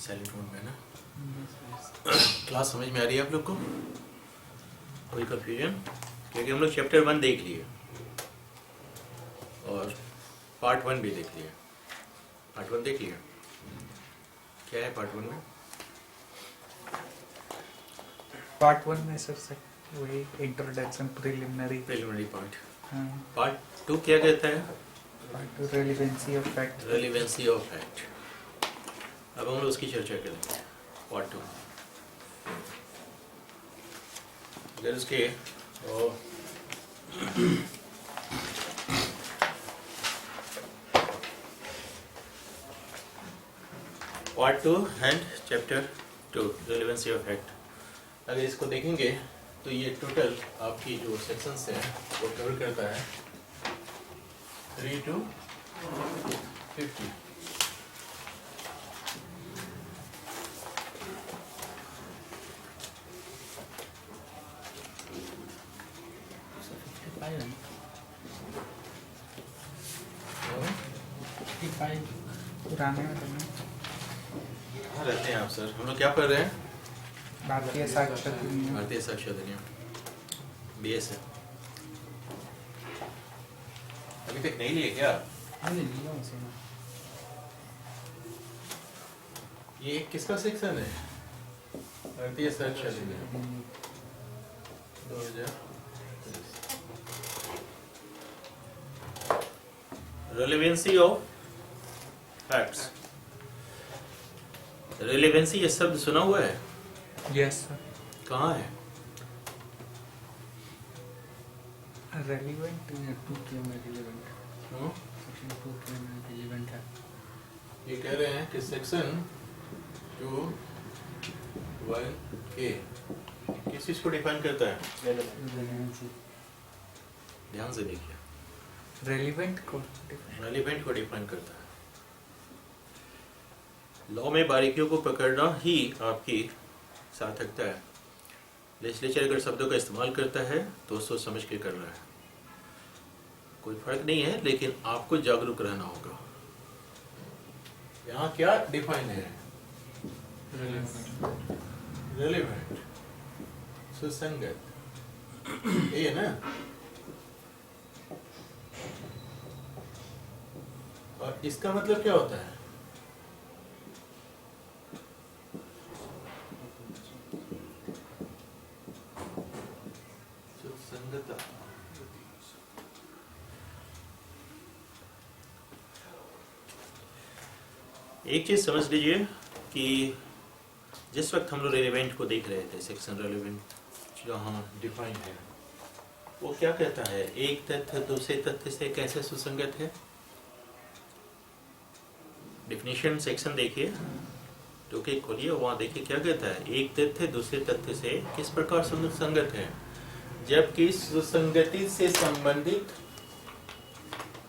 Silent mode में ना। Class समझ में आ रही है आप लोग को? कोई कंफ्यूजन? क्योंकि हम लोग चैप्टर 1 देख लिए और पार्ट 1 भी देख लिया। पार्ट 1 देख लिया। क्या है पार्ट 1 में? पार्ट 1 में सर वही इंट्रोडक्शन प्रिलिमिनरी पार्ट। पार्ट 2 क्या कहता है? Part 2 relevancy of fact. Relevancy of fact. अब हम लोग उसकी चर्चा करेंगे पार्ट 2। अगर उसके part 2 and chapter 2 relevancy of fact. अगर इसको देखेंगे तो ये टोटल आपकी जो सेक्शंस है वो कवर करता है 3 to 50। पुराने कहाँ रहते हैं आप सर? हम लोग क्या पढ़ रहे हैं? भारतीय साक्षर अधिनियम। भारतीय साक्षर अधिनियम BS है। अभी तक नहीं लिए क्या? ये किसका सेक्शन है? भारतीय साक्षर अधिनियम 2000। Relevancy of facts. रेलेवेंसी ये शब्द सुना हुआ है? Yes sir. कहाँ है? रेलिवेंट 2K में रिलेवेंट है। सेक्शन 2K में रिलेवेंट है। ये कह रहे हैं कि सेक्शन 2(1)(a) किस चीज को डिफाइन करता है? रेलेवेंसी। ध्यान से देखिए। रेलिवेंट को रेलिवेंट को डिफाइन करता है। लॉ में बारीकियों को पकड़ना ही आपकी सार्थकता है। लेजिस्लेचर अगर शब्दों का इस्तेमाल करता है तो सोच समझ के कर रहा है, कोई फर्क नहीं है, लेकिन आपको जागरूक रहना होगा। यहाँ क्या डिफाइन है? रेलेवेंट, सुसंगत, ये है ना। और इसका मतलब क्या होता है? सुसंगतता। एक चीज समझ लीजिए कि जिस वक्त हम लोग रेलेवेंट को देख रहे थे, सेक्शन रेलेवेंट जहाँ डिफाइन है, वो क्या कहता है? एक तथ्य दूसरे तथ्य से कैसे सुसंगत है? डिफिनेशन सेक्शन देखिए, तो के खोलिए, वहाँ देखिए क्या कहता है। एक तथ्य दूसरे तथ्य से किस प्रकार सुसंगत है? जबकि सुसंगति से संबंधित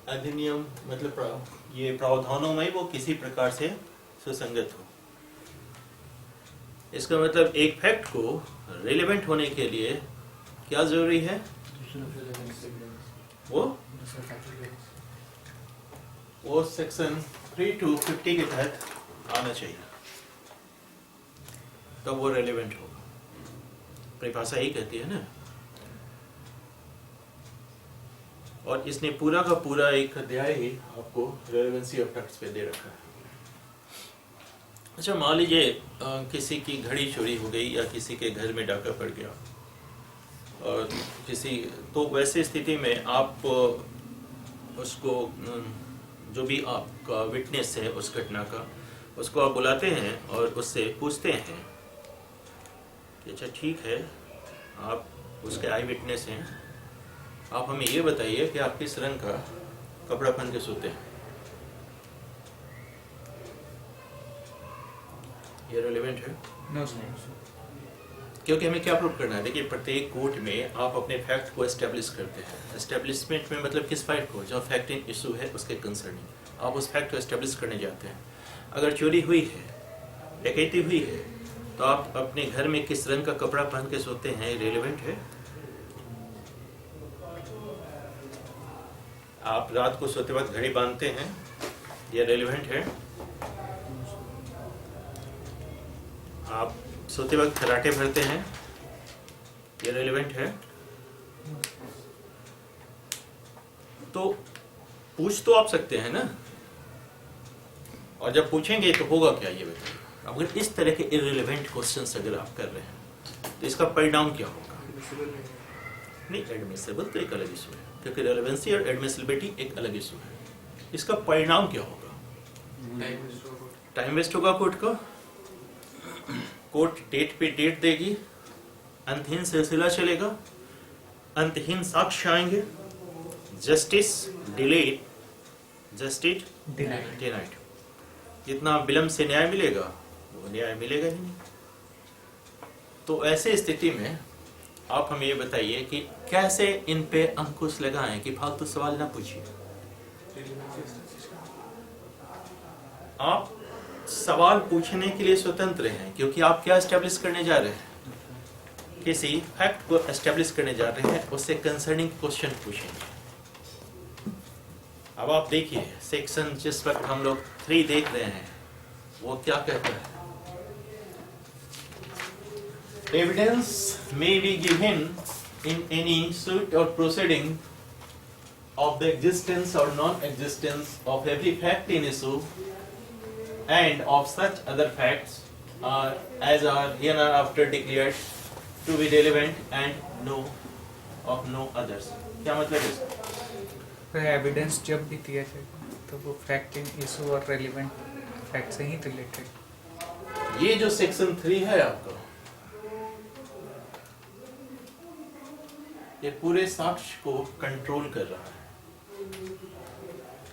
अधिनियम मतलब ये प्रावधानों में वो किसी प्रकार से सुसंगत हो। इसका मतलब एक फैक्ट को रिलेवेंट होने के लिए क्या जरूरी है? वो सेक्शन 3 to 50 के तहत आना चाहिए, तब वो रेलेवेंट होगा। परिभाषा ही कहती है ना। और इसने पूरा का पूरा एक अध्याय ही आपको रेलेवेंसी ऑफ फैक्ट्स पे दे रखा है। अच्छा, मान लीजिए किसी की घड़ी चोरी हो गई या किसी के घर में डाका पड़ गया, और तो वैसे स्थिति में आप उसको, जो भी आपका विटनेस है उस घटना का, उसको आप बुलाते हैं और उससे पूछते हैं कि अच्छा ठीक है, आप उसके आई विटनेस हैं, आप हमें ये बताइए कि आप किस रंग का कपड़ा पहन के सोते हैं। ये रेलेवेंट है? No sir. क्योंकि हमें क्या प्रूव करना है? देखिए, प्रत्येक कोर्ट में आप अपने फैक्ट को एस्टेब्लिश करते हैं। एस्टेब्लिशमेंट में मतलब किस फैक्ट को? जो फैक्ट इन इशू है उसके कंसर्निंग आप उस फैक्ट को एस्टेब्लिश करने जाते हैं। अगर चोरी हुई है, डकैती हुई है, तो आप अपने घर में किस रंग का कपड़ा पहन के सोते हैं, रेलेवेंट है? आप रात को सोते वक्त घड़ी बांधते हैं, यह रेलेवेंट है? आप सोते वक्त खर्राटे भरते हैं, ये रेलिवेंट है। तो पूछ तो आप सकते हैं ना, और जब पूछेंगे तो होगा क्या ये बताइए। अगर इस तरह के इररिलेवेंट क्वेश्चंस अगर आप कर रहे हैं तो इसका परिणाम क्या होगा? नहीं, एडमिसिबल तो एक अलग इशू है, क्योंकि रेलेवेंसी और एडमिसिबिलिटी एक अलग इशू है। इसका परिणाम क्या होगा? टाइम वेस्ट होगा कोर्ट का। कोर्ट डेट पे डेट देगी, अंतहीन सिलसिला चलेगा, अंतहीन साक्ष्य आएंगे, जस्टिस डिलेड, जस्टिस डिनाइड। जितना विलंब से न्याय मिलेगा वो न्याय मिलेगा ही नहीं। तो ऐसे स्थिति में आप हमें ये बताइए कि कैसे इन पे अंकुश लगाएं कि फालतू सवाल ना पूछिए। आप सवाल पूछने के लिए स्वतंत्र हैं, क्योंकि आप क्या एस्टेब्लिश करने जा रहे हैं? किसी फैक्ट को एस्टेब्लिश करने जा रहे हैं, उससे कंसर्निंग क्वेश्चन पूछेंगे। अब आप देखिए सेक्शन जिस वक्त हम लोग 3 देख रहे हैं वो क्या कहता है? Evidence may be given in any suit or proceeding of the existence or non-existence of every fact in issue and of such other facts as are hereinafter declared to be relevant and of no others. क्या मतलब है इसका? Evidence जब भी दिया जाएगा तो वो फैक्ट इन इशू और रेलिवेंट फैक्ट से ही रिलेटेड। ये जो सेक्शन 3 है आपका, ये पूरे साक्ष्य को कंट्रोल कर रहा है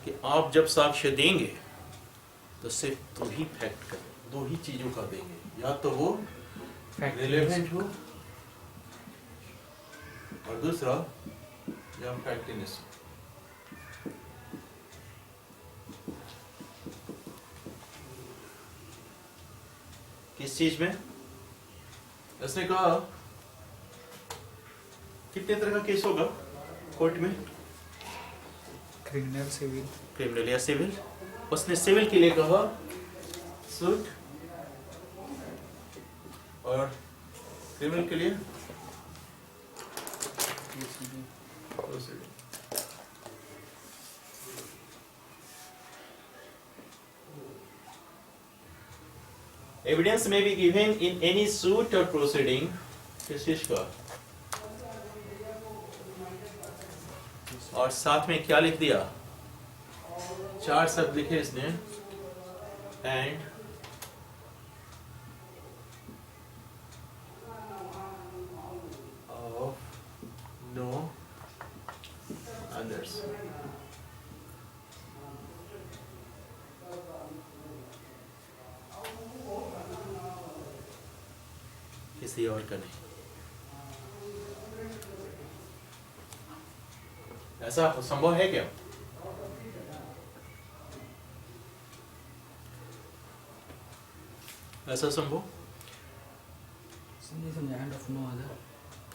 कि आप जब साक्ष्य देंगे तो सिर्फ 2 ही फैक्ट का, 2 ही चीजों का देंगे, या तो वो रिलेवेंट हो और दूसरा या फैक्ट इन इशू। किस चीज में? उसने कहा कितने तरह का केस होगा कोर्ट में? Criminal, civil. क्रिमिनल या सिविल। उसने सिविल के लिए कहा सूट, और क्रिमिनल के लिए एविडेंस में be given in any suit और प्रोसीडिंग। किस चीज का? और साथ में क्या लिख दिया? 4 शब्द लिखे इसने, एंड ऑफ नो अदर्स। किसी और का नहीं। ऐसा संभव है क्या? ऐसा संभव?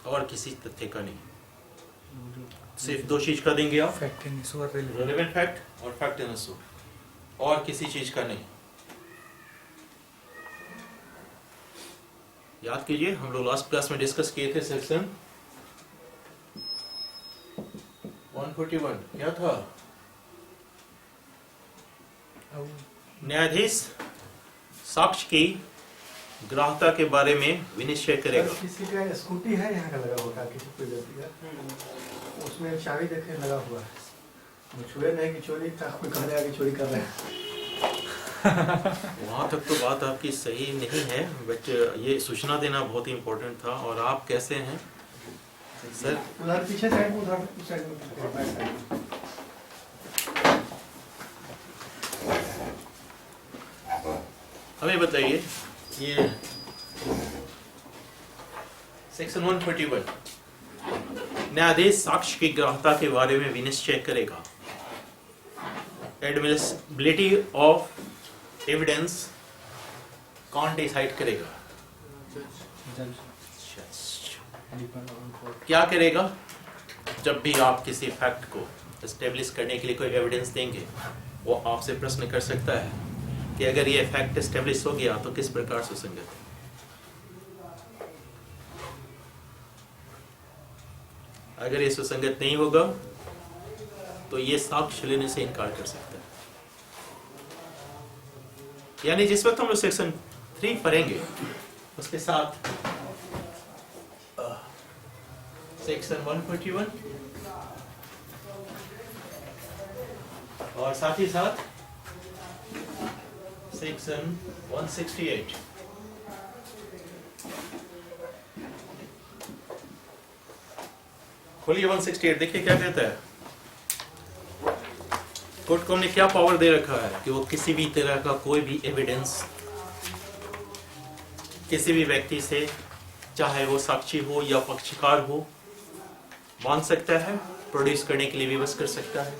और किसी तथ्य का नहीं, सिर्फ 2 चीज का देंगे आप, फैक्ट इन इशू और रेलेवेंट फैक्ट और फैक्ट इन इशू, और किसी चीज का नहीं। याद कीजिए हम लोग लास्ट क्लास में डिस्कस किए थे सेक्शन 141 क्या था? न्यायाधीश साक्ष्य की ग्राह्यता के बारे में विनिश्चय करेगा। किसी का स्कूटी है यहाँ का लगा हुआ, किसी कोई व्यक्ति का, उसमें चाबी देखे लगा हुआ है, वो छुए नहीं कि चोरी का, कोई कह रहा कि चोरी कर रहे हैं। वहाँ तक तो बात आपकी सही नहीं है, बट ये सूचना देना बहुत ही इम्पोर्टेंट था। और आप कैसे हैं सर? उधर पीछे साइड में, उधर उस साइड में, बैक साइड में। हमें बताइए ये सेक्शन 141 न्यायाधीश साक्ष्य की ग्राह्यता के बारे में विनिश्चय करेगा। एडमिसिबिलिटी ऑफ एविडेंस कौन डिसाइड करेगा? क्या करेगा? जब भी आप किसी फैक्ट को एस्टेब्लिश करने के लिए कोई एविडेंस देंगे, वो आपसे प्रश्न कर सकता है कि अगर ये फैक्ट एस्टेब्लिश हो गया तो किस प्रकार सुसंगत है। अगर ये सुसंगत नहीं होगा तो ये साक्ष्य लेने से इनकार कर सकता है। यानी जिस वक्त हम लोग सेक्शन 3 पढ़ेंगे उसके साथ सेक्शन 141 और साथ ही साथ सेक्शन 168 खोलिए 168, देखिए क्या कहता है। कोर्ट को हमने क्या पावर दे रखा है कि वो किसी भी तरह का कोई भी एविडेंस किसी भी व्यक्ति से, चाहे वो साक्षी हो या पक्षकार हो, मांग सकता है, प्रोड्यूस करने के लिए विवश कर सकता है।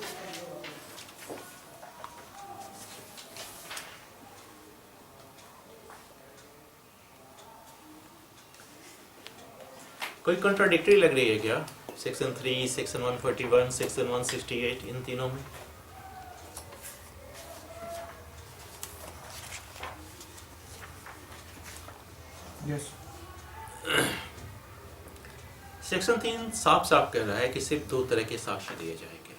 कोई कंट्राडिक्टरी लग रही है क्या सेक्शन 3, सेक्शन 141, सेक्शन 168 इन तीनों में? यस। सेक्शन 3 साफ साफ कह रहा है कि सिर्फ 2 तरह के साक्ष्य दिए जाएंगे।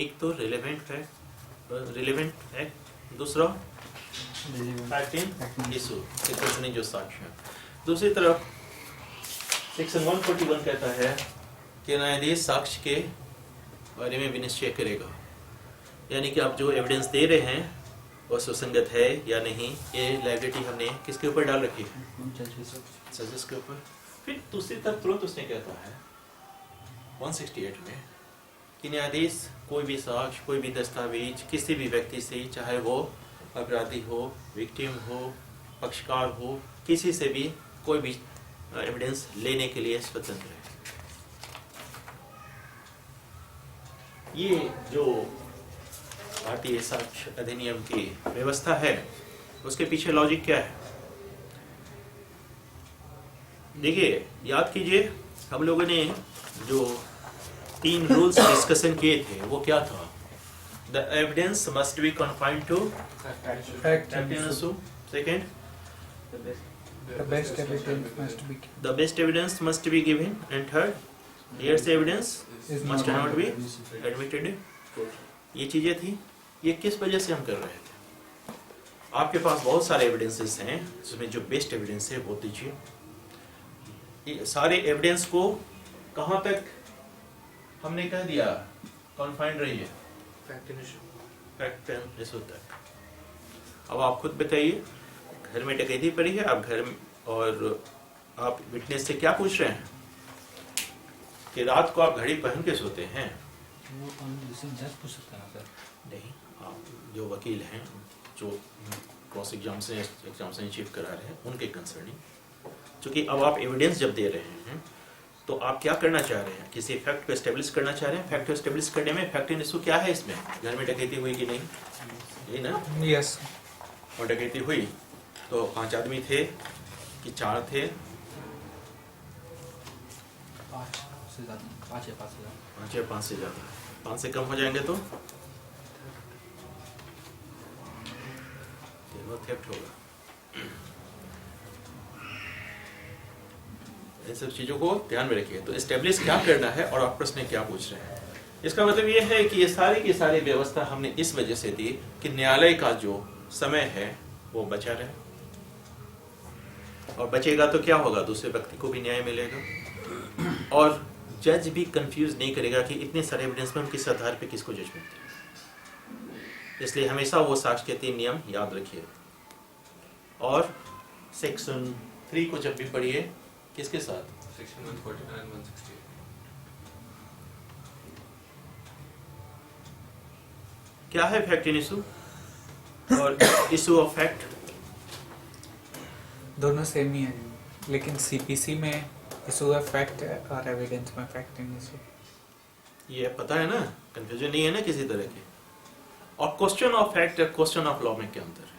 एक तो रिलेवेंट एक्ट, दूसरा फैक्ट इन इशू, जो साक्ष्य है। दूसरी तरफ सेक्शन 141 कहता है कि न्यायाधीश साक्ष्य के बारे में विनिश्चय करेगा, यानी कि आप जो एविडेंस दे रहे हैं वो सुसंगत है या नहीं। ये लायबिलिटी हमने किसके ऊपर डाल रखी है? जजेस के ऊपर। फिर दूसरी तरफ तुरंत उसने कहता है 168 में कि न्यायाधीश कोई भी साक्ष्य, कोई भी दस्तावेज किसी भी व्यक्ति से, चाहे वो अपराधी हो, विक्टिम हो, पक्षकार हो, किसी से भी कोई भी एविडेंस लेने के लिए स्वतंत्र है। ये जो भारतीय साक्ष्य अधिनियम की व्यवस्था है उसके पीछे लॉजिक क्या है? देखिए, याद कीजिए हम लोगों ने जो 3 रूल्स डिस्कशन किए थे वो क्या था? The evidence must be confined to fact and issue. Second, the best evidence must be the best evidence must be given, and third, here's evidence is must not be admissible. admitted. ये चीजें थी। ये किस वजह से हम कर रहे थे? आपके पास बहुत सारे एविडेंसेस हैं, जिसमें जो बेस्ट एविडेंस है वो दीजिए। ये सारे एविडेंस को कहाँ तक हमने कह दिया कॉन्फाइंड रही है? फैक्ट एंड इशू तक। अब आप खुद बताइए, घर में डकैती पड़ी है, आप घर में, और आप विटनेस से क्या पूछ रहे हैं कि रात को आप घड़ी पहन के सोते हैं? वो जज पूछ सकता है सर। नहीं, आप जो वकील हैं, जो क्रॉस एग्जामिनेशन चीफ करा रहे हैं, उनके कंसर्निंग, क्योंकि अब आप एविडेंस जब दे रहे हैं तो आप क्या करना चाह रहे हैं? किसी फैक्ट को एस्टेब्लिश करना चाह रहे हैं। फैक्ट को एस्टेब्लिश करने में फैक्ट एंड इशू क्या है? इसमें घर में डकैती हुई कि नहीं, यही ना? यस। और डकैती हुई तो 5 आदमी थे कि 4 थे? 5 से ज़्यादा, 5 या 5 से ज़्यादा। 5 या 5 से ज़्यादा। 5 से कम हो जाएंगे तो थेफ्ट होगा। इन सब चीजों को ध्यान में रखिए। तो एस्टेब्लिश क्या करना है और आप प्रश्न क्या पूछ रहे हैं? इसका मतलब ये है कि ये सारी की सारी व्यवस्था हमने इस वजह से दी कि न्यायालय का जो समय है वो बचा रहे, और बचेगा तो क्या होगा? दूसरे व्यक्ति को भी न्याय मिलेगा और जज भी कंफ्यूज नहीं करेगा कि इतने सारे एविडेंस में हम किस आधार पे किसको जजमेंट दें। इसलिए हमेशा वो साक्ष्य के 3 नियम याद रखिए। और सेक्शन 3 को जब भी पढ़िए किसके साथ? सेक्शन 149 168 क्या है फैक्ट इन इशू और इशू ऑफ फैक्ट? दोनों सेम ही है, लेकिन सीपीसी में इशू ऑफ फैक्ट है और एविडेंस में फैक्ट इन इशू। ये पता है ना, कंफ्यूजन नहीं है ना किसी तरह की। और क्वेश्चन ऑफ फैक्ट और क्वेश्चन ऑफ लॉ में क्या अंतर है?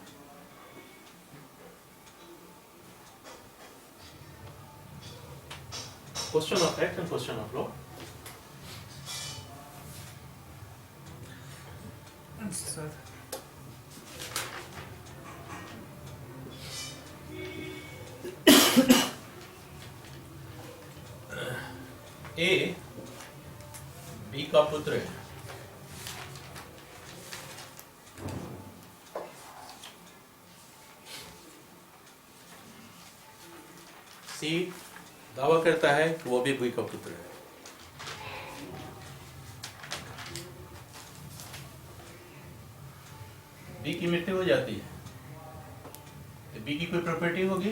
Question of fact and question of law. Sir A का पुत्र है। सी दावा करता है कि वो भी बी का पुत्र है। बी की मृत्यु हो जाती है तो बी की कोई प्रॉपर्टी होगी?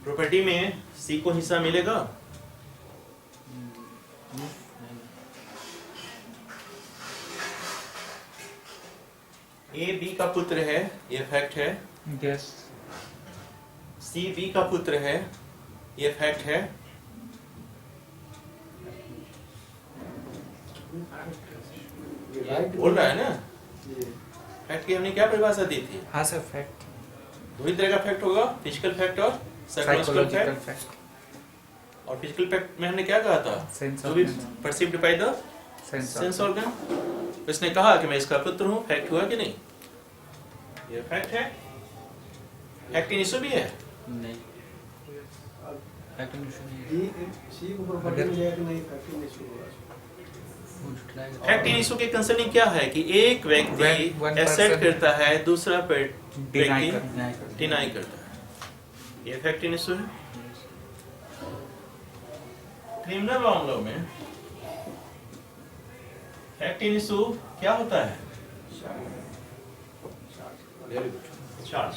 प्रॉपर्टी में सी को हिस्सा मिलेगा? ए बी का पुत्र है, ये फैक्ट है। यस। सी बी का पुत्र है, ये फैक्ट है। बोल रहा है ना? फैक्ट की हमने क्या परिभाषा दी थी? हाँ सर, फैक्ट। दो ही तरह का फैक्ट होगा, फिजिकल फैक्ट और साइकोलॉजिकल साइकोलॉजिकल फैक्ट। फैक्ट। और फिजिकल फैक्ट में हमने क्या कहा था? सेंस जो भी organ. Perceived by the sense organ. इसने कहा कि मैं इसका पुत्र हूँ, फैक्ट हुआ कि नहीं? ये फैक्ट है। फैक्ट इन इशू भी है। नहीं, फैक्ट इन इशू नहीं है। डी सी को प्रॉपर्टी मिलेगा कि नहीं, फैक्ट इन इशू होगा। वो जुटलाएगा। फैक्ट इन इशू के कंसर्निंग क्या है कि एक व्यक्ति One एक्सेप्ट person करता है, दूसरा डिनाई व्यक्ति डिनाई करता है। ये फैक्ट इन इशू है। क्रिमिनल मामलों में फैक्ट इन इशू क्या होता है? वेरी गुड, चार्ज,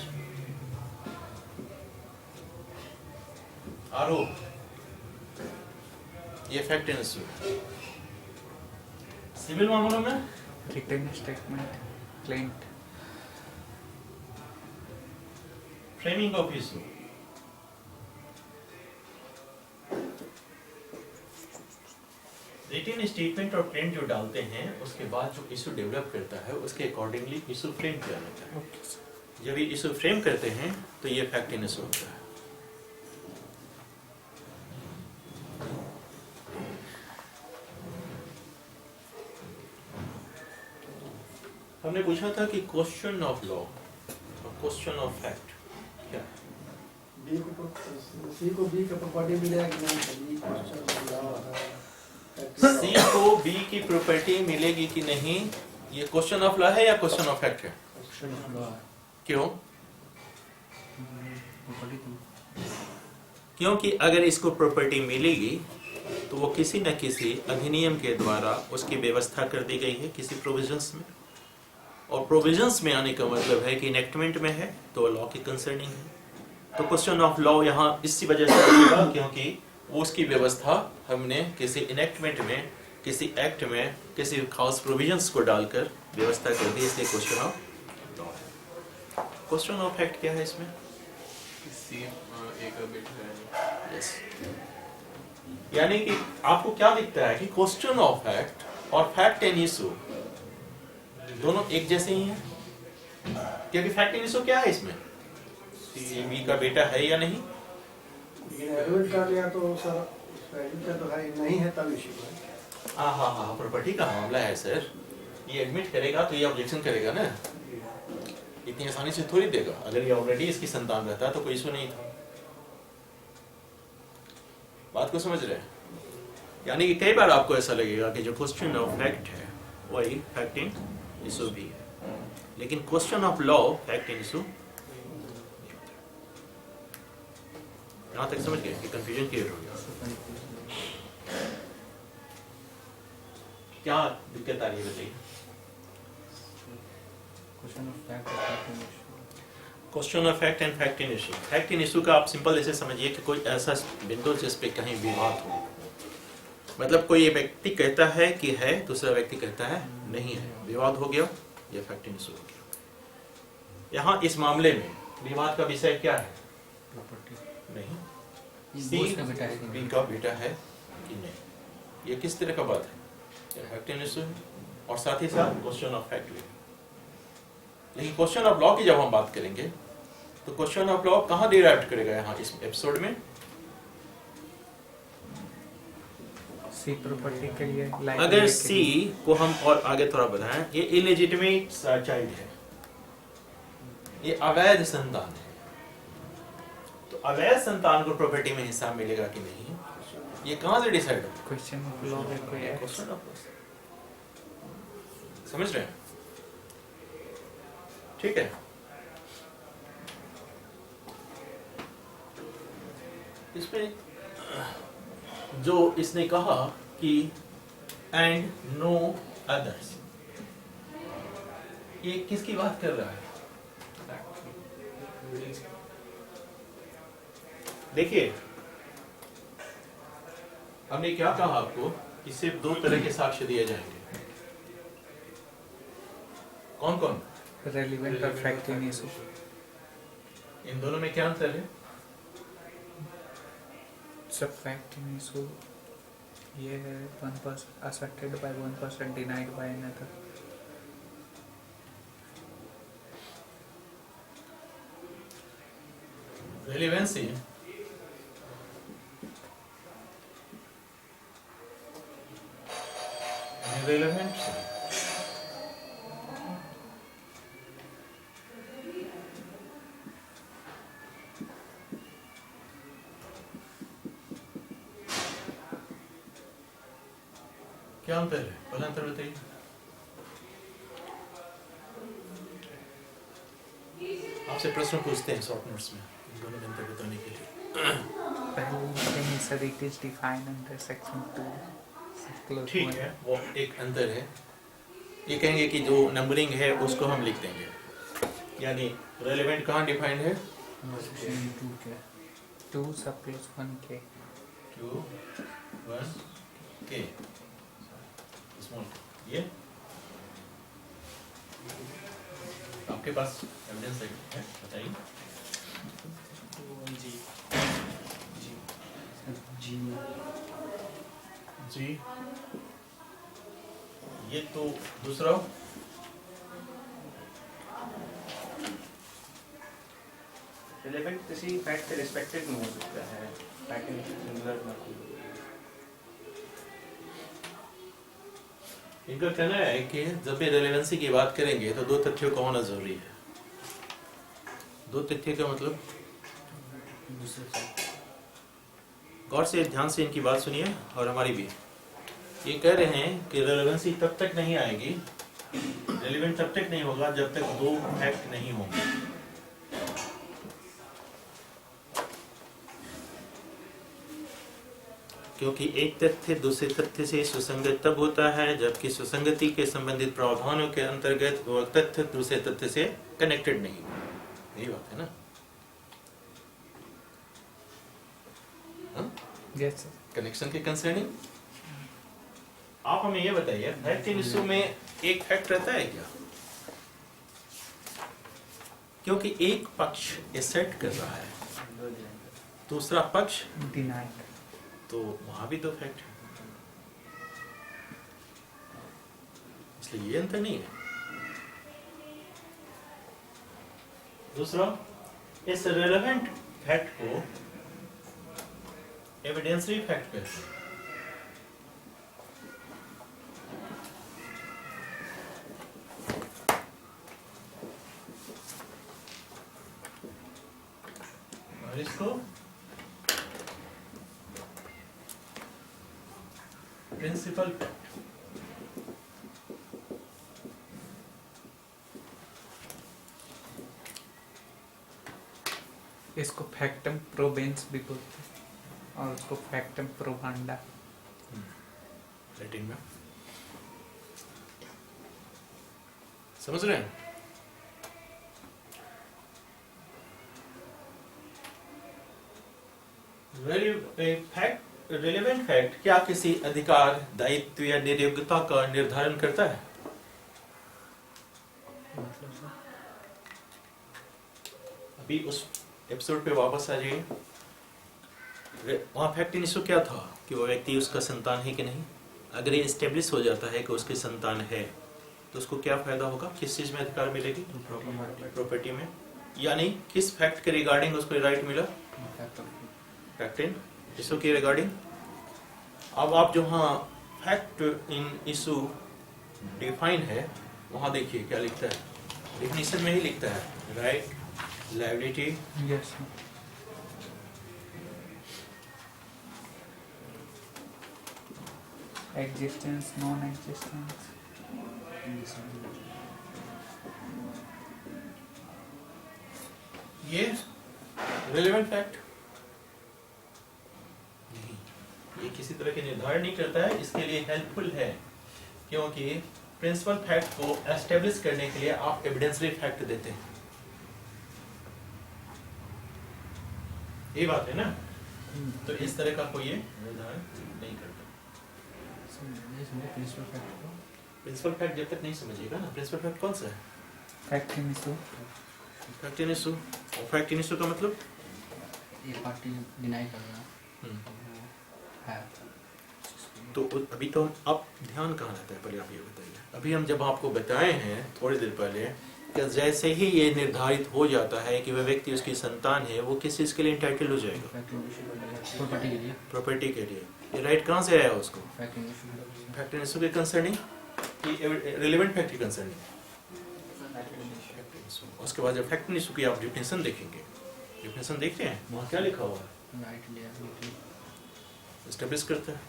आरोप। ये फैक्ट इन इशू। सिविल मामलों में written statement, claimed. Framing of issue. Written statement और क्लेम जो डालते हैं उसके बाद जो इशू डेवलप करता है उसके अकॉर्डिंगली इशू फ्रेम किया जाता है। Okay sir. जब ये इशू फ्रेम करते हैं तो ये फैक्ट इन इशू होता है। हमने पूछा था कि क्वेश्चन ऑफ लॉ और क्वेश्चन ऑफ फैक्ट क्या है? बी को सी को बी का प्रॉपर्टी मिलेगा कि नहीं, बी क्वेश्चन सी को बी की प्रॉपर्टी मिलेगी कि नहीं, ये क्वेश्चन ऑफ लॉ है या क्वेश्चन ऑफ फैक्ट है? क्वेश्चन ऑफ लॉ है। क्यों? प्रॉपर्टी तो क्योंकि अगर इसको प्रॉपर्टी मिलेगी तो वो किसी न किसी अधिनियम के द्वारा उसकी व्यवस्था कर दी गई है किसी प्रोविजंस में, और प्रोविजंस में आने का मतलब है कि इनेक्टमेंट में है तो लॉ की कंसर्निंग है। तो क्वेश्चन ऑफ लॉ यहाँ इसी वजह से आएगा क्योंकि उसकी व्यवस्था हमने किसी इनेक्टमेंट में, किसी एक्ट में, किसी खास प्रोविजंस को डालकर व्यवस्था कर दी, इसलिए क्वेश्चन ऑफ लॉ है। क्वेश्चन ऑफ फैक्ट क्या है इसमें? सी एक बिट है। यस, यानी कि आपको क्या दिखता है कि क्वेश्चन ऑफ फैक्ट और फैक्ट एंड इशू दोनों एक जैसे ही हैं, क्योंकि फैक्ट एंड इशू क्या है इसमें? सी बी का बेटा है या नहीं? एडमिट कर लिया तो सर एडमिट का तो है नहीं है, तब इशू है। हाँ, प्रॉपर्टी का मामला है सर। ये एडमिट करेगा तो ये ऑब्जेक्शन करेगा ना, इतनी आसानी से थोड़ी देगा। अगर ये ऑलरेडी इसकी संतान रहता तो कोई इशू नहीं था। बात को समझ रहे हैं? यानी कि कई बार आपको ऐसा लगेगा कि जो क्वेश्चन ऑफ फैक्ट है वही फैक्ट इन इशू भी है, लेकिन question of law fact in issue. यहाँ तक समझ गए कि कंफ्यूजन क्लियर हो गया? क्या दिक्कत आ रही है बताइए? क्वेश्चन ऑफ फैक्ट और fact in issue. Question of fact and fact in issue. Fact in issue का आप सिंपल ऐसे समझिए कि कोई ऐसा बिंदु जिस पे कहीं विवाद हो, मतलब कोई एक व्यक्ति कहता है कि है, दूसरा व्यक्ति कहता है नहीं है, विवाद हो गया, ये फैक्ट इन इशू हो गया। यहाँ इस मामले में विवाद का विषय क्या है? प्रॉपर्टी नहीं, ये बोस का बेटा है कि नहीं? इनका बेटा है कि नहीं, ये किस तरह का बात है? ये फैक्ट इन इशू है और साथ ही साथ क्वेश्चन ऑफ फैक्ट भी है। लेकिन क्वेश्चन ऑफ लॉ की जब हम बात करेंगे तो क्वेश्चन ऑफ लॉ कहाँ डिराइव करेगा यहाँ इस एपिसोड में? सी प्रॉपर्टी के लिए अगर सी को हम और आगे थोड़ा बताएं, ये इलेजिटिमेट चाइल्ड है, ये अवैध संतान है, तो अवैध संतान को प्रॉपर्टी में हिस्सा मिलेगा कि नहीं, ये कहाँ से डिसाइड होगा? क्वेश्चन ऑफ लॉ है कोई है? क्वेश्चन ऑफ समझ रहे हैं? ठीक है, इसमें जो इसने कहा कि एंड नो अदर्स, ये किसकी बात कर रहा है? देखिए, हमने क्या कहा आपको कि सिर्फ 2 तरह के साक्ष्य दिए जाएंगे। कौन कौन? रेलिवेंट और फैक्टिंग इशू। इन दोनों में क्या अंतर है? सब फैक्टिंग इशू ये है 1% asserted by 1% denied by another। Relevancy relevant क्या अंतर है? पहला अंतर बताइए। आपसे प्रश्न पूछते हैं शॉर्ट नोट्स में इन दोनों में अंतर बताने के लिए। पहले thing is that it is defined under section 2 close ठीक है, वो एक अंतर है। ये कहेंगे कि जो नंबरिंग है उसको हम लिख देंगे, यानी रेलेवेंट कहाँ डिफाइंड है? सेक्शन 2 के 2 सब क्लोज 1 के 2 1 के स्मॉल। ये आपके पास एविडेंस है, बताइए। जी जी जी, ये तो दूसरा रिलेवेंट किसी फैक्ट के रिस्पेक्टेड में हो सकता है, फैक्ट सिमिलर ना हो। इनका कहना है कि जब भी रेलेवेंसी की बात करेंगे तो 2 तथ्यों का होना जरूरी है। 2 तथ्य का मतलब, दूसरे से गौर से ध्यान से इनकी बात सुनिए और हमारी भी। ये कह रहे हैं कि रेलेवेंसी तब तक नहीं आएगी, रेलेवेंट तब तक नहीं होगा जब तक 2 फैक्ट नहीं होंगे। क्योंकि एक तथ्य दूसरे तथ्य से सुसंगत तब होता है जबकि सुसंगति के संबंधित प्रावधानों के अंतर्गत वो तथ्य दूसरे तथ्य से कनेक्टेड नहीं। यही बात है ना? यस कनेक्शन के कंसर्निंग आप हमें ये बताइए, फैक्ट इन इशू में एक फैक्ट रहता है क्या? क्योंकि एक पक्ष एसेट कर रहा है, दूसरा पक्ष डिनाइड, तो वहां भी 2 फैक्ट है, इसलिए ये अंतर नहीं है। दूसरा, इस रेलेवेंट फैक्ट को एविडेंसरी फैक्ट कहते हैं। और इसको प्रिंसिपल फैक्ट। इसको फैक्टम प्रोबेंस भी बोलते हैं और उसको फैक्टम प्रोबांडा। लैटिन में समझ रहे हैं? रिलेवेंट फैक्ट क्या किसी अधिकार, दायित्व या निर्योग्यता का निर्धारण करता है? अभी उस एपिसोड पे वापस आ जाइए। वहाँ फैक्ट इन इशू क्या था कि वो व्यक्ति उसका संतान है कि नहीं। अगर ये एस्टेब्लिश हो जाता है कि उसकी संतान है तो उसको क्या फायदा होगा, किस चीज में अधिकार मिलेगी? प्रॉपर्टी में। यानी किस फैक्ट के रिगार्डिंग उसको राइट मिला? फैक्ट इन इशू के रिगार्डिंग। अब आप जो हाँ फैक्ट इन इशू डिफाइन है वहाँ देखिए क्या लिखता है। डिफिनेशन में ही लिखता है right, liability, yes existence, non existence, ये रिलेवेंट फैक्ट नहीं, ये किसी तरह के निर्धारण नहीं करता है, इसके लिए हेल्पफुल है, क्योंकि प्रिंसिपल फैक्ट को एस्टेब्लिश करने के लिए आप एविडेंसरी फैक्ट देते हैं। ये बात है ना, तो इस तरह का कोई निर्धारण नहीं करता। प्रिंसिपल फैक्ट को प्रिंसिपल फैक्ट जब तक नहीं समझिएगा ना, प्रिंसिपल फैक्ट कौन सा है? Fact in issue, fact in issue. और फैक्ट इन इशू का मतलब ये पार्टी डिनाई कर रहा है। तो अभी तो अब ध्यान कहाँ रहता है, पहले आप ये बताइए। अभी हम जब आपको बताए हैं थोड़ी देर पहले कि जैसे ही ये निर्धारित हो जाता है कि वह व्यक्ति उसकी संतान है, वो किस चीज़ के लिए इंटाइटल हो जाएगा? प्रॉपर्टी के लिए। प्रॉपर्टी के लिए। ये राइट कहाँ से आया उसको? फैक्ट फैक्ट इन इशू के कंसर्निंग कि रिलेवेंट फैक्ट के कंसर्निंग। उसके बाद जब फैक्ट इन इशू की आप डिफिनेशन देखेंगे, डिफिनेशन देखते हैं वहाँ क्या लिखा हुआ है, राइट लिया एस्टेब्लिश करता है।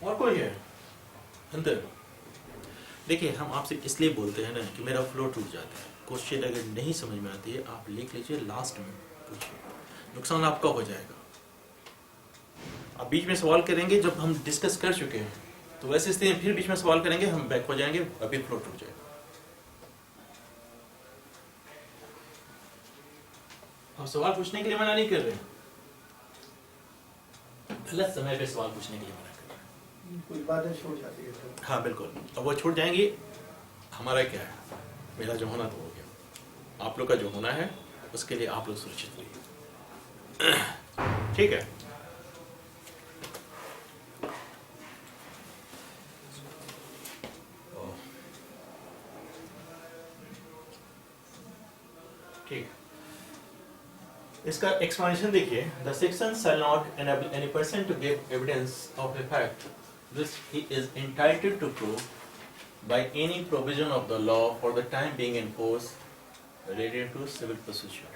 और कोई है अंदर? देखिए, हम आपसे इसलिए बोलते हैं ना कि मेरा फ्लो टूट जाता है। क्वेश्चन अगर नहीं समझ में आती है आप लिख लीजिए, लास्ट में पूछिए, नुकसान आपका हो जाएगा। आप बीच में सवाल करेंगे जब हम डिस्कस कर चुके हैं, तो वैसे स्थिति में फिर बीच में सवाल करेंगे, हम बैक हो जाएंगे, अभी फ्लो टूट जाएगा। हम सवाल पूछने के लिए मना नहीं कर रहे हैं, गलत समय पे सवाल पूछने के लिए मना कर रहे हैं। कोई बातें छूट जाती है तो हाँ बिल्कुल, अब वो छूट जाएंगी। हमारा क्या है, मेरा जो होना तो हो गया, आप लोग का जो होना है उसके लिए आप लोग सुरक्षित रहिए। ठीक है, ठीक। इसका एक्सप्लेनेशन देखिए, the section shall not enable any person to give evidence of a fact which he is entitled to prove by any provision of the law for the time being in force related to civil procedure।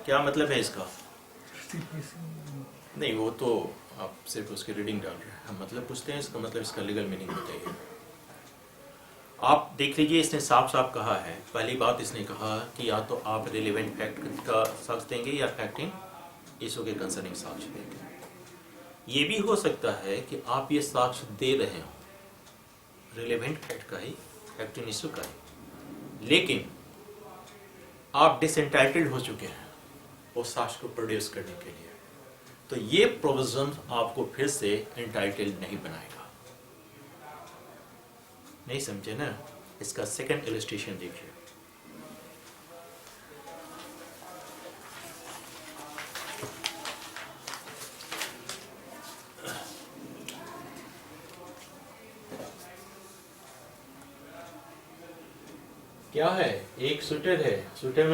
क्या मतलब है इसका? नहीं, वो तो आप सिर्फ उसकी रीडिंग डाल रहे हैं, हम मतलब पूछते हैं, इसका मतलब इसका लीगल मीनिंग बताइए। आप देख लीजिए, इसने साफ साफ कहा है, पहली बात इसने कहा कि या तो आप रिलेवेंट फैक्ट का साक्ष्य देंगे या फैक्टिंग इशू के कंसर्निंग साक्ष्य देंगे। ये भी हो सकता है कि आप ये साक्ष्य दे रहे हो रिलेवेंट फैक्ट का ही, फैक्टिंग इशू का ही, लेकिन आप डिसएंटाइटल्ड हो चुके हैं वो साक्ष्य को प्रोड्यूस करने के लिए, तो ये प्रोविजन आपको फिर से एंटाइटल्ड नहीं बनाएगा। नहीं समझे ना? इसका सेकंड इलस्ट्रेशन देखिए। क्या है? एक शूटर है। शूटर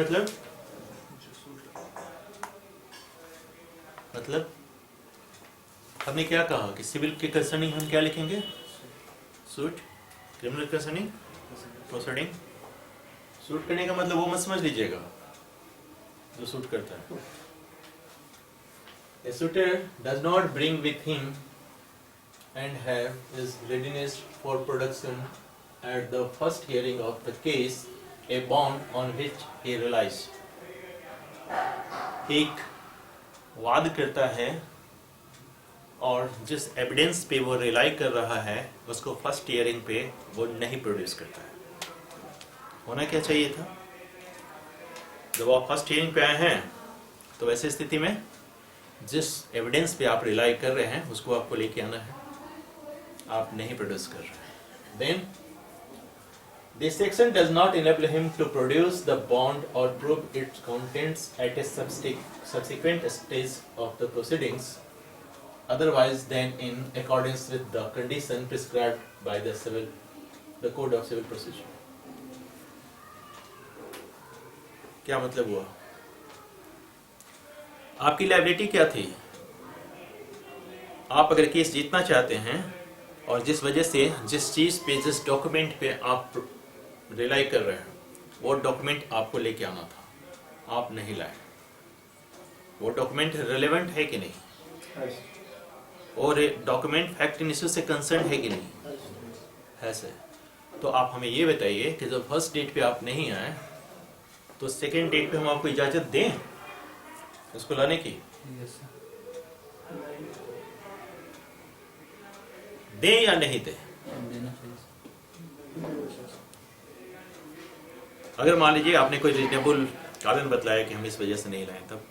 मतलब हमने क्या कहा कि सिविल के कंसर्निंग हम क्या लिखेंगे? Suit. Criminal concerning proceeding. Suit करने का मतलब वो मत समझ लीजिएगा जो सूट करता है। A suitor does not bring with him and have his readiness for production at the first hearing of the case a bond on which he relies। एक वाद करता है और जिस एविडेंस पे वो रिलाई कर रहा है उसको फर्स्ट हियरिंग पे वो नहीं प्रोड्यूस करता है। होना क्या चाहिए था? जब आप फर्स्ट हियरिंग पे आए हैं तो वैसे स्थिति में जिस एविडेंस पे आप रिलाई कर रहे हैं उसको आपको लेके आना है, आप नहीं प्रोड्यूस कर रहे हैं। Then this section does not enable him to produce the bond or prove its contents at a subsequent stage of the proceedings otherwise than in accordance with the condition prescribed by the Code of Civil Procedure। क्या मतलब हुआ? आपकी liability क्या थी? आप अगर case जीतना चाहते हैं और जिस वजह से जिस चीज पे जिस डॉक्यूमेंट पे आप रिलाई कर रहे हैं वो डॉक्यूमेंट आपको लेके आना था, आप नहीं लाए। वो डॉक्यूमेंट रिलेवेंट है कि नहीं? है। और डॉक्यूमेंट फैक्ट इन इशू से कंसर्न है कि नहीं? है सर। तो आप हमें ये बताइए कि जब फर्स्ट डेट पे आप नहीं आए तो सेकेंड डेट पे हम आपको इजाजत दें इसको लाने की? Yes sir. दें या नहीं दें? देना चाहिए सर। अगर मान लीजिए आपने कोई रीजनेबल कारण बतलाया कि हम इस वजह से नहीं लाए, तब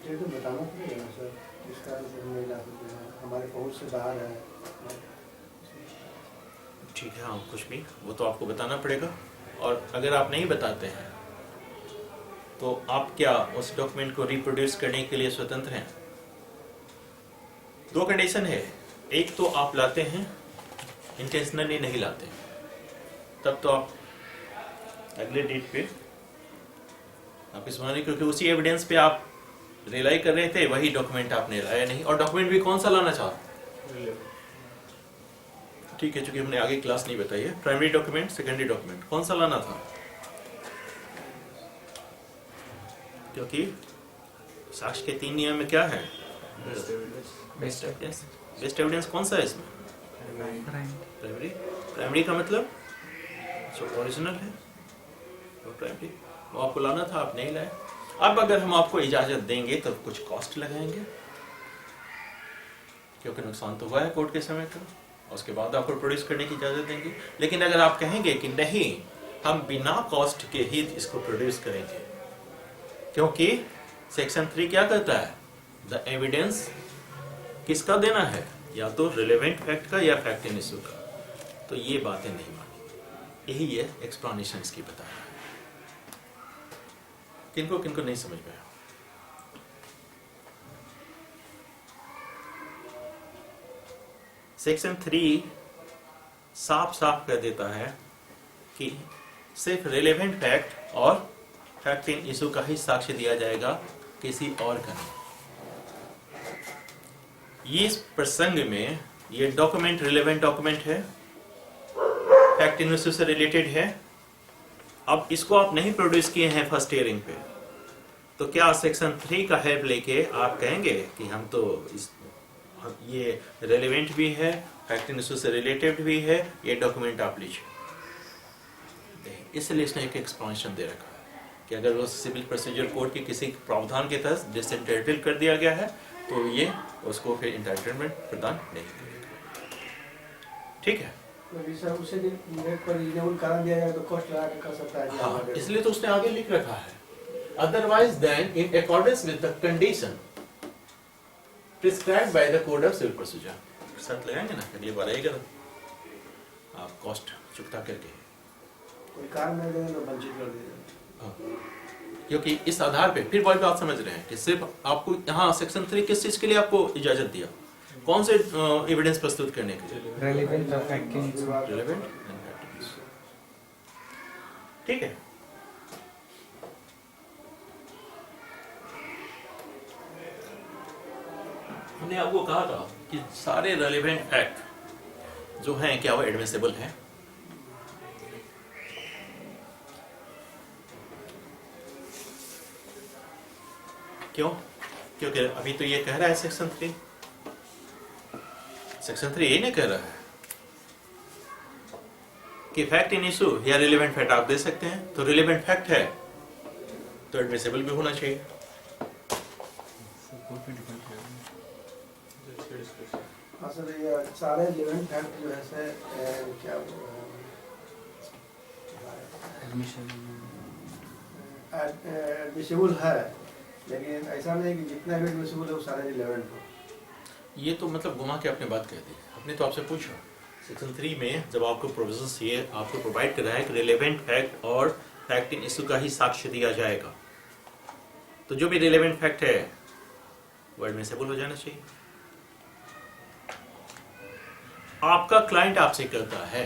ये तो बताना पड़ेगा ना सर, जिस कारण से हम नहीं ला सकते हैं, हमारे पहुंच से बाहर है। ठीक है, हाँ कुछ भी वो तो आपको बताना पड़ेगा। और अगर आप नहीं बताते हैं तो आप क्या उस डॉक्यूमेंट को रिप्रोड्यूस करने के लिए स्वतंत्र हैं? दो कंडीशन है, एक तो आप लाते हैं, इंटेंशनली नहीं लाते, तब तो आप अगले डेट पे वापिस बनाने, क्योंकि उसी एविडेंस पे आप रिलाई कर रहे थे, वही डॉक्यूमेंट आपने लाया नहीं। और डॉक्यूमेंट भी कौन सा लाना चाहते? ठीक है, चूंकि हमने आगे क्लास नहीं बताई है, प्राइमरी डॉक्यूमेंट सेकेंडरी डॉक्यूमेंट कौन सा लाना था? क्योंकि साक्ष्य के 3 नियम में क्या है? Best evidence. बेस्ट एविडेंस कौन सा है इसमें? प्राइमरी। प्राइमरी का मतलब जो ओरिजिनल है वो प्राइमरी, वो आपको लाना था, आप नहीं लाए। अब अगर हम आपको इजाजत देंगे तो कुछ कॉस्ट लगाएंगे, क्योंकि नुकसान तो हुआ है कोर्ट के समय का, उसके बाद आपको प्रोड्यूस करने की इजाजत देंगे। लेकिन अगर आप कहेंगे कि नहीं, हम बिना कॉस्ट के ही इसको प्रोड्यूस करेंगे, क्योंकि सेक्शन 3 क्या कहता है? द एविडेंस किसका देना है? या तो रिलेवेंट फैक्ट का या फैक्ट इन इशू का। तो ये बातें नहीं मानी, यही ये एक्सप्लेनेशन इसकी बता रहा है। किनको किनको नहीं समझ में आया? सेक्शन 3 साफ साफ कर देता है कि सिर्फ रिलेवेंट फैक्ट और फैक्ट इन इशू का ही साक्ष्य दिया जाएगा, किसी और का नहीं। ये इस प्रसंग में ये डॉक्यूमेंट रिलेवेंट डॉक्यूमेंट है, फैक्ट इन इशू से रिलेटेड है। अब इसको आप नहीं प्रोड्यूस किए हैं फर्स्ट हियरिंग पे, तो क्या सेक्शन 3 का हेल्प लेके आप कहेंगे कि हम तो ये रेलेवेंट भी है, फैक्ट इन इशू से रिलेटेड भी है, ये डॉक्यूमेंट आप लीजिए? इसलिए इसने एक एक्सप्लेनेशन दे रखा है कि अगर वो सिविल प्रोसीजर कोड के किसी प्रावधान के तहत डिसएंटाइटल कर दिया गया है तो ये उसको फिर एंटाइटलमेंट प्रदान नहीं करेगा। ठीक है, तो सर उसे डेट पर रिन्यूअल कारण दिया जाए तो कॉस्ट लगा के कर सकता है। हाँ, इसलिए तो उसने आगे लिख रखा है, otherwise then in accordance with the condition prescribed by the code of civil procedure. शर्त लगाएंगे ना, अगली बार आएगा आप कॉस्ट चुकता करके, कोई कारण नहीं देगा तो वंचित कर देगा। क्योंकि इस आधार पे फिर वही बात समझ रहे हैं कि सिर्फ आपको यहाँ सेक्शन 3 किस चीज के लिए आपको इजाजत दिया? कौन से एविडेंस प्रस्तुत करने के लिए? Relevant fact in issue. Relevant and fact in issue. ठीक है, हमने आपको कहा था कि सारे रेलेवेंट फैक्ट जो हैं क्या वो एडमिसिबल हैं? क्यों? क्योंकि अभी तो ये कह रहा है सेक्शन 3 यही नहीं कह रहा है कि फैक्ट इन इशू या रिलेवेंट फैक्ट आप दे सकते हैं, तो रिलेवेंट फैक्ट है तो एडमिसिबल भी होना चाहिए। हाँ सर, ये सारे रिलेवेंट फैक्ट जो है सर क्या एडमिसिबल है, लेकिन ऐसा नहीं कि जितना भी एडमिसिबल है वो सारे रिलेवेंट हो। ये तो मतलब घुमा के आपने बात कह दी। आपने तो आपसे पूछा सेक्शन 3 में जब आपको प्रोविजन चाहिए, आपको प्रोवाइड कर रहा है कि रिलेवेंट फैक्ट और फैक्ट इन इशू का ही साक्ष्य दिया जाएगा, तो जो भी रिलेवेंट फैक्ट है वो एडमिसिबल हो जाना चाहिए। आपका क्लाइंट आपसे कहता है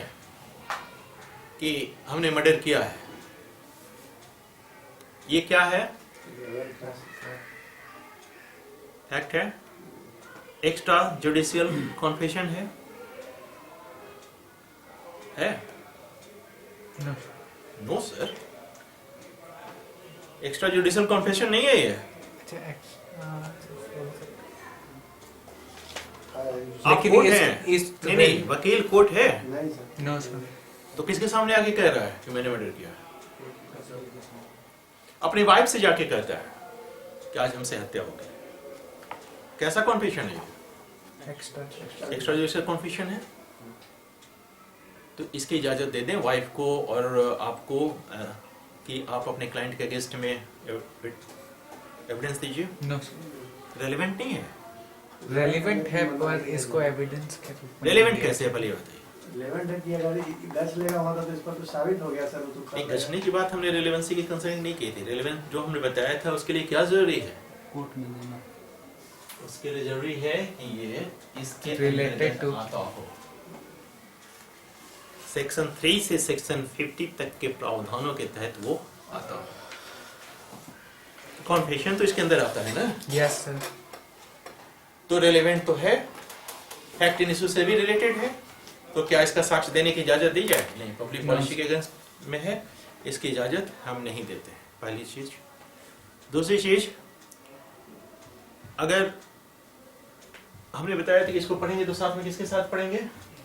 कि हमने मर्डर किया है, ये क्या है? फैक्ट है, एक्स्ट्रा जुडिशियल कॉन्फेशन है? No sir, extra judicial confession नहीं है ये। आप लेकिन कोर्ट इस- हैं? इस नहीं, वकील कोर्ट है, नहीं सर, नो सर, तो किसके सामने आके कह रहा है कि मैंने मर्डर किया? अपनी वाइफ से जाके कहता है कि आज हमसे हत्या हो गई। कैसा कॉन्फेशन है ये? एक्स्ट्रा एक्स्ट्रा जुडिशियल कॉन्फेशन है। तो इसकी इजाजत दे दें वाइफ को और आपको कि आप अपने क्लाइंट के अगेंस्ट में एविडेंस दीजिए। नो सर, रेलेवेंट नहीं है। रेलिवेंट है पर इसको एविडेंस के रूप में रेलेवेंट कैसे है पहले बताइए। लेवेंट है कि अगर गज लेगा हुआ था तो इस पर तो साबित हो गया सर, वो तो नहीं, गजनी की बात हमने रेलेवेंसी की कंसर्न नहीं की थी। रेलेवेंट जो हमने बताया था उसके लिए क्या जरूरी है? कोर्ट में देना। उसके लिए जरूरी है कि ये इसके Related अंतर्गत to- आता हो। सेक्शन 3 से सेक्शन 50 तक के प्रावधानों के तहत वो आता हो। कॉन्फेशन तो इसके अंदर आता है ना, यस सर, तो रेलेवेंट तो है, फैक्ट इन इशू से भी रिलेटेड है। तो क्या इसका साक्ष्य देने की इजाजत दी जाए? नहीं, पब्लिक पॉलिसी के अगेंस्ट में है, इसकी इजाजत हम नहीं देते। पहली चीज। दूसरी चीज, अगर हमने बताया था कि इसको पढ़ेंगे तो साथ में किसके साथ पढ़ेंगे?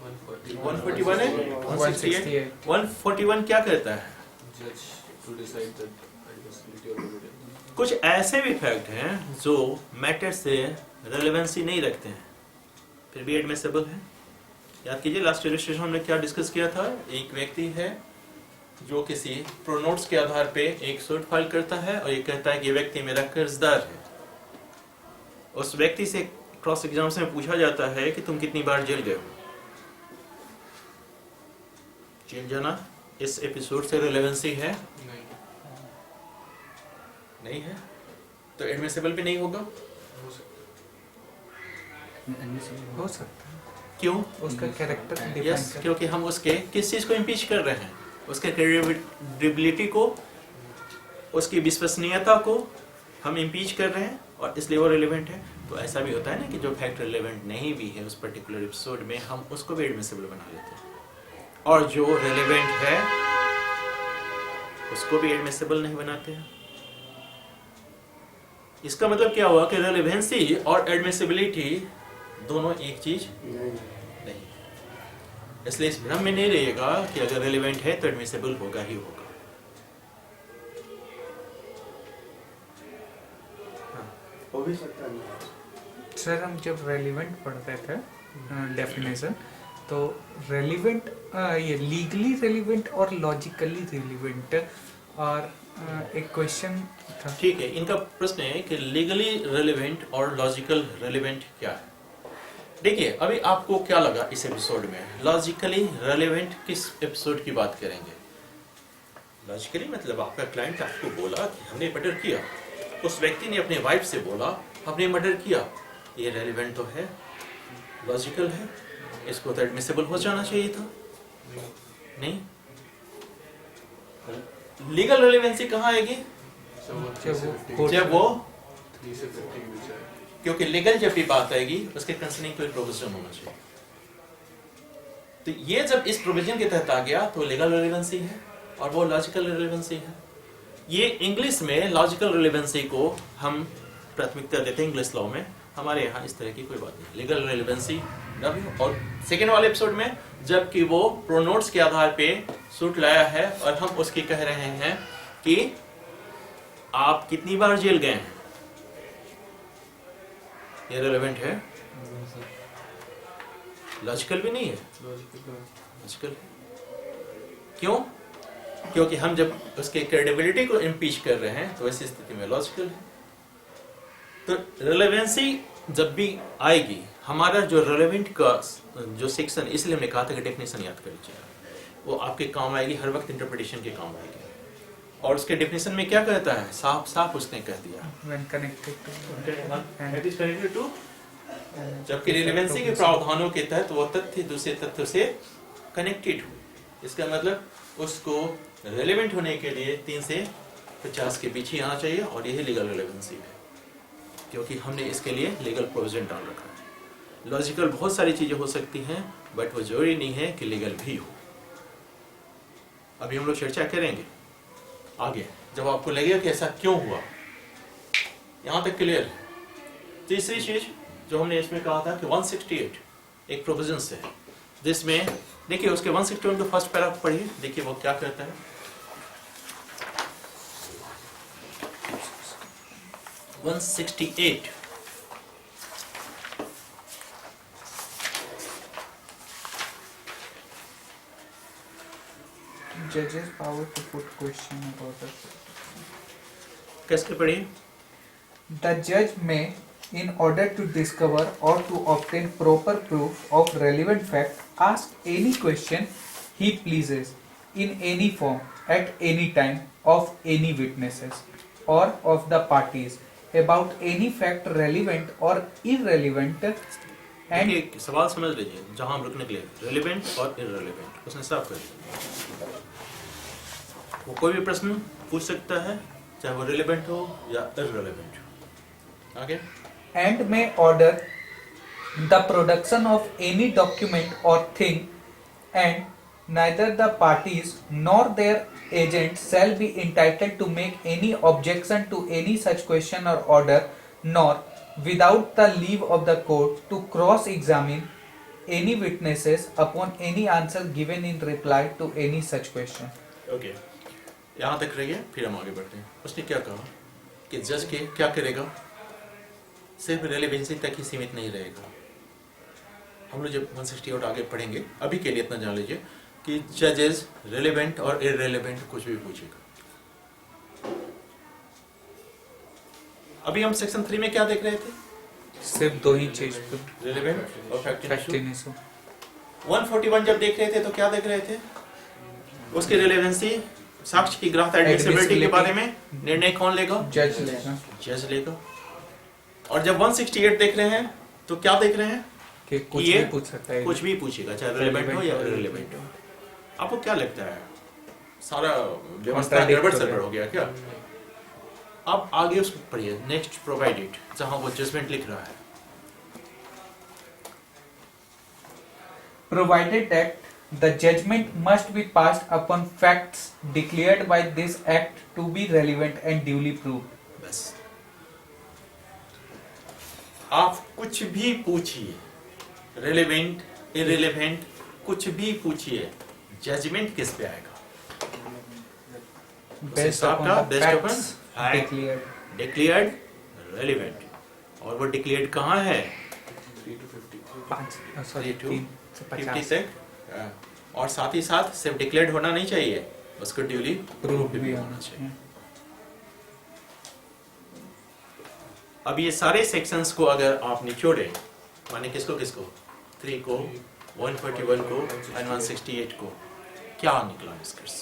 141 है, 168 141 क्या कहता है? Judge to decide the admissibility of evidence. कुछ ऐसे भी फैक्ट हैं जो मैटर से रेलेवेंसी नहीं रखते हैं, फिर भी एडमिसिबल है। याद कीजिए लास्ट इलस्ट्रेशन हमने क्या डिस्कस किया था। एक व्यक्ति है जो किसी प्रोनोट्स के आधार पे एक सूट फाइल करता है और ये कहता है कि ये व्यक्ति मेरा कर्जदार है। उस व्यक्ति से क्रॉस एग्जामिनेशन में पूछा जाता है कि तुम कितनी बार जेल गए हो? जेल जाना इस एपिसोड से रेलेवेंसी है? नहीं, नहीं है, तो एडमिसिबल भी नहीं होगा। हो सकता Admissible हो सकता है, क्यों? उसका कैरेक्टर डिपेंड यस, क्योंकि हम उसके किस चीज को इम्पीच कर रहे हैं? उसके क्रेडिबिलिटी को, उसकी विश्वसनीयता को हम इम्पीच कर रहे हैं और इसलिए वो रिलेवेंट है। तो ऐसा भी होता है ना कि जो फैक्ट रिलेवेंट नहीं भी है उस पर्टिकुलर एपिसोड में, हम उसको भी एडमिसिबल बना लेते हैं, और जो रिलेवेंट है उसको भी एडमिसिबल नहीं बनाते हैं। इसका मतलब क्या हुआ कि रेलेवेंसी और एडमिसिबिलिटी दोनों एक चीज नहीं। इसलिए इस भ्रम में नहीं रहिएगा कि अगर रेलेवेंट है तो एडमिसिबल होगा ही होगा। हो भी सकता है। सर, हम जब रेलिवेंट पढ़ते थे डेफिनेशन, तो रेलिवेंट ये लीगली रेलिवेंट और लॉजिकली रेलिवेंट, और एक क्वेश्चन था। ठीक है, इनका प्रश्न है कि लीगली रेलेवेंट और लॉजिकल रेलेवेंट क्या है। देखिए, अभी आपको क्या लगा इस एपिसोड में? लॉजिकली रेलेवेंट किस एपिसोड की बात करेंगे? लॉजिकली मतलब आपका क्लाइंट आपको बोला कि हमने मर्डर किया, उस व्यक्ति ने अपने वाइफ से बोला हमने मर्डर किया, ये रेलेवेंट तो है, लॉजिकल है, इसको तो एडमिसिबल हो जाना चाहिए था। नहीं, लीगल रेलेवेंसी कहाँ आएगी? So वो जब 3 से वो 50 कोर्ट- जब वो, 3 से 50 के बीच है। क्योंकि लीगल जब भी बात आएगी उसके कंसर्निंग कोई प्रोविजन होना चाहिए। तो ये जब इस प्रोविजन के तहत आ गया तो लीगल रेलेवेंसी है और वो लॉजिकल रेलेवेंसी है। ये इंग्लिश में लॉजिकल रेलेवेंसी को हम प्राथमिकता देते हैं इंग्लिश लॉ में, हमारे यहाँ इस तरह की कोई बात नहीं। लीगल रेलेवेंसी और सेकेंड वाले एपिसोड में जबकि वो प्रोनोट्स के आधार पे सूट लाया है और हम उसकी कह रहे हैं कि आप कितनी बार जेल गए हैं, ये रेलेवेंट है, लॉजिकल भी नहीं है। लॉजिकल क्यों? क्योंकि हम जब उसके क्रेडिबिलिटी को इम्पीच कर रहे हैं तो ऐसी स्थिति में लॉजिकल है। तो रेलेवेंसी जब भी आएगी, हमारा जो रेलेवेंट का जो सेक्शन, इसलिए हमने कहा था कि डेफिनेशन याद कर लीजिए, वो आपके काम आएगी, हर वक्त इंटरप्रिटेशन के काम आएगी। और उसके डेफिनेशन में क्या कहता है? साफ साफ उसने कह दिया when connected to It is connected to, जबकि रिलेवेंसी के प्रावधानों के तहत वो तथ्य दूसरे तथ्य से कनेक्टेड हो। इसका मतलब उसको रेलेवेंट होने के लिए 3 से 50 के बीच ही आना चाहिए, और यही लीगल रेलेवेंसी है, क्योंकि हमने इसके लिए लीगल प्रोविजन डाल रखा है। लॉजिकल बहुत सारी चीजें हो सकती हैं, बट वो जरूरी नहीं है कि लीगल भी हो। अभी हम लोग चर्चा करेंगे आगे, जब आपको लगेगा कि ऐसा क्यों हुआ। यहाँ तक क्लियर है? तीसरी चीज जो हमने इसमें कहा था कि 168 एक प्रोविजन है, जिसमें देखिए उसके 161 का फर्स्ट पैराग्राफ पढ़िए, देखिए वो क्या कहता है। 168 Judges power to put question about it. कैसे पढ़िए? The judge may, in order to discover or to obtain proper proof of relevant fact, ask any question he pleases in any form at any time of any witnesses or of the parties about any fact relevant or irrelevant and देखिए सवाल समझ लीजिए, जहां हम रुकने के लिए relevant और इररेलेवेंट उसने साफ कर दिया। वो कोई भी प्रश्न पूछ सकता है, चाहे वो रेलिवेंट हो या इररेलेवेंट हो। आगे and may order the production of any document or thing, and neither the parties nor their agents shall be entitled to make any objection to any such question or order, nor without the leave of the court to cross-examine any witnesses upon any answer given in reply to any such question. Okay, यहाँ तक रहिए, फिर हम आगे बढ़ते हैं। उसने क्या कहा कि जज के क्या करेगा, सिर्फ रेलेवेंसी तक ही सीमित नहीं रहेगा। हम लोग जब 168 आगे पढ़ेंगे, अभी के लिए इतना जान लीजिए कि जजेस रेलेवेंट और इररेलेवेंट कुछ भी पूछेगा। अभी हम सेक्शन 3 में क्या देख रहे थे? सिर्फ दो ही चीज रेलेवेंट और फैक्ट इशू। इशू 141 जब देख रहे थे तो क्या देख रहे थे? उसकी रेलेवेंसी, साक्ष्य की ग्राह्यता, एडमिसिबिलिटी के बारे में निर्णय कौन लेगा? जज लेगा। जज लेगा। और जब 168 देख रहे हैं तो क्या देख रहे हैं कि कुछ ये भी पूछ सकता है, कुछ भी पूछेगा, चाहे रेलेवेंट हो या इररेलेवेंट हो। आपको क्या लगता है, सारा व्यवस्था गड़बड़ सड़बड़ हो गया क्या? अब आगे उसको पढ़िए, नेक्स्ट प्रोवाइडेड, जहां वो जजमेंट लिख रहा है। provided that the judgment must be passed upon facts declared by this act to be relevant and duly proved. बस आप कुछ भी पूछिए, रेलेवेंट इररिलेवेंट कुछ भी पूछिए, जजमेंट किस पे आएगा? Based upon the facts declared. Declared relevant, और वो डिक्लेयर्ड कहाँ है? 3 to 50. 3 to 50 तक। और साथ ही साथ सिर्फ डिक्लेयर्ड होना नहीं चाहिए, उसको ड्यूली प्रूव्ड भी होना चाहिए। अब ये सारे सेक्शंस को अगर आप निचोड़े, माने किसको किसको, 3 को, 141 को और 168 को, क्या निकला निष्कर्ष?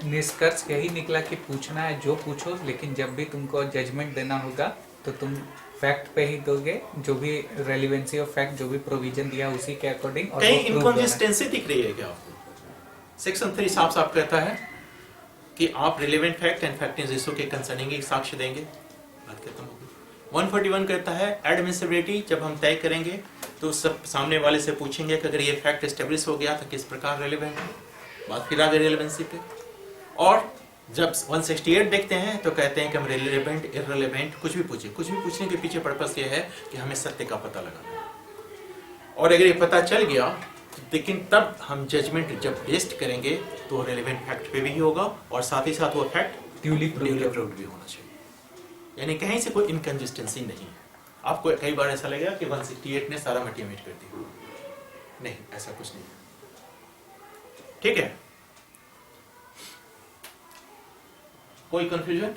निष्कर्ष यही निकला कि पूछना है जो पूछो, लेकिन जब भी तुमको जजमेंट देना होगा तो तुम फैक्ट पे ही दोगे, जो भी रेलिवेंसी ऑफ फैक्ट, जो भी प्रोविजन दिया उसी के अकॉर्डिंग। और कहीं इनकॉन्सिस्टेंसी दिख रही है क्या आपको? सेक्शन 3 साफ साफ कहता है कि आप relevant fact and fact issue के कंसर्निंग एक साक्ष्य देंगे, बात खत्म हो गई। 141 कहता है एडमिसिबिलिटी, जब हम तय करेंगे तो सब सामने वाले से पूछेंगे कि अगर ये फैक्ट एस्टेब्लिश हो गया तो किस प्रकार रिलेवेंट है, बात फिर आ गई रिलेवेंसी पे। और जब 168 देखते हैं तो कहते हैं कि हम रिलेवेंट इररिलेवेंट कुछ भी पूछे, कुछ भी पूछने के पीछे पर्पस ये है कि हमें सत्य का पता लगाना है। और अगर ये पता चल गया, लेकिन तब हम जजमेंट जब बेस्ड करेंगे तो रिलेवेंट फैक्ट पे भी होगा और साथ ही साथ वो फैक्ट ड्यूली प्रूव्ड भी होना चाहिए। यानी कहीं से कोई इनकंसिस्टेंसी नहीं है। आपको कई बार ऐसा लगेगा कि 168 ने सारा मल्टीमेट कर दिया, नहीं, ऐसा कुछ नहीं है। ठीक है, कोई कंफ्यूजन?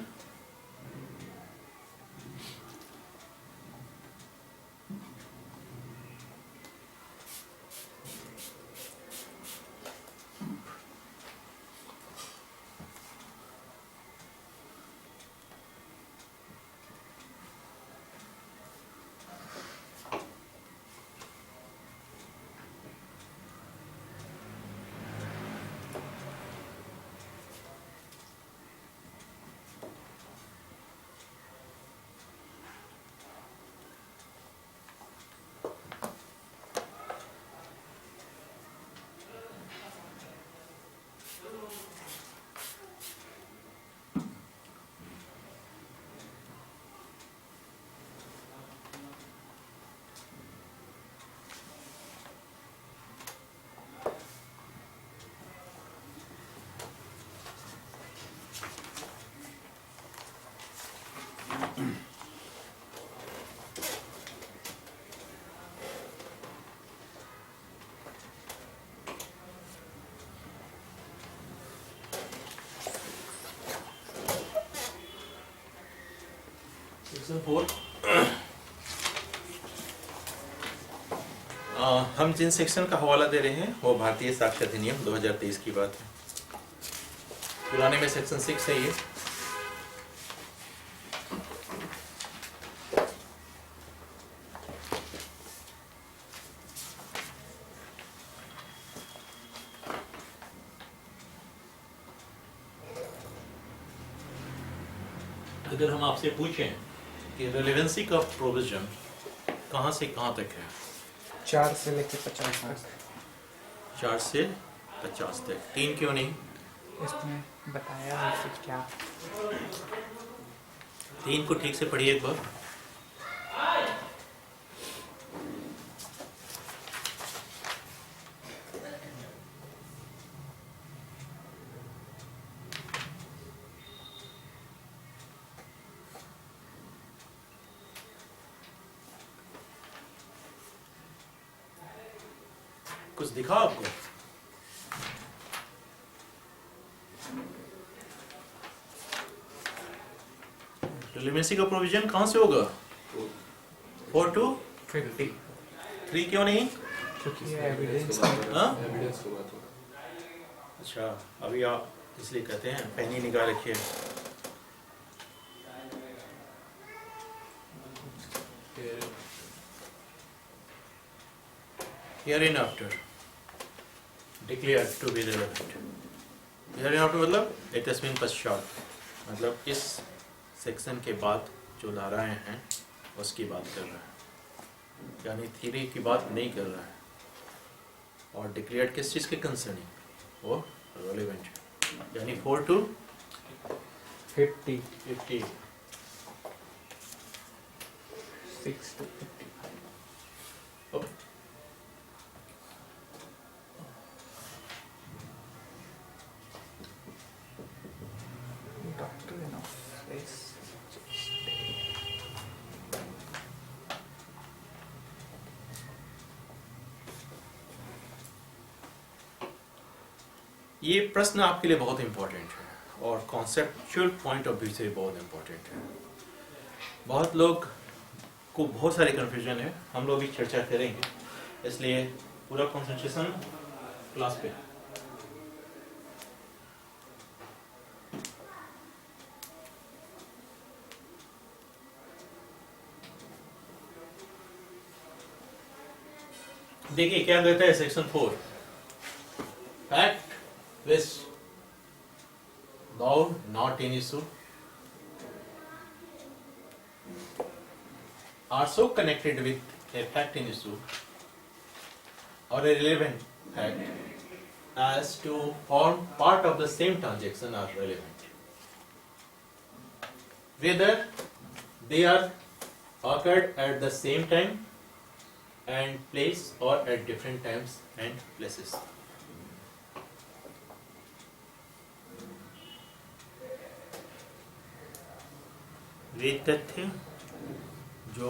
सेक्शन 4 हम जिन सेक्शन का हवाला दे रहे हैं वो भारतीय साक्ष्य अधिनियम 2023 की बात है। पुराने में सेक्शन 6 है ये। अगर हम आपसे पूछें कि रेलेवेंसी का प्रोविजन कहाँ से कहाँ तक है? 4 से लेकर 50 तक। 4 से 50 तक। 3 क्यों नहीं? इसमें बताया है कि क्या 3 को ठीक से पढ़िए एक बार। कुछ दिखा आपको? रेलेवेंसी का प्रोविजन कहां से होगा? 4 to 50, 3 क्यों नहीं? क्योंकि ये एविडेंस हाँ? एविडेंस होगा थोड़ा। अच्छा, अभी आप इसलिए कहते हैं पैनी निगाह रखिए। Hereinafter declared to be relevant. Hereinafter मतलब तस्मीन पश्चात, मतलब इस सेक्शन के बाद जो धाराएं हैं उसकी बात कर रहा है, यानी थ्योरी की बात नहीं कर रहा है। और डिक्लेयर्ड किस चीज़ के कंसर्निंग? वो रेलेवेंट, यानी 4 to 50, 50। 6 to 55। Okay. Doctrine of race. ये प्रश्न आपके लिए बहुत इंपॉर्टेंट है और कॉन्सेप्चुअल पॉइंट ऑफ व्यू से बहुत इंपॉर्टेंट है। बहुत लोग को बहुत सारे कन्फ्यूजन है, हम लोग भी चर्चा करेंगे, इसलिए पूरा कंसंट्रेशन क्लास पे। देखिए क्या कहता है section 4, fact which thou not in issue are so connected with a fact in issue or a relevant fact as to form part of the same transaction are relevant, whether they are occurred at the same time and place or at different times and places. वे तथ्य जो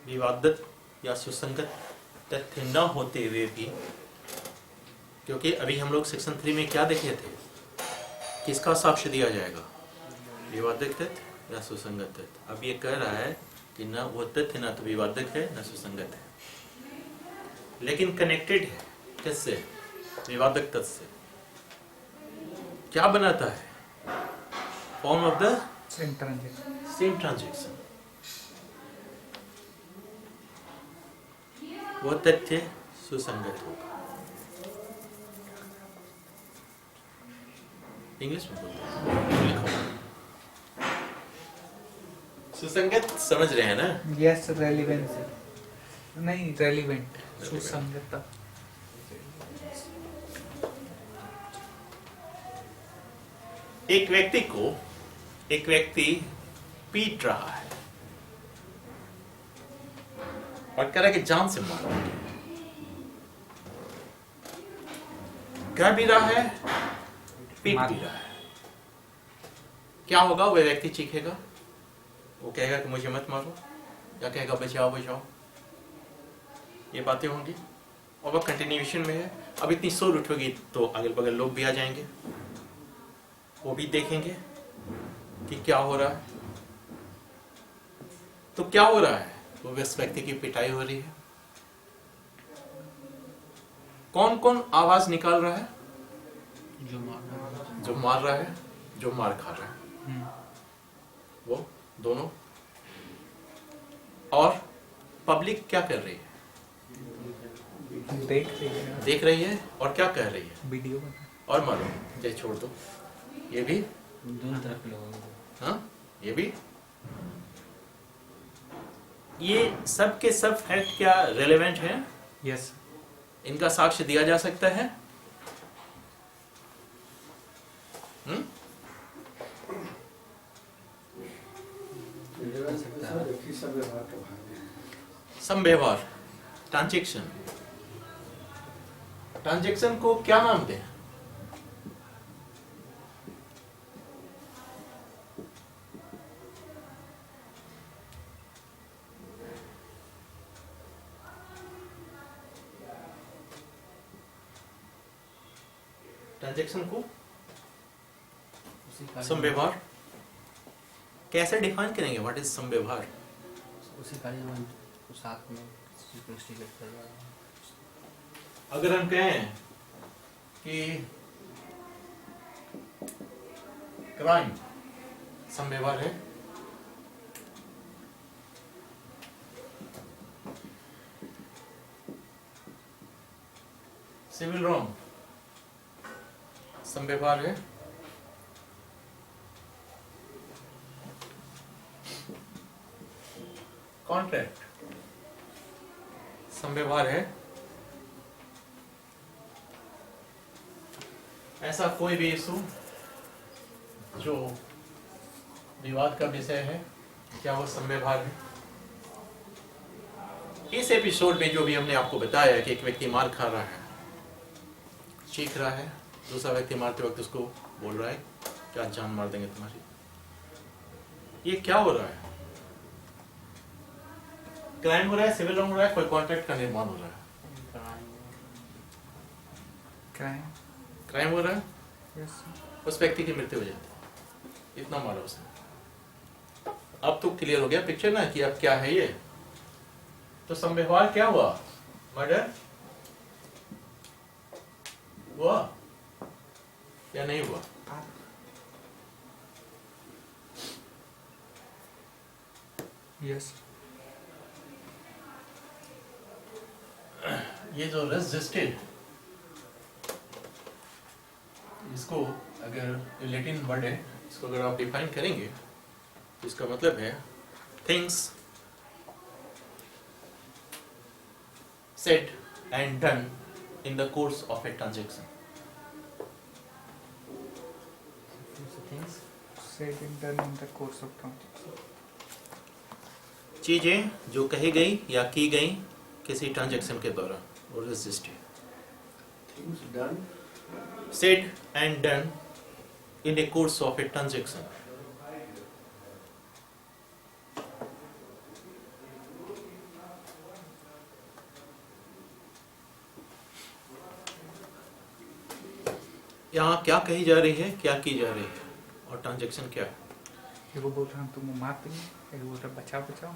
विवादित या सुसंगत तथ्य न होते हुए भी, क्योंकि अभी हम लोग सेक्शन 3 में क्या देखे थे, किसका साक्ष्य दिया जाएगा? विवादित तथ्य या सुसंगत तथ्य। अब ये कह रहा है कि न वो तथ्य न तो विवादित है न सुसंगत है, लेकिन कनेक्टेड है किससे? विवादित तथ्य से। क्या बनाता है? Form of the Same transaction. Same transaction. वो तथ्य सुसंगत होगा। इंग्लिश में बोलते लिखो। सुसंगत समझ रहे हैं ना? Yes, relevance. नहीं, relevant, सुसंगतता। एक व्यक्ति पीट रहा है और कह रहा है कि जान से मारो। कह भी रहा है, पीट भी रहा है। क्या होगा? वह व्यक्ति चीखेगा, वो कहेगा कि मुझे मत मारो, या कहेगा बचाओ बचाओ। ये बातें होंगी और वह कंटिन्यूएशन में है। अब इतनी शोर उठेगी तो अगल बगल लोग भी आ जाएंगे, वो भी देखेंगे कि क्या हो रहा है। तो क्या हो रहा है? वो उस व्यक्ति की पिटाई हो रही है। कौन कौन आवाज निकाल रहा है? जो मारना है, जो मार रहा है, जो मार खा रहा है, वो दोनों। और पब्लिक क्या कर रही है? देख रही है, देख रही है और क्या कह रही है? वीडियो बना। और मारो, ये छोड़ दो, ये भी, दोनों तरफ के लोगों को। हाँ, ये भी। ये सब के सब फैक्ट क्या रेलेवेंट है? यस, इनका साक्ष्य दिया जा सकता है? संव्यवहार, ट्रांजैक्शन। ट्रांजैक्शन को क्या नाम दें? ट्रांजैक्शन को उसी कार्य संव्यवहार कैसे डिफाइन करेंगे? व्हाट इज संव्यवहार? उसी कार्य में साथ में किसी को इंस्टिगेट कर रहा है। अगर हम कहें कि क्राइम संव्यवहार है, सिविल रॉन्ग संव्यवहार है, कॉन्ट्रैक्ट संव्यवहार है, ऐसा कोई भी इशू जो विवाद का विषय है, क्या वो संव्यवहार है? इस एपिसोड में जो भी हमने आपको बताया कि एक व्यक्ति मार खा रहा है, चीख रहा है, दूसरा व्यक्ति मारते वक्त उसको बोल रहा है क्या जान मार देंगे तुम्हारी, ये क्या हो रहा है? क्राइम हो रहा है, सिविल रॉन्ग हो रहा है, कोई कॉन्ट्रैक्ट का निर्माण हो रहा है? क्राइम हो रहा है, यस, उस व्यक्ति की मृत्यु हो जाती है, इतना मारा उसने। अब तो क्लियर हो गया पिक्चर ना कि अब क्या है ये। तो संव्यवहार क्या हुआ? मर्डर हुआ या नहीं हुआ? यस, ये जो रेजिस्टेड, इसको अगर लैटिन वर्ड है, इसको अगर आप डिफाइन करेंगे तो इसका मतलब है things said and done in the course of a transaction. said and done in the course of transaction. चीजें जो कही गई या की गई किसी ट्रांजैक्शन के दौरान, वो resisted. Things done. Said and done in a course of a transaction. यहाँ क्या कही जा रही है, क्या की जा रही है, और ट्रांजैक्शन क्या है? एगो बोल रहा हूँ तुम मार देंगे, एगो बोल रहा बचाओ बचाओ।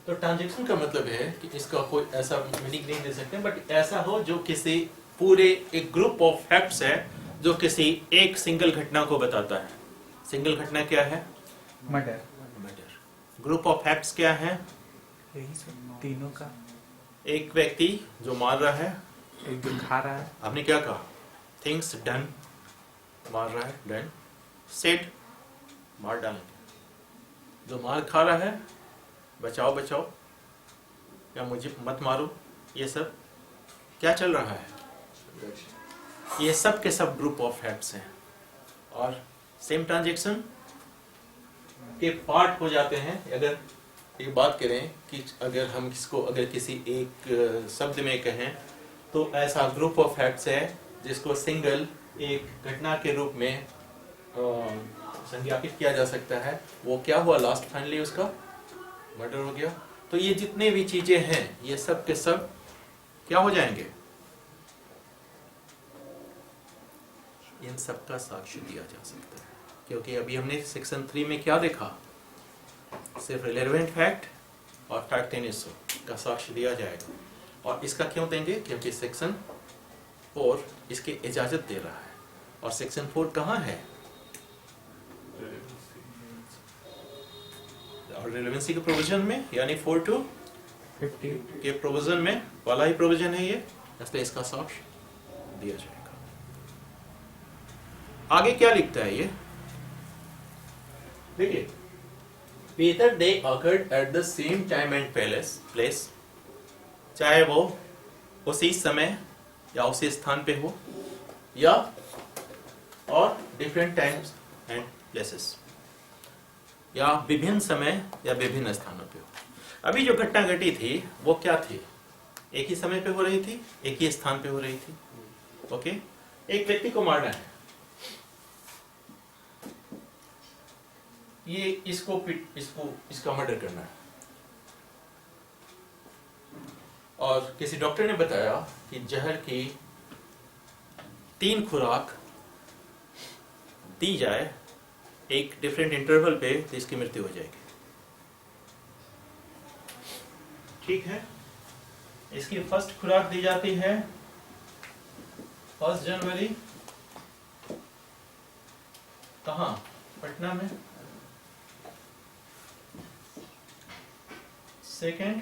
तो ट्रांजैक्शन का मतलब है कि इसका कोई ऐसा मीनिंग नहीं दे सकते, बट ऐसा हो जो किसी पूरे एक ग्रुप ऑफ फैक्ट्स है जो किसी एक सिंगल घटना को बताता है। सिंगल घटना क्या है? Murder. Murder. Group of facts क्या है? यही सब तीनों का। एक व्यक्ति जो मार रहा है, एक जो खा रहा है। आपने क्या कहा? थिंग्स डन, मार रहा है, डन। सेड, मार डालेंगे। जो मार खा रहा है, बचाओ बचाओ या मुझे मत मारो, ये सब क्या चल रहा है? ये सब के सब ग्रुप ऑफ फैक्ट्स हैं और सेम ट्रांजैक्शन के पार्ट हो जाते हैं। अगर एक बात करें कि अगर हम इसको अगर किसी एक शब्द में कहें तो ऐसा ग्रुप ऑफ फैक्ट्स है जिसको सिंगल एक घटना के रूप में संज्ञापित किया जा सकता है। वो क्या हुआ लास्ट फाइनली? उसका मर्डर हो गया। तो ये जितने भी चीजें हैं ये सब के सब क्या हो जाएंगे? इन सब का साक्ष्य दिया जा सकता है, क्योंकि अभी हमने सेक्शन 3 में क्या देखा? सिर्फ रिलेवेंट फैक्ट और फैक्ट इन इशू का साक्ष्य दिया जाएगा। और इसका क्यों देंगे? क्योंकि सेक्शन 4 इसकी इजाजत दे रहा है। और सेक्शन 4 कहाँ है? और रिलेवेंसी के प्रोविजन में, यानी 4 to 50 के प्रोविजन में वाला ही प्रोविजन है ये, इसलिए इसका साक्ष्य दिया जाएगा। आगे क्या लिखता है ये? देखिए, whether they occurred at the same time and place, चाहे वो उसी समय या उसी स्थान पे हो या और डिफरेंट टाइम्स एंड प्लेसेस, या विभिन्न समय या विभिन्न स्थानों पे हो। अभी जो घटना घटी थी वो क्या थी? एक ही समय पे हो रही थी, एक ही स्थान पे हो रही थी। ओके, एक व्यक्ति को मारना है, ये इसका मर्डर करना है, और किसी डॉक्टर ने बताया कि जहर की 3 खुराक दी जाए एक डिफरेंट इंटरवल पे तो इसकी मृत्यु हो जाएगी। ठीक है, इसकी फर्स्ट खुराक दी जाती है 1 जनवरी, कहाँ? पटना में। सेकेंड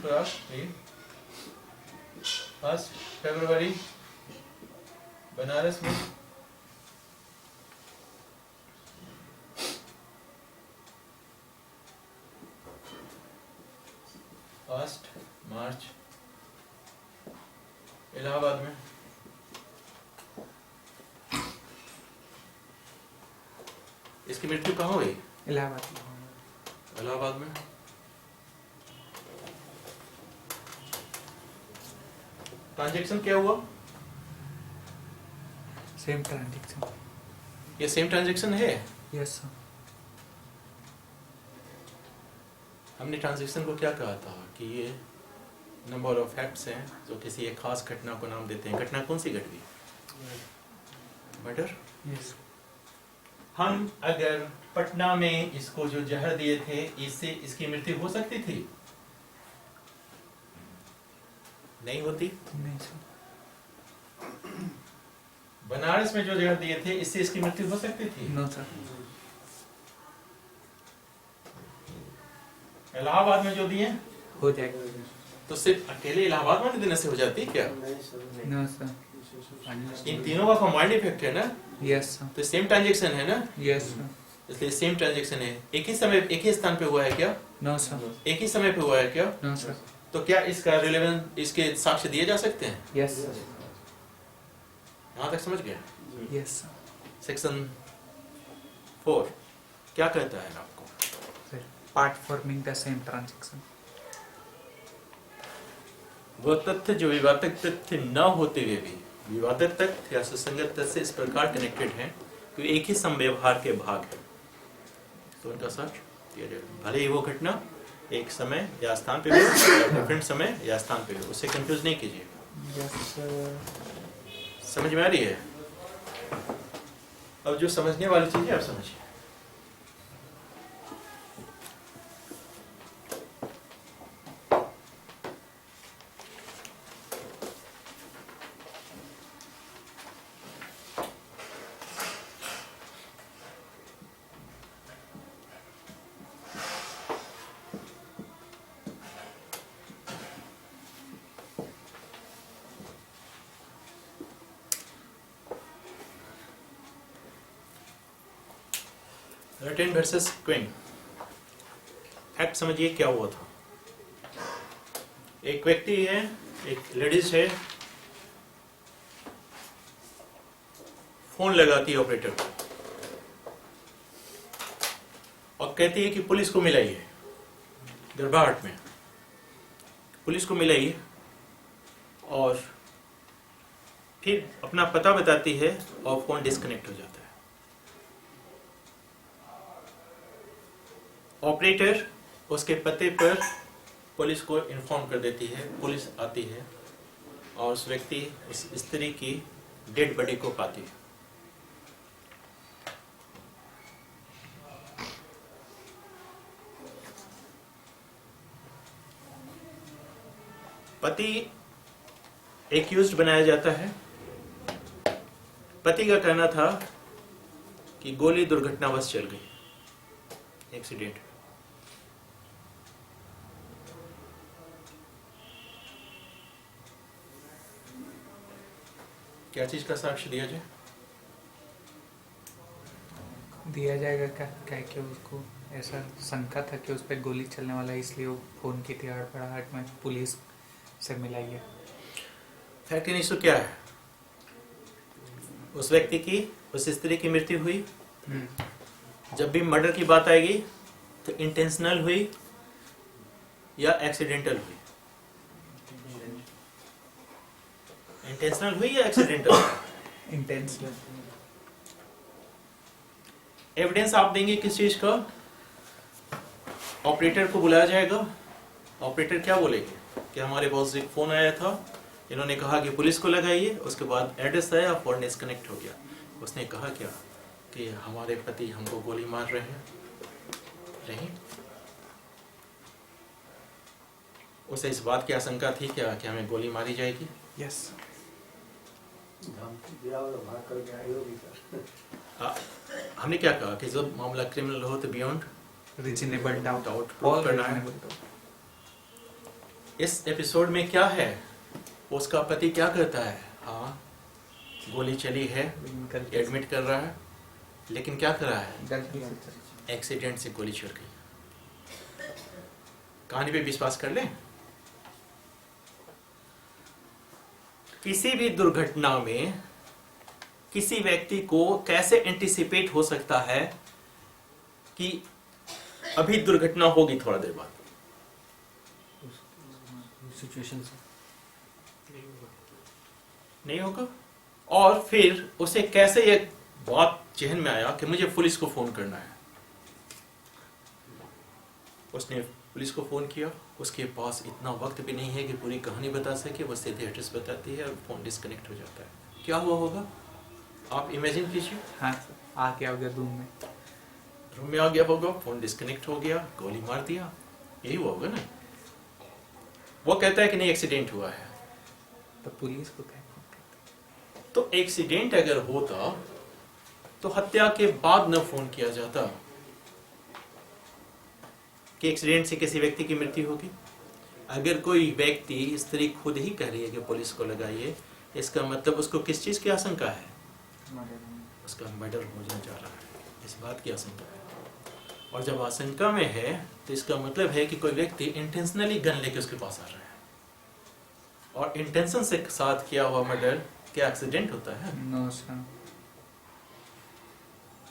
खुराक 1 फरवरी बनारस में। फर्स्ट मार्च इलाहाबाद में। इसकी मृत्यु कहाँ हुई? इलाहाबाद में। ट्रांजैक्शन क्या हुआ? Same transaction. ये सेम ट्रांजैक्शन है। Yes sir. हमने ट्रांजैक्शन को क्या कहा था कि ये नंबर ऑफ फैक्ट्स हैं जो किसी एक खास घटना को नाम देते हैं। घटना कौन सी घट गई? मर्डर। यस। हम अगर पटना में इसको जो जहर दिए थे, इससे इसकी मृत्यु हो सकती थी? नहीं होती। नहीं सर। बनारस में जो जहर दिए थे, इससे इसकी मृत्यु हो सकती थी? No sir. इलाहाबाद में जो दिए हो जाएगा। तो सिर्फ अकेले इलाहाबाद में देने से हो जाती है क्या? No sir. इन तीनों का कॉम्बाइंड इफेक्ट है ना, यस सर। तो सेम ट्रांजैक्शन है ना, यस सर। इसलिए सेम ट्रांजैक्शन है। एक ही समय एक ही स्थान पे हुआ है क्या? No sir. एक ही समय पे हुआ है क्या? No sir. तो क्या इसका रिलेवेंस, इसके साक्ष्य दिए जा सकते हैं? यस। यहाँ तक समझ गए? Yes sir. सेक्शन 4 क्या कहता है आपको? Part forming the same transaction. वो तथ्य जो विवादक तथ्य न होते हुए भी विवादित तथ्य या सुसंगत तथ्य से इस प्रकार कनेक्टेड हैं कि एक ही समव्यवहार के भाग है, तो उनका साक्ष्य दिया जाएगा। भले ही वो घटना एक समय या स्थान पे हो या डिफरेंट समय या स्थान पे हो, उससे कंफ्यूज नहीं कीजिएगा। Yes sir. समझ में आ रही है? अब जो समझने वाली चीज है आप समझिए। रटेन वर्सेस क्विन। फैक्ट समझिए क्या हुआ था। एक व्यक्ति है, एक लेडीज है, फोन लगाती है ऑपरेटर को और कहती है कि पुलिस को मिलाइए। गरबाहट में पुलिस को मिलाइए, और फिर अपना पता बताती है और फोन डिस्कनेक्ट हो जाता है। ऑपरेटर उसके पते पर पुलिस को इन्फॉर्म कर देती है, पुलिस आती है और उस व्यक्ति, उस स्त्री की डेड बॉडी को पाती है। पति एक्यूज्ड बनाया जाता है। पति का कहना था कि गोली दुर्घटनावश चल गई, एक्सीडेंट। क्या चीज का साक्ष्य दिया जाए? दिया जाएगा क्या क्या कि उसको ऐसा शंका था कि उस पर गोली चलने वाला है, इसलिए वो फोन की थी हड़बड़ाहट में, पुलिस से मिलाई है। फैक्ट इन इशू क्या है? उस व्यक्ति की, उस स्त्री की मृत्यु हुई। जब भी मर्डर की बात आएगी तो इंटेंशनल हुई या एक्सीडेंटल हुई? इंटेंशनल हुई या एक्सीडेंटल? इंटेंस। एविडेंस आप देंगे किस चीज का? ऑपरेटर को बुलाया जाएगा। ऑपरेटर क्या बोलेंगे कि हमारे पास एक फोन आया था, इन्होंने कहा कि पुलिस को लगाइए। उसके बाद एड्रेस आया, फोन डिस्कनेक्ट हो गया। उसने कहा क्या कि हमारे पति हमको गोली मार रहे हैं? नहीं, उसे इस बात की आशंका थी क्या कि हमें गोली मारी जाएगी? यस। धमकी दिया और भाग कर गया, ये भी सर। हमने क्या कहा कि जब मामला क्रिमिनल हो तो बियॉन्ड रीजनेबल डाउट प्रूव करना है। इस एपिसोड में क्या है, उसका पति क्या करता है? हाँ, गोली चली है, एडमिट कर रहा है, लेकिन क्या कर रहा है? एक्सीडेंट से गोली चल गई। कहानी पे विश्वास कर लें। किसी भी दुर्घटना में किसी व्यक्ति को कैसे एंटिसिपेट हो सकता है कि अभी दुर्घटना होगी थोड़ा देर बाद? सिचुएशन से नहीं होगा। और फिर उसे कैसे ये बात जहन में आया कि मुझे पुलिस को फोन करना है? उसने पुलिस को फोन किया। उसके पास इतना वक्त भी नहीं है कि पूरी कहानी बता सके, वो सीधे एड्रेस बताती है और फोन डिस्कनेक्ट हो जाता है। क्या हुआ होगा आप इमेजिन कीजिए। हाँ, आ गया होगा रूम में आ गया होगा, फोन डिस्कनेक्ट हो गया, गोली मार दिया, यही हुआ होगा ना। वो कहता है कि नहीं एक्सीडेंट हुआ है, तो पुलिस को क्या? तो एक्सीडेंट अगर होता तो हत्या के बाद न फोन किया जाता कि एक्सीडेंट से किसी व्यक्ति की मृत्यु होगी। अगर कोई व्यक्ति, स्त्री खुद ही कह रही है कि पुलिस को लगाइए, इसका मतलब उसको किस चीज की आशंका है? उसका मर्डर होने जा रहा है, इस बात की आशंका है। और जब आशंका में है तो इसका मतलब है कि कोई व्यक्ति इंटेंशनली गन लेके उसके पास आ रहा है। और इंटेंशन से साथ किया हुआ मर्डर क्या एक्सीडेंट होता है? No sir.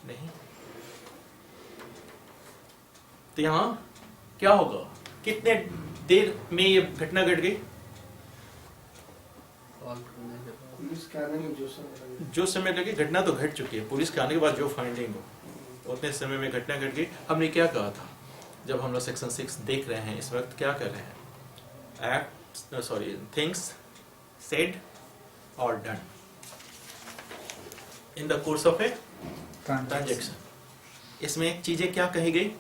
नहीं। तो यहाँ क्या होगा? कितने देर में ये घटना घट गई? पुलिस के आने में जो समय लगे, घटना तो घट चुकी है। पुलिस के आने के बाद जो फाइंडिंग हो उतने समय में घटना घट गई। हमने क्या कहा था जब हम लोग सेक्शन 6 देख रहे हैं, इस वक्त क्या कर रहे हैं? थिंग्स सेड और done in the course of a transaction. इसमें चीजें क्या कही गई?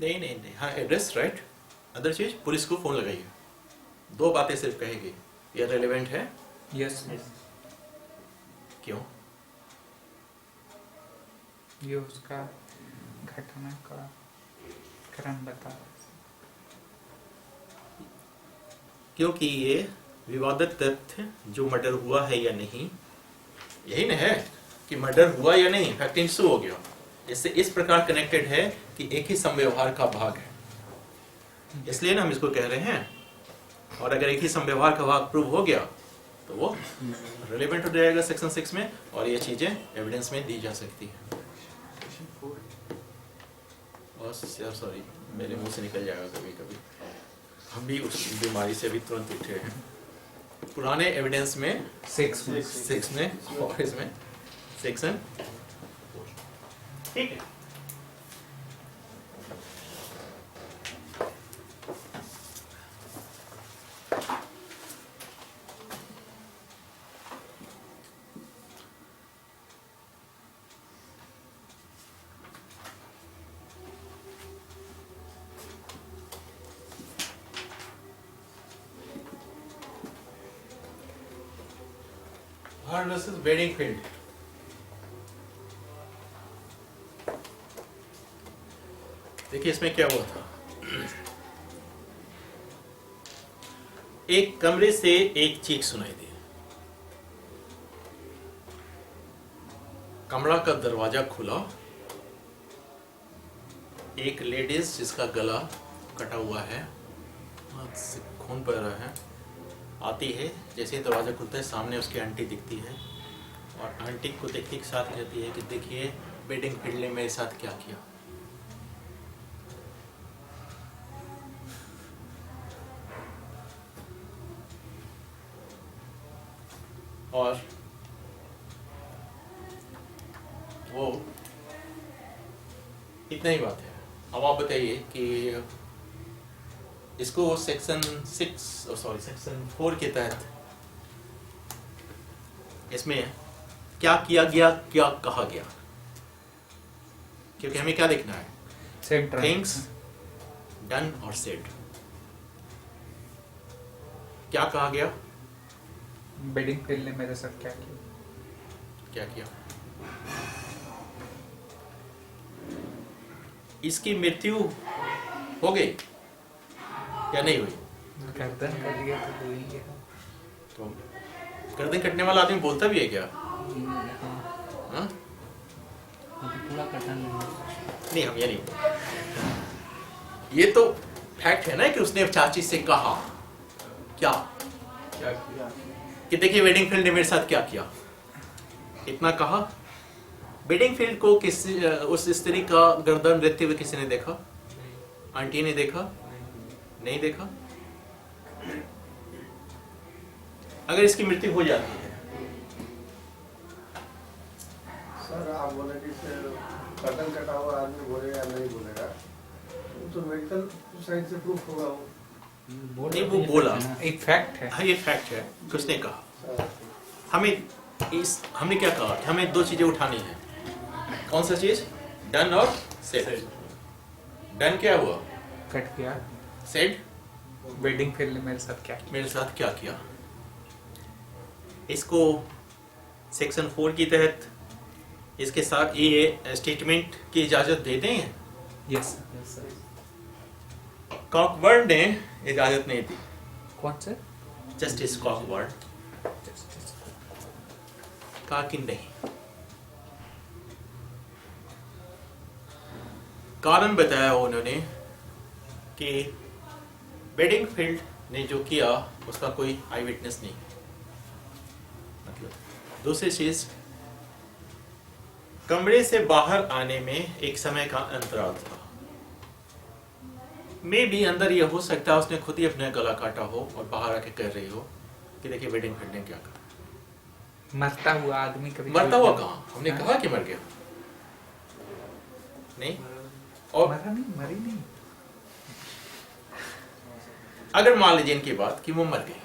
नहीं, हाँ, एड्रेस, राइट। अदर चीज, पुलिस को फोन लगाइए। दो बातें सिर्फ कहेगी। ये रेलेवेंट है? यस। क्यों? ये उसका घटना का क्रम बता। क्योंकि ये विवादित तथ्य जो मर्डर हुआ है या नहीं, यही ना है कि मर्डर हुआ या नहीं, फैक्ट इशू हो गया। इससे इस प्रकार कनेक्टेड है कि एक ही संव्यवहार का भाग है, इसलिए ना हम इसको कह रहे हैं। और अगर एक ही संव्यवहार का भाग प्रूव हो गया तो वो रिलेवेंट हो जाएगा सेक्शन 6 में, और ये चीजें एविडेंस में दी जा सकती है। और सॉरी, मेरे मुंह से निकल जाएगा कभी कभी, हम भी उस बीमारी से अभी तुरंत उठे हैं। पुराने एविडेंस में 6 में और इसमें सेक्शन, ठीक है। बाहर वर्सेस वेडिंग फील्ड। देखिए इसमें क्या हुआ था। एक कमरे से एक चीख सुनाई दी। कमरा का दरवाजा खुला, एक लेडीज जिसका गला कटा हुआ है, हाथ से खून बह रहा है, आती है। जैसे ही दरवाजा खुलता है सामने उसकी आंटी दिखती है और आंटी को देखने के साथ कहती है कि देखिए वेडिंग फील्ड ने मेरे साथ क्या किया। और वो इतना ही बात है। अब आप बताइए कि इसको सेक्शन 4 के तहत इसमें क्या किया गया, क्या कहा गया, क्योंकि हमें क्या देखना है, सेंट्रल थिंग्स डन और सेड। क्या कहा गया, वेडिंग फील्ड ने मेरे साथ क्या किया। क्या किया। इसकी मृत्यु हो गई या नहीं हुई। गर्दन कट गया तो हो ही गया। तो गर्दन कटने वाला आदमी बोलता भी है क्या? हाँ? पूरा कटा नहीं, हम ये नहीं, ये तो फैक्ट है ना कि उसने चाची से कहा क्या कि देखिए वेडिंग फील्ड ने मेरे साथ क्या किया, इतना कहा। वेडिंग फील्ड को किसी उस स्त्री का गर्दन रहते हुए किसी ने देखा? आंटी ने देखा? नहीं देखा। अगर इसकी मृत्यु हो जाती है, सर आप बोले कि गर्दन कटा हुआ आदमी बोलेगा नहीं बोलेगा, तो मेडिकल साइंस से प्रूफ होगा वो। नहीं वो बोला, एक फैक्ट है। हाँ ये फैक्ट है, किसने कहा। हमने क्या कहा कि हमें दो चीजें उठानी है। कौन सा चीज? डन और सेड। डन क्या हुआ? कट गया। सेड वेडिंग फील्ड ने मेरे साथ क्या किया। मेरे साथ क्या किया। इसको सेक्शन 4 के तहत इसके साथ ये स्टेटमेंट की इजाजत देते हैं। यस कॉकबर्न ने इजाजत नहीं दी। कौन से? जस्टिस कॉकबर्न कहा कि नहीं। कारण बताया उन्होंने कि वेडिंग फील्ड ने जो किया उसका कोई आई विटनेस नहीं। मतलब दूसरी चीज, कमरे से बाहर आने में एक समय का अंतराल था। मे भी अंदर ये हो सकता है उसने खुद ही अपना गला काटा हो और बाहर आके कह रही हो कि देखिए वेडिंग फील्ड ने क्या कहा। मरता हुआ आदमी कभी मरता हुआ कहाँ? हमने कहा कि मर गया नहीं। और मरा नहीं, मरी नहीं। अगर मान लीजिए इनकी बात कि वो मर गई,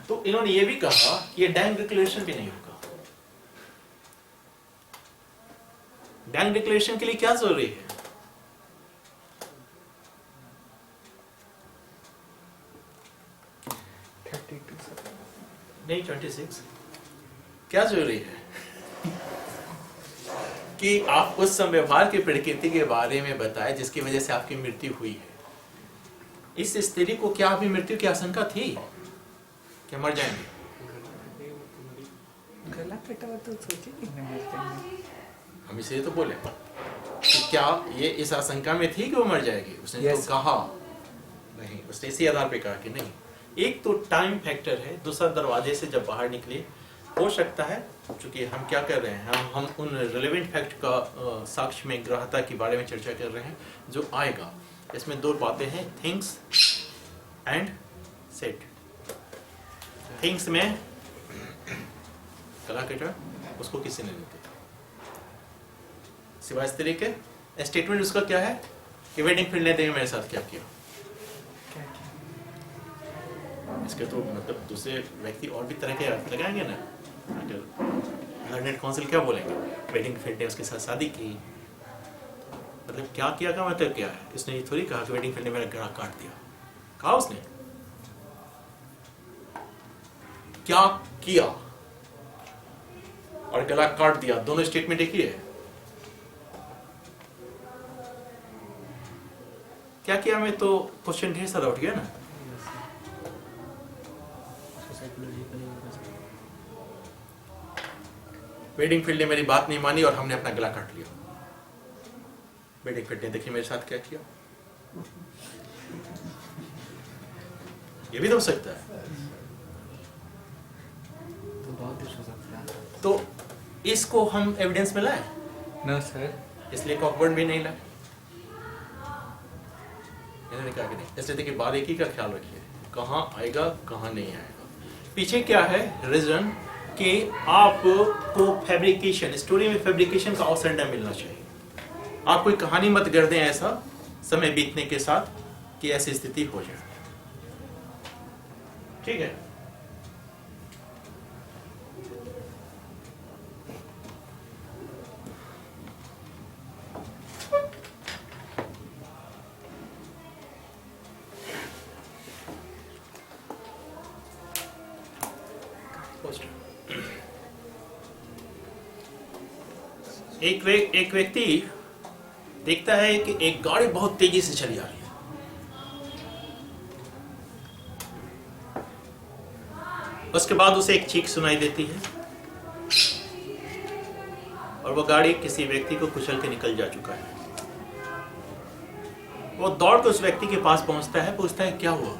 तो इन्होंने ये भी कहा कि ये डैंग डिक्लेरेशन भी नहीं होगा। डैंग डिक्लेरेशन के लिए क्या जरूरी है? नहीं 26 क्या जरूरी है कि आप उस व्यवहार की प्रकृति के बारे में बताएं जिसकी वजह से आपकी मृत्यु हुई है। इस स्त्री को क्या अभी मृत्यु की आशंका थी? क्या मर जाएंगे? गला कटा हुआ तो सोचे कितने मरते हैं। हम इसे तो बोले कि क्या ये इस आशंका में थी कि वो मर जाएगी? उसने Yes. तो कहा नहीं, उसने इसी आधार पे कहा कि नहीं। एक तो टाइम फैक्टर है, दूसरा दरवाजे से जब बाहर निकले हो सकता है, क्योंकि हम क्या कर रहे हैं, हम उन रिलेवेंट फैक्ट का साक्ष्य में ग्राह्यता के बारे में चर्चा कर रहे हैं जो आएगा। इसमें दो बातें हैं, थिंग्स एंड सेड। थिंग्स में गला कटा, उसको किसी ने नहीं देखा सिवाय स्त्री के। स्टेटमेंट उसका क्या है कि वेडिंग फील्ड ने मेरे साथ क्या किया। इसके तो मतलब दूसरे व्यक्ति और भी तरह के अर्थ लगाएंगे ना। लर्नेड काउंसिल क्या बोलेंगे? वेडिंग फील्ड ने उसके साथ शादी की, मतलब क्या किया का मतलब क्या है? इसने ये थोड़ी कहा कि वेडिंग फील्ड ने मेरा गला काट दिया। कहा उसने क्या किया और गला काट दिया, दोनों स्टेटमेंट एक ही है। क्या किया में तो क्वेश्चन ढेर सारा उठ गया ना। साइकोलॉजिकली वेडिंग फील्ड ने मेरी बात नहीं मानी और हमने अपना गला काट लिया। वेडिंग फील्ड ने देखिए मेरे साथ क्या किया। ये भी तो हो सकता है। तो बहुत कुछ हो सकता है। तो इसको हम एविडेंस में लाए, नो सर। इसलिए कॉकवर्ड भी नहीं लाए। इन्होंने कहा कि नहीं, इसलिए देखिए बारीकी का ख्याल रखिए, कहाँ आएगा कहाँ नहीं आएगा। पीछे क्या है रीजन कि आपको फैब्रिकेशन, स्टोरी में फैब्रिकेशन का अवसर न मिलना चाहिए। आप कोई कहानी मत कर दें ऐसा समय बीतने के साथ कि ऐसी स्थिति हो जाए। ठीक है। एक व्यक्ति देखता है कि एक गाड़ी बहुत तेजी से चली आ रही है। उसके बाद उसे एक चीख सुनाई देती है और वो गाड़ी किसी व्यक्ति को कुचल के निकल जा चुका है। वो दौड़ के उस व्यक्ति के पास पहुंचता है, पूछता है क्या हुआ।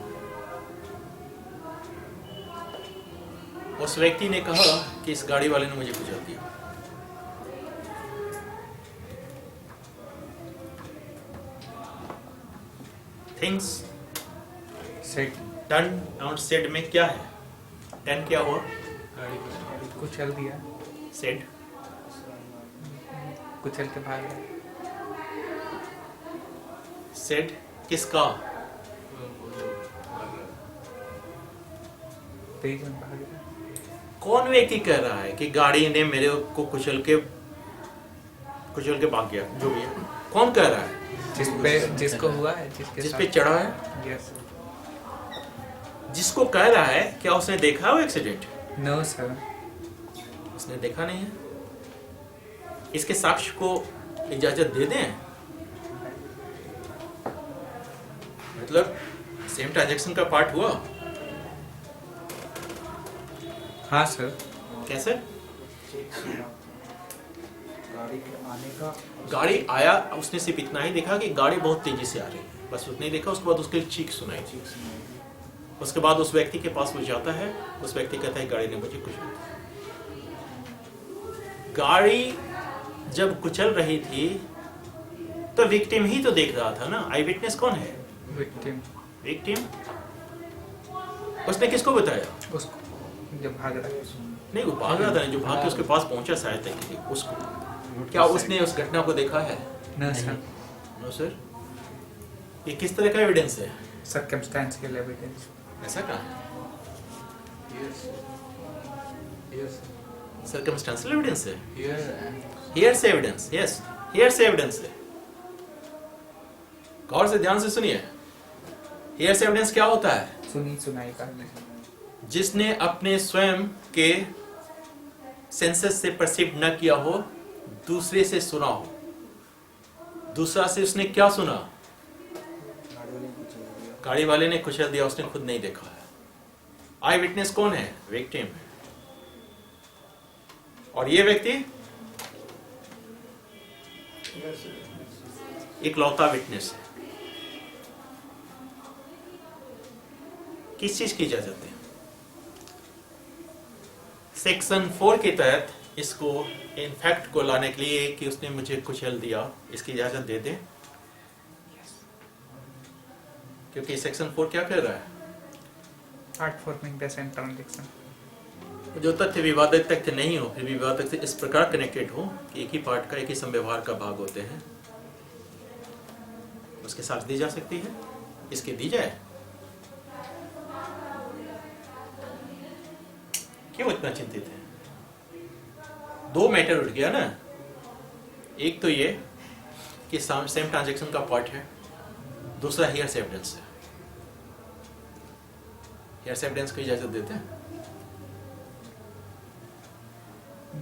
उस व्यक्ति ने कहा कि इस गाड़ी वाले ने मुझे कुचल दिया। Things set done not said में क्या है? डन क्या हुआ? कुचल दिया, सेड कुचल के भाग गया। सेड किसका? तेज में भाग गया। कौन व्यक्ति कह रहा है कि गाड़ी ने मेरे को कुचल के भाग गया? जो भी है, कौन कह रहा है? जिसको हुआ है, जिस पे चढ़ा है, यस। जिसको कह रहा है, क्या उसने देखा वो एक्सीडेंट? No sir. उसने देखा नहीं है। इसके साक्ष्य को इजाजत दे दें? मतलब सेम ट्रांजैक्शन का पार्ट हुआ? हाँ सर। कैसे? गाड़ी के आने का गाड़ी आया, उसने सिर्फ इतना ही देखा कि गाड़ी बहुत तेजी से आ रही है, बस उतने ही देखा। उसके बाद उसके चीख सुनाई थी। उसके बाद उस व्यक्ति के पास वो जाता है, उस व्यक्ति कहता है गाड़ी ने मुझे कुचल दिया। गाड़ी जब कुचल रही थी तो विक्टिम ही तो देख रहा था ना। आई विटनेस कौन है? विक्टिम। विक्टिम। उसने किसको बताया? उसको जब भाग रहा है। नहीं, वो भाग रहा था ना, जो भाग के उसके पास पहुंचा शायद तक उसको। क्या उसने उस घटना को देखा है? No sir. No sir. ये किस तरह का एविडेंस है? Circumstantial evidence. ऐसा कहा? Yes. सर्कमस्टेंशियल एविडेंस है। Here and hearsay evidence. Yes, hearsay evidence है। गौर से ध्यान से सुनिए। हियर्स एविडेंस क्या होता है? सुनी सुनाई का। जिसने अपने स्वयं के सेंसेस से परसीव न किया हो, दूसरे से सुना हो। दूसरा से उसने क्या सुना? गाड़ी वाले ने कुचल दिया, उसने खुद नहीं देखा है। आई विटनेस कौन है? विक्टिम है। और ये व्यक्ति इकलौता विटनेस है। किस चीज की इजाजत है? सेक्शन 4 के तहत इसको इन फैक्ट को लाने के लिए कि उसने मुझे कुचल दिया, इसकी इजाजत दे दें। क्योंकि सेक्शन 4 क्या कर रहा है? Art forming the same transaction. जो तथ्य विवादित तथ्य नहीं हो, फिर भी विवादित तथ्य इस प्रकार कनेक्टेड हो कि एक ही पार्ट का, एक ही संव्यवहार का भाग होते हैं, उसके साथ दी जा सकती है। इसके दी जाए। क्यों इतना चिंतित है? दो मैटर उठ गया ना। एक तो ये कि सेम ट्रांजैक्शन का पार्ट है, दूसरा हियर्स एविडेंस है। हियर्स एविडेंस को इजाजत देते हैं?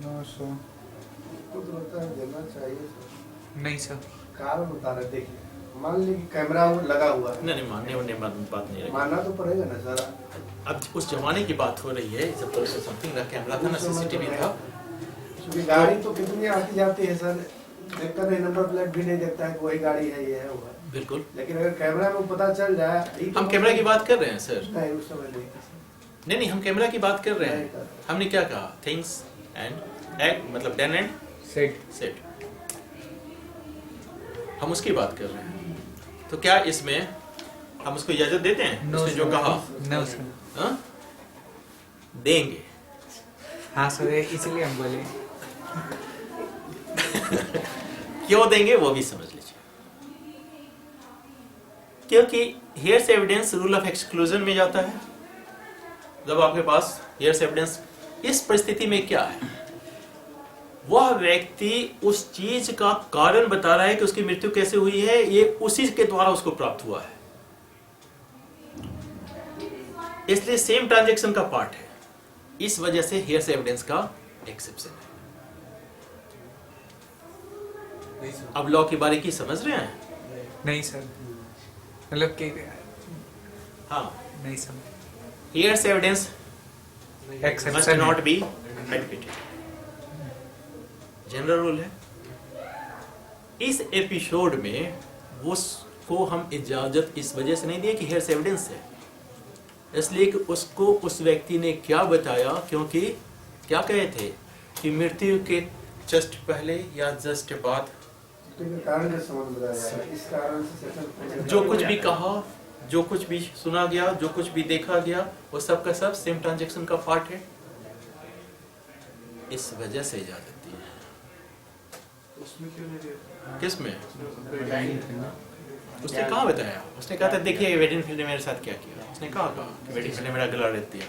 No sir. कुछ होता है देना चाहिए सर। नहीं सर। कारण बता रहे देखिए, मान लीजिए कि कैमरा लगा हुआ है, नहीं मानने वाले बात नहीं रही। मानना तो पड़ेगा ना सर। अब उस जमाने की बात हो रही है, जब तो समथिंग ना कैमरा था ना सीसीटीवी था। क्योंकि गाड़ी तो कितनी आती जाती है सर, देखता नहीं, नंबर प्लेट भी नहीं देखता है कि वही गाड़ी है, ये है वो है। बिल्कुल। लेकिन अगर कैमरा में पता चल जाए, हम कैमरा की बात कर रहे हैं सर। नहीं उस समय नहीं था सर। नहीं हम कैमरा की बात कर रहे नहीं हैं। कर। हमने क्या कहा, थिंग्स एंड एक्ट, मतलब डन एंड सेट। सेट, हम उसकी बात कर रहे हैं। तो क्या इसमें हम उसको इजाजत देते हैं? नो उसने जो कहा नो सर। हाँ? देंगे। हाँ सर, इसलिए हम बोले। क्यों देंगे वो भी समझ लीजिए। क्योंकि hairs evidence rule of exclusion में जाता है। जब आपके पास हेयर्स एविडेंस, इस परिस्थिति में क्या है, वह व्यक्ति उस चीज का कारण बता रहा है कि उसकी मृत्यु कैसे हुई है, ये उसी के द्वारा उसको प्राप्त हुआ है, इसलिए सेम ट्रांजैक्शन का पार्ट है। इस वजह से हेयर्स एविडेंस का एक्सेप्शन है। अब लॉ की बारीकी समझ रहे हैं? नहीं सर, मतलब कि हाँ, नहीं समझ। here's evidence must exception not be admitted, general rule है। इस एपिसोड में उसको हम इजाजत इस वजह से नहीं दिए कि here's evidence है, इसलिए कि उसको उस व्यक्ति ने क्या बताया, क्योंकि क्या कहे थे कि मृत्यु के जस्ट पहले या जस्ट बाद कारण का संबंध बताया जा रहा है। इस कारण से सेक्शन जो कुछ भी कहा, जो कुछ भी सुना गया, जो कुछ भी देखा गया, वो सब का सब सेम ट्रांजैक्शन का पार्ट है। इस वजह से इजाजत दी है। उसमें क्यों नहीं दिया? किसमें? उसने कहाँ बताया? उसने कहा था देखिए वेडिंग फिल्म ने मेरे साथ क्या किया। उसने कहा कि वेडिंग फिल्म ने मेरा गला रेत दिया।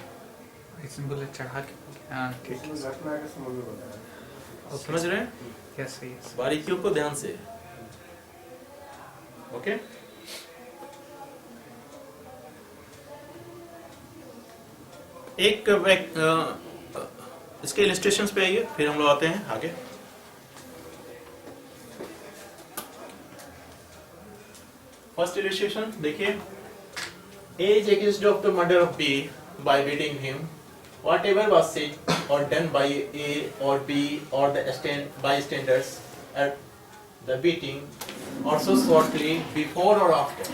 इसमें बोले चढ़ा के। हाँ ठीक है। घटना के संबंध में बताया। समझ रहे हैं? Yes yes. बारीकियों को ध्यान से। ओके, एक इसके इलस्ट्रेशंस पे आइए, फिर हम लोग आते हैं आगे। फर्स्ट इलस्ट्रेशन देखिए, as accused of the murder of B by beating him, whatever was said or done by A or B or the bystanders at the beating, also shortly before or after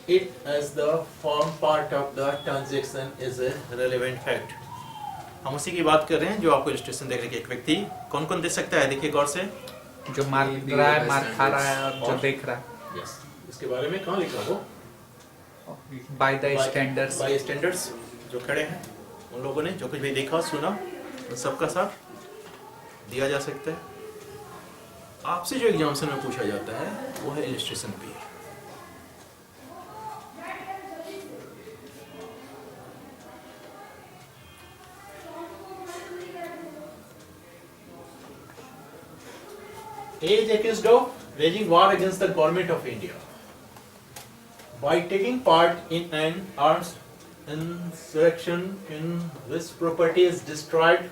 it as the form part of the transaction is a relevant fact. हम उसी की बात कर रहे हैं जो आपको illustration देख रहे हैं। एक व्यक्ति कौन कौन दे सकता है, देखिए गौर से। जो मार रहा है, मार खा रहा है, और जो देख रहा है। यस, इसके बारे में कहाँ लिखा हो? By the standards. By standards जो खड़े हैं, उन लोगों ने जो कुछ भी देखा सुना, उन सबका साथ दिया जा सकता है। आपसे जो एग्जाम्स में पूछा जाता है वो है इलस्ट्रेशन भी। Is accused of waging war against the government of India by taking part in an armed insurrection in which property is destroyed,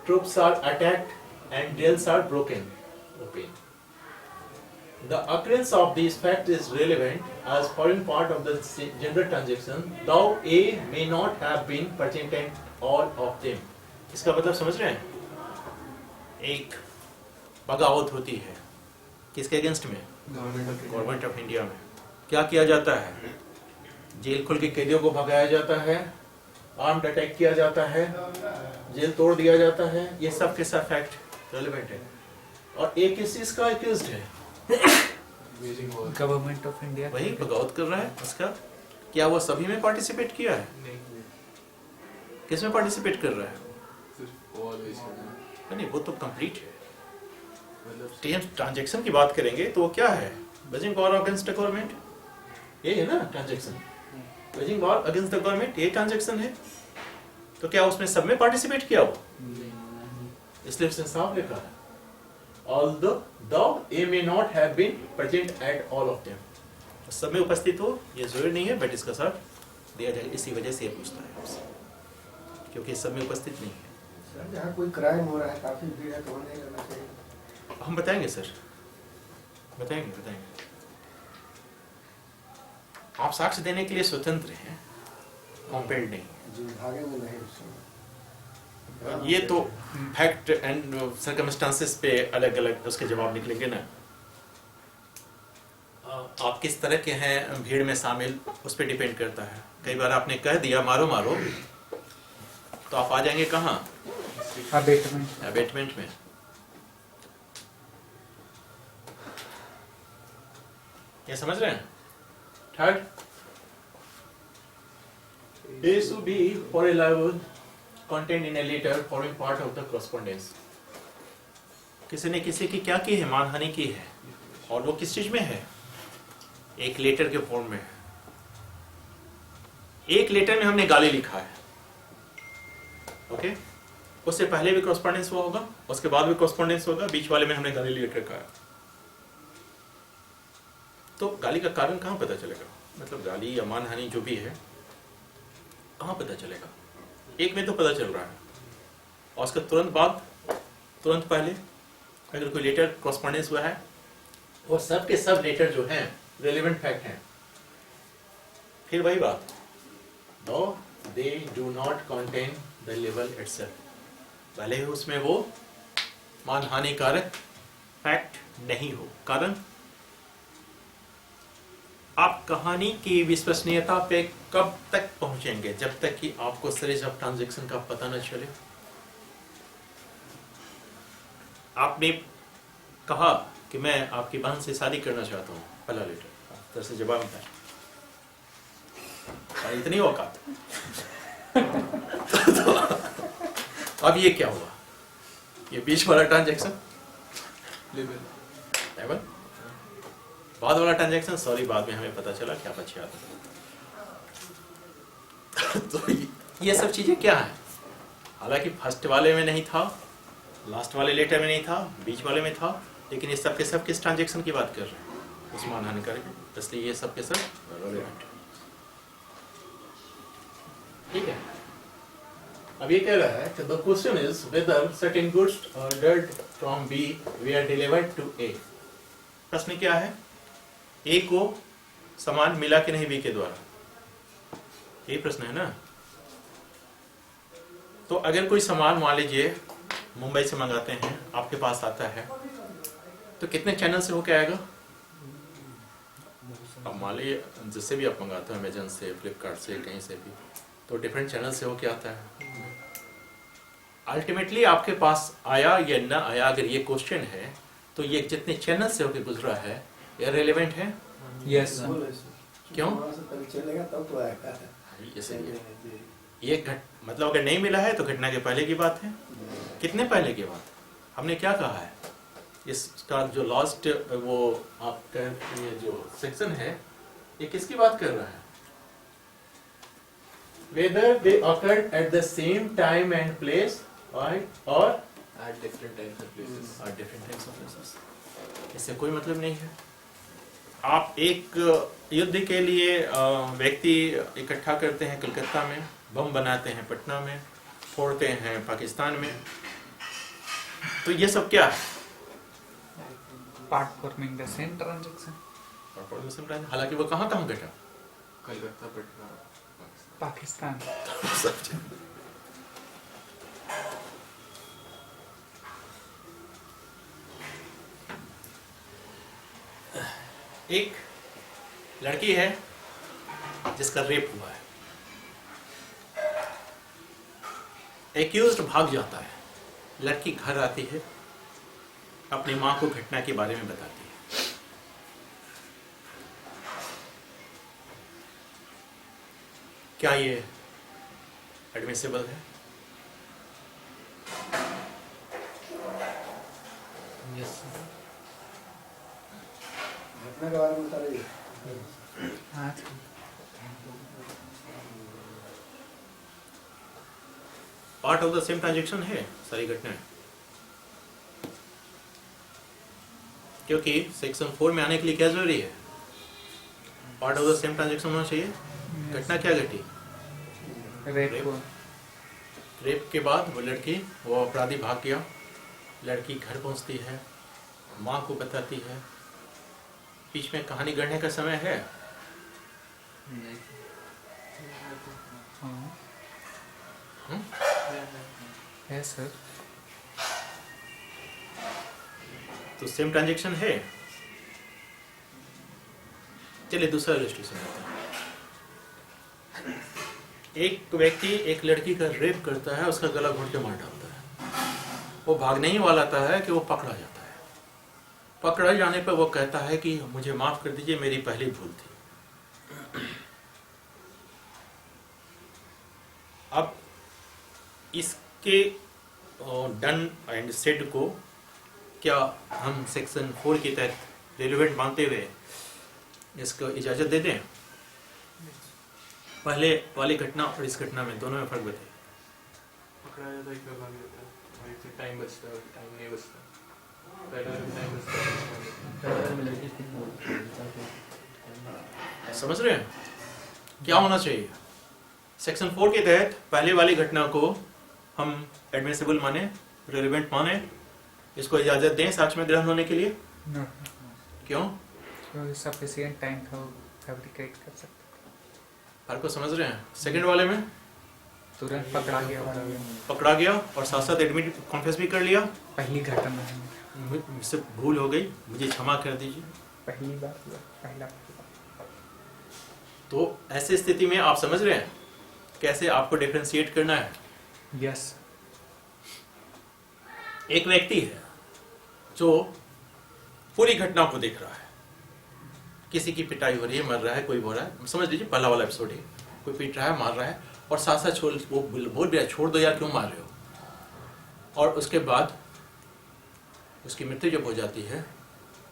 troops are attacked, and jails are broken open. The occurrence of this fact is relevant as forming part of the general transaction, though A may not have been present at all of them. इसका मतलब समझ रहे हैं? एक बगावत होती है किसके अगेंस्ट में? गवर्नमेंट ऑफ इंडिया में। क्या किया जाता है? जेल खोल के कैदियों को भगाया जाता है, आर्म्ड अटैक किया जाता है, जेल तोड़ दिया जाता है। ये सब के सब फैक्ट रेलेवेंट है। और एक किस चीज का एक्यूज्ड है? Government of India. वही बगावत कर रहा है उसका। क्या वो सभी में पार्टिसिपेट किया है? किस में पार्टिसिपेट कर रहा है? नहीं, वो तो कंप्लीट है। ट्रांजैक्शन की बात करेंगे तो वो क्या है? Waging war against the government, ये है ना transaction. Waging war against the government ये ट्रांजैक्शन है। तो क्या उसमें सब में पार्टिसिपेट किया वो? इसलिए उसने साफ लिखा है although A may not have been present at all of them. सब में उपस्थित हो ये जरूरी नहीं है, बट इसका साथ दिया जाए। इसी वजह से ये पूछता है आपसे। क्योंकि सब में उपस्थित नहीं है। सर जहाँ कोई क्राइम हो रहा है, काफी भीड़ है, तो वहाँ नहीं रहना चाहिए। हम बताएंगे सर, बताएंगे। आप साक्ष्य देने के लिए स्वतंत्र हैं, कॉम्पेल्ड नहीं। जी भागेंगे नहीं उसमें। ये तो फैक्ट एंड सर्कमस्टांसेस पे अलग अलग उसके जवाब निकलेंगे ना। आप किस तरह के हैं भीड़ में शामिल, उस पर डिपेंड करता है। कई बार आपने कह दिया मारो मारो, तो आप आ जाएंगे कहाँ? अबेटमेंट में। ये समझ रहे हैं? Third, A to B for a libel contained in a letter forming part of the correspondence. किसी ने किसी की क्या की है? मानहानि की है। और वो किस चीज में है? एक लेटर के फॉर्म में है। एक लेटर में हमने गाली लिखा है, ओके? उससे पहले भी correspondence हुआ होगा, उसके बाद भी correspondence होगा, बीच वाले में हमने गाली लिख रखा है। तो गाली का कारण कहाँ पता चलेगा? मतलब गाली या मानहानि जो भी है, कहाँ पता चलेगा? एक में तो पता चल रहा है, और उसके तुरंत बाद, तुरंत पहले अगर कोई लेटर कॉरस्पॉन्डेंस हुआ है, वो सब के सब लेटर जो हैं रेलेवेंट फैक्ट हैं। फिर वही बात, no they do not contain the label itself, भले ही उसमें वो मानहानिकारक फैक्ट नहीं हो। कारण, आप कहानी की विश्वसनीयता पे कब तक पहुंचेंगे? जब तक कि आपको सीरीज ऑफ ट्रांजैक्शन का पता न चले। आपने कहा कि मैं आपकी बहन से शादी करना चाहता हूँ, पहला लेटर, तरह से जवाब था और इतनी औकात। तो अब ये क्या हुआ? ये बीच वाला ट्रांजैक्शन लेवल, बाद वाला ट्रांजैक्शन सॉरी बाद में हमें पता चला क्या बचा था। तो ये सब चीजें क्या है? हालांकि फर्स्ट वाले में नहीं था, लास्ट वाले लेटर में नहीं था, बीच वाले में था, लेकिन ये सब के सब किस ट्रांजैक्शन की बात कर रहे हैं? उस मानहानि करके, इसलिए ये सब के सब रेलेवेंट। ठीक है, अब ये कह रहा है कि the question is whether certain goods ordered from B were delivered to A. प्रश्न क्या है? ए को सामान मिला कि नहीं बी के द्वारा? ये प्रश्न है ना। तो अगर कोई सामान मान लीजिए मुंबई से मंगाते हैं, आपके पास आता है, तो कितने चैनल से होके आएगा? अब मान लीजिए जिससे भी आप मंगाते हो, अमेजन से, फ्लिपकार्ट से, कहीं से भी, तो डिफरेंट चैनल से होके आता है। अल्टीमेटली आपके पास आया या ना आया, अगर ये क्वेश्चन है, तो ये जितने चैनल से होके गुजरा है, ये रेलेवेंट है? यस। क्यों? चलेगा तब तो आएगा। ये मतलब अगर नहीं मिला है तो घटना के पहले की बात है। कितने पहले की बात? हमने क्या कहा है? इसका जो लास्ट वो आपका ये जो सेक्शन है, ये किसकी बात कर रहा है? Whether they occurred at the same time and place or At different times and places. or different times of places. इससे कोई मतलब नहीं है। आप एक युद्ध के लिए व्यक्ति इकट्ठा करते हैं कलकत्ता में, बम बनाते हैं पटना में, फोड़ते हैं पाकिस्तान में, तो ये सब क्या है? Part forming the same transaction. हालांकि वो कहाँ कहाँ घटा? Kolkata, Patna, Pakistan. पाकिस्तान। एक लड़की है जिसका रेप हुआ है, एक्यूज्ड भाग जाता है, लड़की घर आती है, अपनी माँ को घटना के बारे में बताती है। क्या ये एडमिसिबल है? यस। घटना के बारे में बता रही हाँ। Part of the same transaction है सारी घटनाएं, क्योंकि सेक्शन 4 में आने के लिए क्या जरूरी है? Part of the same transaction होना चाहिए। घटना क्या घटी? रेप हुआ। रेप के बाद वो अपराधी भाग गया, लड़की घर पहुंचती है, माँ को बताती है। बीच में कहानी गढ़ने का समय है। हाँ हम्म? है सर। तो सेम ट्रांजैक्शन है। चलिए दूसरा इलस्ट्रेशन लेते हैं। एक व्यक्ति एक लड़की का रेप करता है, उसका गला घोंट के मार डालता है। वो भागने ही वाला था है कि वो पकड़ा जाता है। पकड़ा जाने पर वो कहता है कि मुझे माफ कर दीजिए, मेरी पहली भूल थी। अब इसके डन एंड सेड को क्या हम सेक्शन 4 के तहत रिलेवेंट मानते हुए इसको इजाजत दे दें? पहले वाली घटना और इस घटना में दोनों में फर्क बताइए। पकड़ा जाता है, एक में भाग जाता है, और एक से टाइम बचता है और टाइम नहीं बचता। पहले वाले में टाइम बचता है। समझ रहे हैं क्या होना चाहिए? सेक्शन 4 के तहत पहले वाली घटना को हम एडमिसिबल माने, रिलेवेंट माने, इसको इजाजत दें साक्ष्य में ग्रहण होने के लिए? नो, क्यों? सफिशिएंट टाइम था फैब्रिकेट कर सकते। फर्क को समझ रहे हैं? सेकंड वाले में तुरंत पकड़ा गया और साथ साथ एडमिट कॉन्फेस भी कर लिया। पहली घटना है, मुझसे भूल हो गई, मुझे क्षमा कर दीजिए। पहली बार हुआ, पहला। तो ऐसी स्थिति में आप समझ रहे हैं कैसे आपको डिफरेंशिएट करना है? यस। एक व्यक्ति है जो पूरी घटना को देख रहा है, किसी की पिटाई हो रही है, मर रहा है, कोई हो रहा है, समझ लीजिए पहला वाला एपिसोड है, कोई पीट रहा है, मार रहा है, और साथ साथ वो बोल भी रहा है छोड़ दो यार, क्यों मार रहे हो। और उसके बाद उसकी मृत्यु जब हो जाती है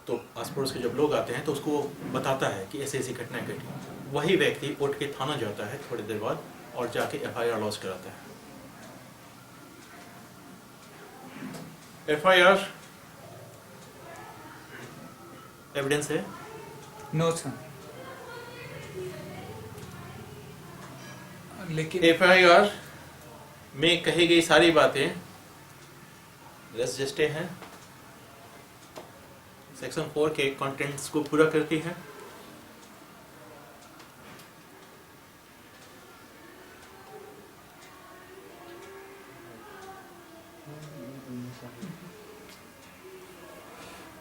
तो आस पड़ोस के जब लोग आते हैं तो उसको वो बताता है कि ऐसी ऐसी घटनाएं घटी। वही व्यक्ति उठ के थाना जाता है थोड़ी देर बाद और जाके FIR लॉन्च कराता है। FIR एविडेंस है? नो सर, लेकिन FIR में कही गई सारी बातें रेस जस्टे हैं, सेक्शन 4 के कंटेंट्स को पूरा करती है।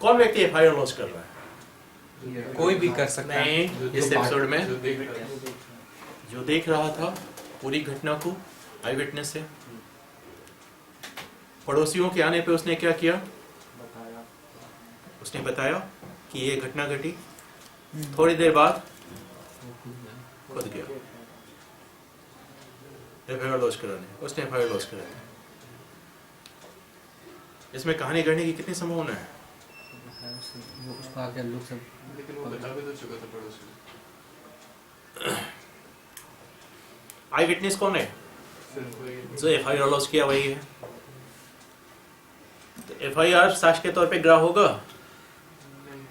कौन व्यक्ति FIR लॉन्च कर रहा है? कोई भी कर सकता है। नहीं, इस एपिसोड में जो देख रहा है, जो देख रहा था पूरी घटना को, आई विटनेस से, पड़ोसियों के आने पे उसने क्या किया? उसने बताया कि ये घटना घटी। थोड़ी देर बाद खुद गया FIR लॉन्च कराने, उसने FIR लॉन्च करा दी। इसमें कहानी गढ़ने की कितनी संभावना है? उसको आगे लोग सब, लेकिन वो बता भी तो चुका था पड़ोसी को। आई विटनेस कौन है? सिर्फ वही जो FIR लॉन्च किया वही है। तो FIR साक्ष्य के तौर पे ग्राह्य होगा? नहीं,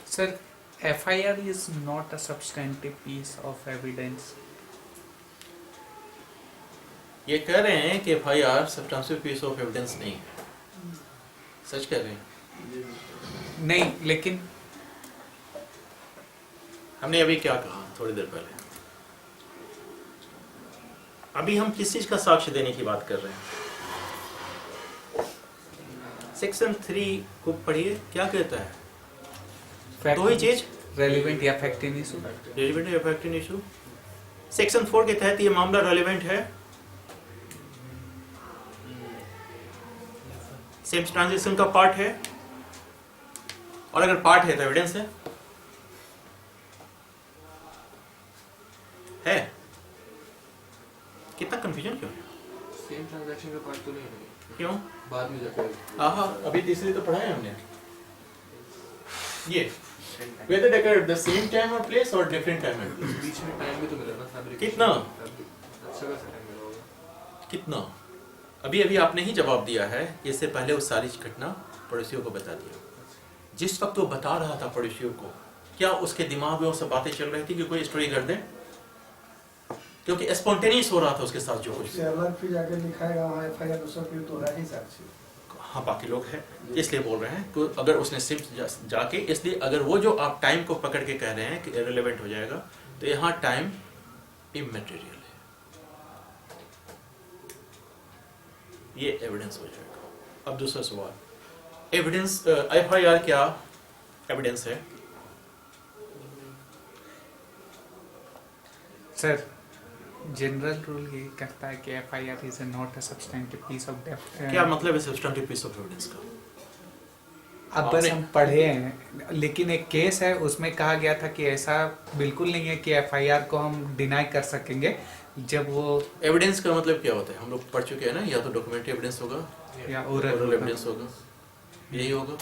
sir, FIR is not a substantive piece of evidence. ये कह रहे हैं कि FIR substantial piece of evidence नहीं है। सच कह रहे हैं? नहीं, लेकिन हमने अभी क्या कहा थोड़ी देर पहले? अभी हम किस चीज का साक्ष्य देने की बात कर रहे हैं? सेक्शन 3 को पढ़िए, क्या कहता है? दो ही चीज, रेलिवेंट या फैक्टिंग इशू। रेलिवेंट या फैक्टिंग इशू। सेक्शन 4 के तहत ये मामला रेलिवेंट है, सेम ट्रांजेक्शन का पार्ट है, और अगर पार्ट है तो एविडेंस है। कितना कंफ्यूजन क्यों है? सेम ट्रांजैक्शन का पार्ट तो नहीं है, क्यों? बाद में जाकर आहा, अभी तीसरी तो पढ़ा है हमने ये, whether they occur at the same time or place or different time and place। बीच में टाइम भी तो मिला ना, फैब्रिक कितना? अच्छा खासा टाइम मिला होगा। कितना? अभी अभी आपने ही जवाब दिया है, इससे पहले वो सारी घटना पड़ोसियों को बता दिया। जिस वक्त वो बता रहा था पड़ोसियों को, क्या उसके दिमाग में वो सब बातें चल रही थी कि कोई स्टोरी कर दे? क्योंकि स्पॉन्टेनियस हो रहा था उसके साथ जो कुछ उससे अलग फिर जाके लिखाएगा वहाँ FIR दूसरा फिर तो है ही साक्षी। हाँ बाकी लोग हैं, इसलिए बोल रहे हैं कि अगर उसने सिर्फ जाके, इसलिए अगर वो जो आप टाइम को पकड़ के कह रहे हैं कि इररिलेवेंट हो जाएगा, तो यहाँ टाइम इमैटेरियल है, ये एविडेंस हो जाएगा। अब दूसरा सवाल, एविडेंस FIR क्या एविडेंस है? सर जनरल रूल ये कहता है कि FIR is not a substantive piece of क्या मतलब है सब्सटेंटिव पीस ऑफ एविडेंस का? अब बस हम पढ़े हैं, लेकिन एक केस है उसमें कहा गया था कि ऐसा बिल्कुल नहीं है कि FIR को हम डिनाई कर सकेंगे जब वो एविडेंस का मतलब क्या होता है? हम लोग पढ़ चुके हैं ना, या तो डॉक्यूमेंट्री एविडेंस होगा या ओरल ओरल एविडेंस होगा, यही होगा।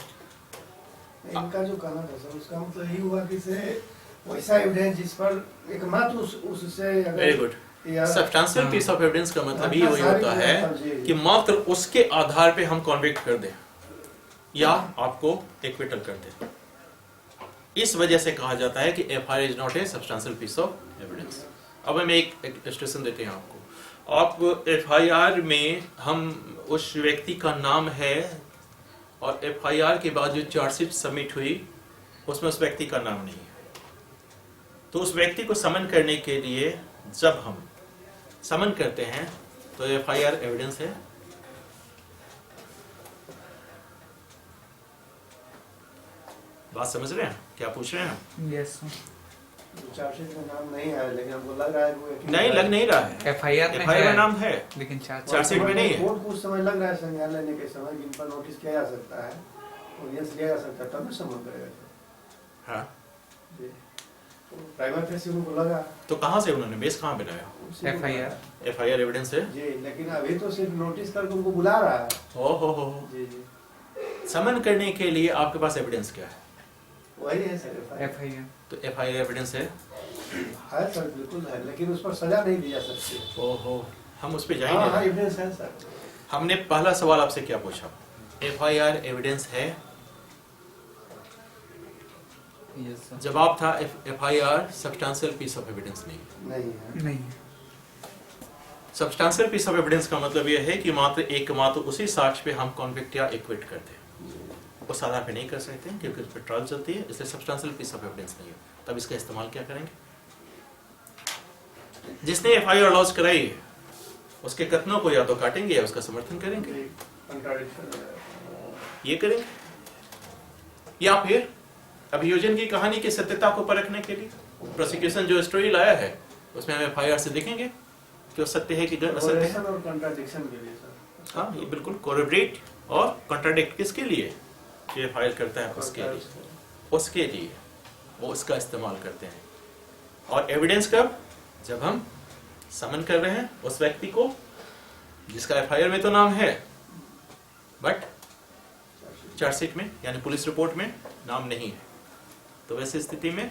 इनका जो कहना था सर, उसका मतलब यही हुआ कि से वैसा एविडेंस जिस पर एकमात्र उससे वेरी गुड। या सब्सटेंशियल पीस ऑफ एविडेंस का मतलब ही वही सारी होता चीजें है समझिए। कि मात्र उसके आधार पे हम कॉन्विक्ट कर दें या आपको एक्विटल कर दें। इस वजह से कहा जाता है कि FIR is not a substantial piece of evidence. अब हम एक इलस्ट्रेशन देते हैं आपको। आप FIR में हम उस व्यक्ति का नाम है और FIR के बाद जो चार्जशीट सबमिट हुई उसमें उस व्यक्ति का नाम नहीं है, तो उस व्यक्ति को समन करने के लिए जब हम समन करते हैं तो FIR एविडेंस है। बात समझ रहे हैं क्या पूछ रहे हैं? यस चार्जशीट में नाम नहीं है, लेकिन हमको लग रहा है वो एक नहीं, लग नहीं रहा है। FIR में FIR में है नाम है, लेकिन चार्जशीट में नहीं है। कोर्ट को उस समय लग रहा है संज्ञान लेने के समय जिन पर नोटिस किया जा सकता है, ऑडियंस लिया जा सकता है, तब भी समन करेगा सर। हाँ, जी, तो प्राइमरी फेस उनको लगा तो कहाँ से उन्होंने बेस कहाँ बनाया? उसी को FIR लगा। FIR एविडेंस है। जी, लेकिन अभी तो सिर्फ नोटिस करके उनको बुला रहा है। हो जी जी, समन करने के लिए आपके पास एविडेंस क्या है? वही है सर FIR तो FIR एविडेंस है। सर, बिल्कुल है, लेकिन उस पर सजा नहीं दी जा सकती। ओहो, हम उस पे हाँ जाएंगे। हाँ, एविडेंस है सर। हमने पहला सवाल आपसे क्या पूछा? FIR एविडेंस है? Yes sir. जवाब था FIR substantial piece of evidence नहीं। नहीं है। नहीं सब्सटेंशियल पीस ऑफ एविडेंस का मतलब यह है कि मात्र उसी साक्ष्य पे हम कॉन्विक्ट या एक्विट करते हैं, उस आधार पे नहीं कर सकते हैं क्योंकि उस पर ट्रायल चलती है, इसलिए सब्सटेंशियल पीस ऑफ एविडेंस नहीं है। तब इसका इस्तेमाल क्या करेंगे? जिसने FIR लॉन्च कराई है उसके कथनों को या तो काटेंगे या उसका समर्थन करेंगे, ये करेंगे, या फिर अभियोजन की कहानी की सत्यता को परखने के लिए प्रोसिक्यूशन जो स्टोरी लाया है उसमें हम FIR से देखेंगे कि वो सत्य है कि असत्य है। और कंट्राडिक्शन के लिए सर। हाँ, ये बिल्कुल कोरिलेट और कॉन्ट्राडिक्ट किसके लिए जो FIR करता है उसके लिए वो उसका इस्तेमाल करते हैं। और एविडेंस कब? जब हम समन कर रहे हैं उस व्यक्ति को जिसका FIR में तो नाम है बट चार्जशीट में यानी पुलिस रिपोर्ट में नाम नहीं है, तो वैसी स्थिति में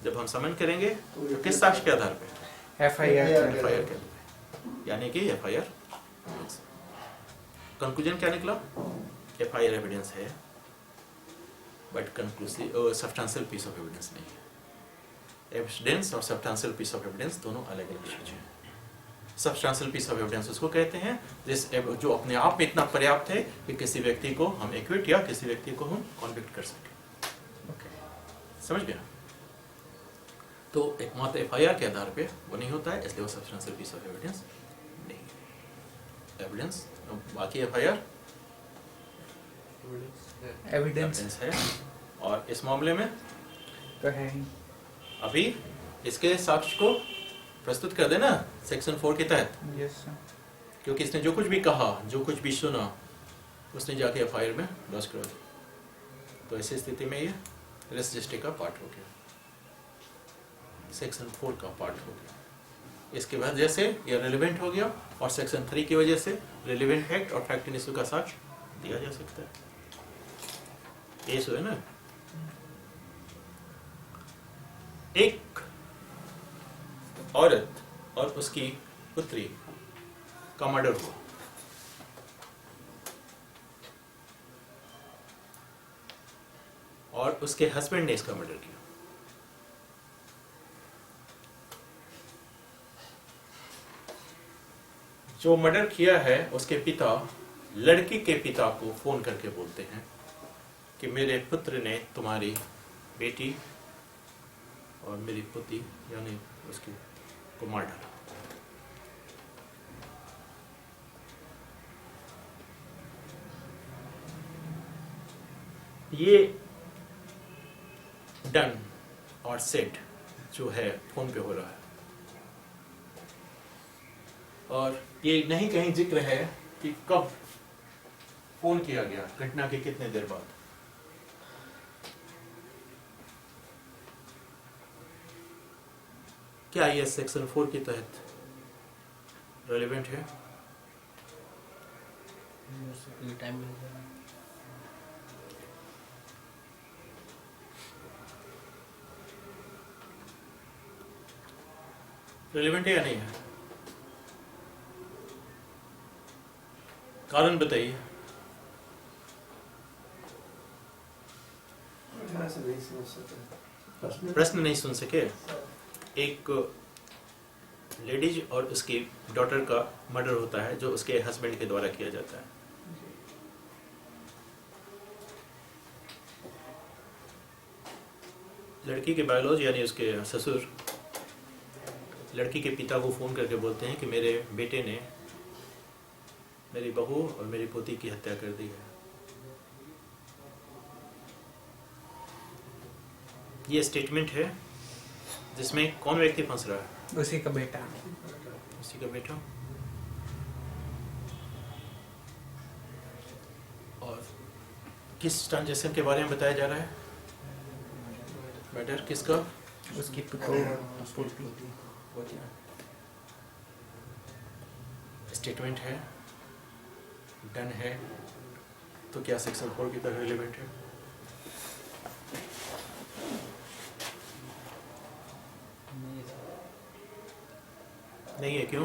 जब हम समन करेंगे तो किस साक्ष्य के आधार पे? FIR FIR के, यानी कि FIR। कंक्लूजन क्या निकला? FIR एविडेंस है but conclusive substantial piece of evidence नहीं है। एविडेंस और सब्सटेंशियल पीस ऑफ एविडेंस दोनों अलग अलग चीजें हैं। सब्सटेंशियल पीस ऑफ एविडेंस उसको कहते हैं जो अपने आप में इतना पर्याप्त है कि किसी व्यक्ति को हम एक्विट या किसी व्यक्ति को हम कॉन्विक्ट कर सकें। समझ गया? तो एकमात्र FIR के आधार पे वो नहीं होता है, इसलिए वो सब्सटेंशियल पीस ऑफ एविडेंस नहीं है। एविडेंस बाकी FIR एविडेंस एविडेंस है। और इस मामले में तो है ही। अभी इसके साक्ष्य को प्रस्तुत कर देना सेक्शन 4 के तहत, यस सर। क्योंकि इसने जो कुछ भी कहा, जो कुछ भी सुना, उसने जाके FIR में लॉन्च करा दिया। तो ऐसी स्थिति में ये रेस जस्टिस का पार्ट हो गया, सेक्शन 4 का पार्ट हो गया। इसके बाद जैसे ये रिलेवेंट हो गया और सेक्शन 3 की वजह से रिलेवेंट फैक्ट और फैक्ट इन इशू का साक्ष्य दिया जा सकता है। ये सो है ना। एक औरत और उसकी पुत्री का मर्डर हुआ, और उसके हस्बैंड ने इसका मर्डर किया। जो मर्डर किया है उसके पिता लड़की के पिता को फोन करके बोलते हैं कि मेरे पुत्र ने तुम्हारी बेटी और मेरी पुत्री यानी उसकी को मार डाला। ये डन और सेट जो है फोन पे हो रहा है, और ये नहीं कहीं जिक्र है कि कब फोन किया गया, घटना के कितने देर बाद। क्या ये सेक्शन 4 के तहत रेलेवेंट है? टाइम मिल जाएगा। रेलेवेंट है या नहीं है? कारण बताइए। प्रश्न नहीं सुन सके। एक लेडीज और उसकी डॉटर का मर्डर होता है जो उसके हस्बैंड के द्वारा किया जाता है। लड़की के बायोलॉजी यानी उसके ससुर लड़की के पिता को फोन करके बोलते हैं कि मेरे बेटे ने मेरी बहू और मेरी पोती की हत्या कर दी है। ये स्टेटमेंट है जिसमें कौन व्यक्ति फंस रहा है? उसी का बेटा। उसी का बेटा। और किस ट्रांजेक्शन के बारे में बताया जा रहा है? मैटर किसका? उसकी स्टेटमेंट है, डन है, तो क्या सेक्शन 4 की तरह रिलेवेंट है? नहीं है। क्यों?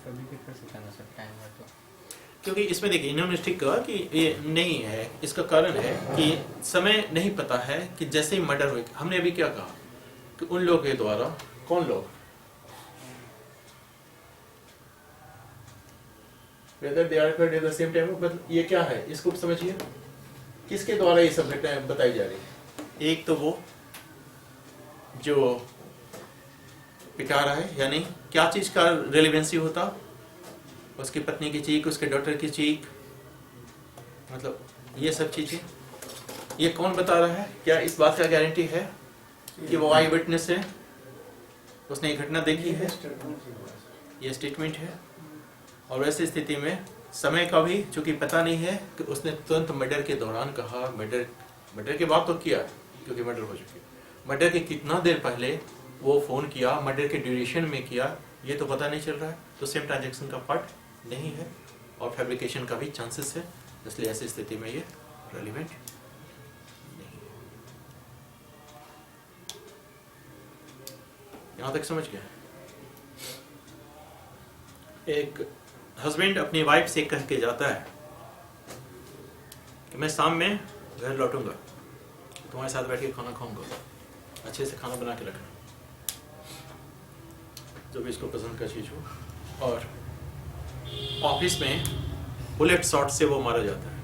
सभी के कर सकते हैं सर, टाइम है तो। क्योंकि इसमें देखिए इन्होंने ठीक कहा कि ये नहीं है। इसका कारण है कि समय नहीं पता है कि जैसे ही मर्डर हुए, हमने अभी क्या कहा कि उन लोगों के द्वारा, कौन लोग, whether they are occurred at the same time, मतलब ये क्या है, इसको समझिए, किसके द्वारा ये सब घटनाएं बताई जा रही है। एक तो वो जो पिटा रहा है, यानी क्या चीज का रेलिवेंसी होता, उसकी पत्नी की चीख, उसके डॉटर की चीख, मतलब ये सब चीजें। ये कौन बता रहा है? क्या इस बात का गारंटी है कि वो आई विटनेस है, उसने ये घटना देखी है? ये स्टेटमेंट है। और वैसी स्थिति में समय का भी चूंकि पता नहीं है कि उसने तुरंत मर्डर के दौरान कहा, मर्डर के बाद तो किया क्योंकि मर्डर हो चुकी है, मर्डर के कितना देर पहले वो फोन किया, मर्डर के ड्यूरेशन में किया, ये तो पता नहीं चल रहा है। तो सेम ट्रांजैक्शन का पार्ट नहीं है और फैब्रिकेशन का भी चांसेस है, इसलिए ऐसी स्थिति में ये रेलिवेंट नहीं है। यहां तक समझ गए? एक हस्बैंड अपनी वाइफ से कह के जाता है कि मैं शाम में घर लौटूंगा, तुम्हारे साथ बैठ के खाना खाऊंगा, अच्छे से खाना बना के रखना, जो भी इसको पसंद का चीज हो। और ऑफिस में बुलेट शॉट से वो मारा जाता है।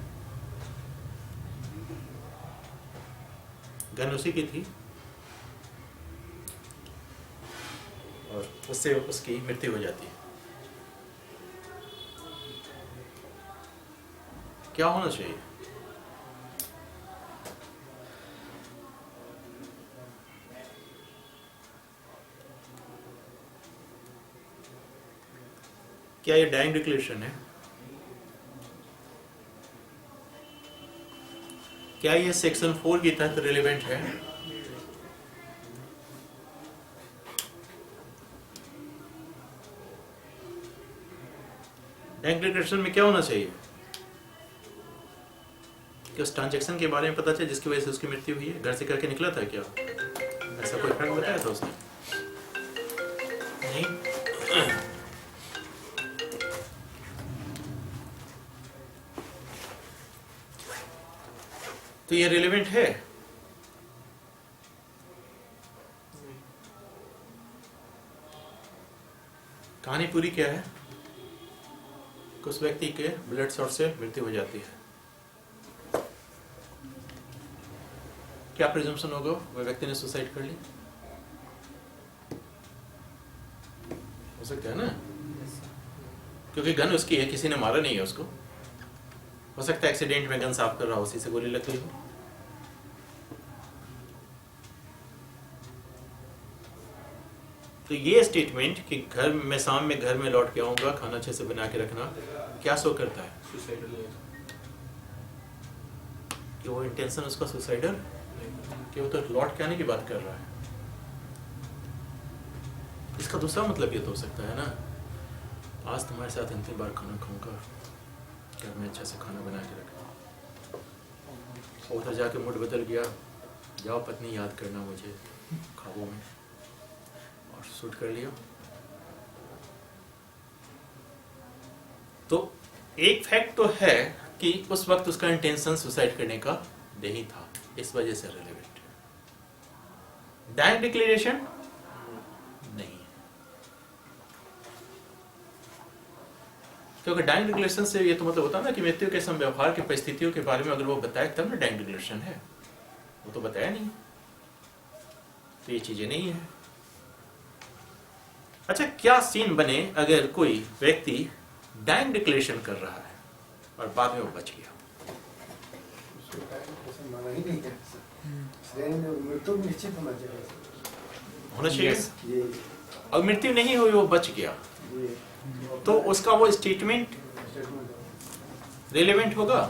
गन उसी की थी और उससे उसकी मृत्यु हो जाती है। क्या होना चाहिए? क्या ये डाइंग डिक्लेरेशन है? क्या ये सेक्शन 4 के तहत रिलेवेंट है? डाइंग डिक्लेरेशन में क्या होना चाहिए कि उस ट्रांजैक्शन के बारे में पता चले जिसकी वजह से उसकी मृत्यु हुई है? घर से करके निकला था क्या? ऐसा कोई फैक्ट बताया था उसने? नहीं। तो ये रिलेवेंट है? कहानी पूरी क्या है? उस व्यक्ति के ब्लड शॉट से मृत्यु हो जाती है। क्या प्रिजम्पशन होगा? वह व्यक्ति ने सुसाइड कर ली, हो सकता है ना, क्योंकि गन उसकी है, किसी ने मारा नहीं है उसको। हो सकता है एक्सीडेंट में गन साफ कर रहा हो, उसी से गोली लग गई हो। तो ये स्टेटमेंट कि घर में शाम में घर में लौट के आऊंगा, खाना अच्छे से बना के रखना, क्या शो करता है? सुसाइडल है कि वो इंटेंशन उसका सुसाइडल, कि वो तो लौट के आने की बात कर रहा है। इसका दूसरा मतलब ये तो हो सकता है ना, आज तुम्हारे साथ अंतिम बार खाना खाऊंगा, घर में अच्छा से खाना बना के रखना। उधर जाके मूड बदल गया, जाओ पत्नी याद करना मुझे ख्वाबों में, और शूट कर लिया। तो एक फैक्ट तो है कि उस वक्त उसका इंटेंशन सुसाइड करने का नहीं था, इस वजह से रेलेवेंट। डाइंग डिक्लेरेशन नहीं, क्योंकि डाइंग डिक्लेरेशन से ये तो मतलब होता है ना कि मृत्यु के समय व्यवहार की परिस्थितियों के बारे में अगर वो बताए तब ना डाइंग डिक्लेरेशन है, वो तो बताया नहीं, तो ये चीजें नहीं है। अच्छा, क्या सीन बने अगर कोई व्यक्ति डाइंग डिक्लेरेशन कर रहा है और बाद में वो बच गया? उसको ऐसा माना ही नहीं है, मृत्यु निश्चित होना चाहिए, होना चाहिए। ये और मृत्यु नहीं हुई, वो बच गया, ये तो उसका वो स्टेटमेंट स्टेटमेंट रिलेवेंट होगा?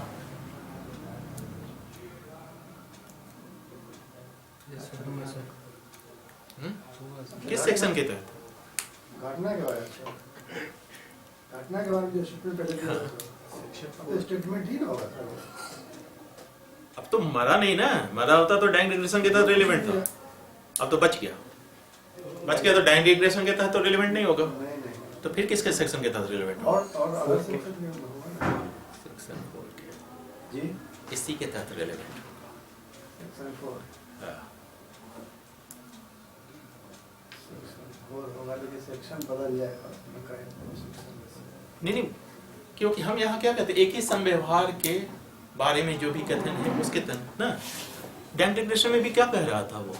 किस सेक्शन के तहत? घटना के बारे में, घटना के बारे में जो सुप्रीम पहले दिया स्टेटमेंट ही ना होगा। अब तो मरा नहीं ना, मरा होता तो डाइंग डिक्लेरेशन के तहत रिलेवेंट था, अब तो बच गया, बच गया तो डाइंग डिक्लेरेशन के तहत तो रिलेवेंट नहीं होगा, नहीं नहीं, तो फिर किसके सेक्शन के तहत रिलेवेंट होगा? और अगर सेक्शन में होगा ना, सेक्शन 4 के, जी इसी के तहत रिलेवेंट। सेक्शन 4 होगा, लेकिन सेक्शन बदल जाएगा नहीं, क्योंकि हम यहाँ क्या कहते हैं, एक ही संव्यवहार के बारे में जो भी कथन है उसके तहत ना। डाइंग डिक्लेरेशन में भी क्या कह रहा था वो,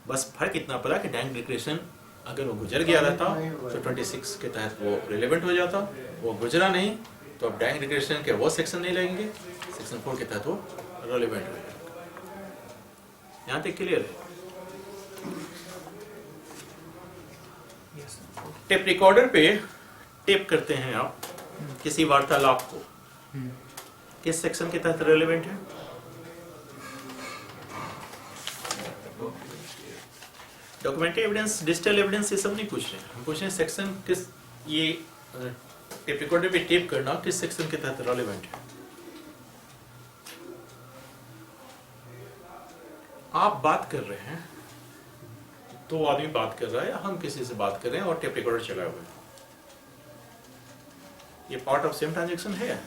बस फर्क इतना पड़ा कि डाइंग डिक्लेरेशन अगर वो गुजर गया रहता तो 26 के तहत वो रिलेवेंट हो जाता, वो गुजरा नहीं तो अब डाइंग डिक्लेरेशन के वो सेक्शन नहीं लगेंगे, सेक्शन 4 के तहत वो रिलेवेंट हो जाएगा। यहाँ तक क्लियर है? टेप रिकॉर्डर पे टेप करते हैं आप किसी वार्तालाप को, किस सेक्शन के तहत रेलेवेंट है? डॉक्यूमेंट्री एविडेंस, डिजिटल एविडेंस, ये सब नहीं पूछ रहे हैं, हम पूछ रहे हैं सेक्शन किस, ये टेप रिकॉर्डर पे टेप करना किस सेक्शन के तहत रेलेवेंट है? आप बात कर रहे हैं, तो आदमी बात कर रहा है, हम किसी से बात कर रहे हैं और टेप रिकॉर्डर चला हुआ है, ये पार्ट ऑफ सेम ट्रांजैक्शन है।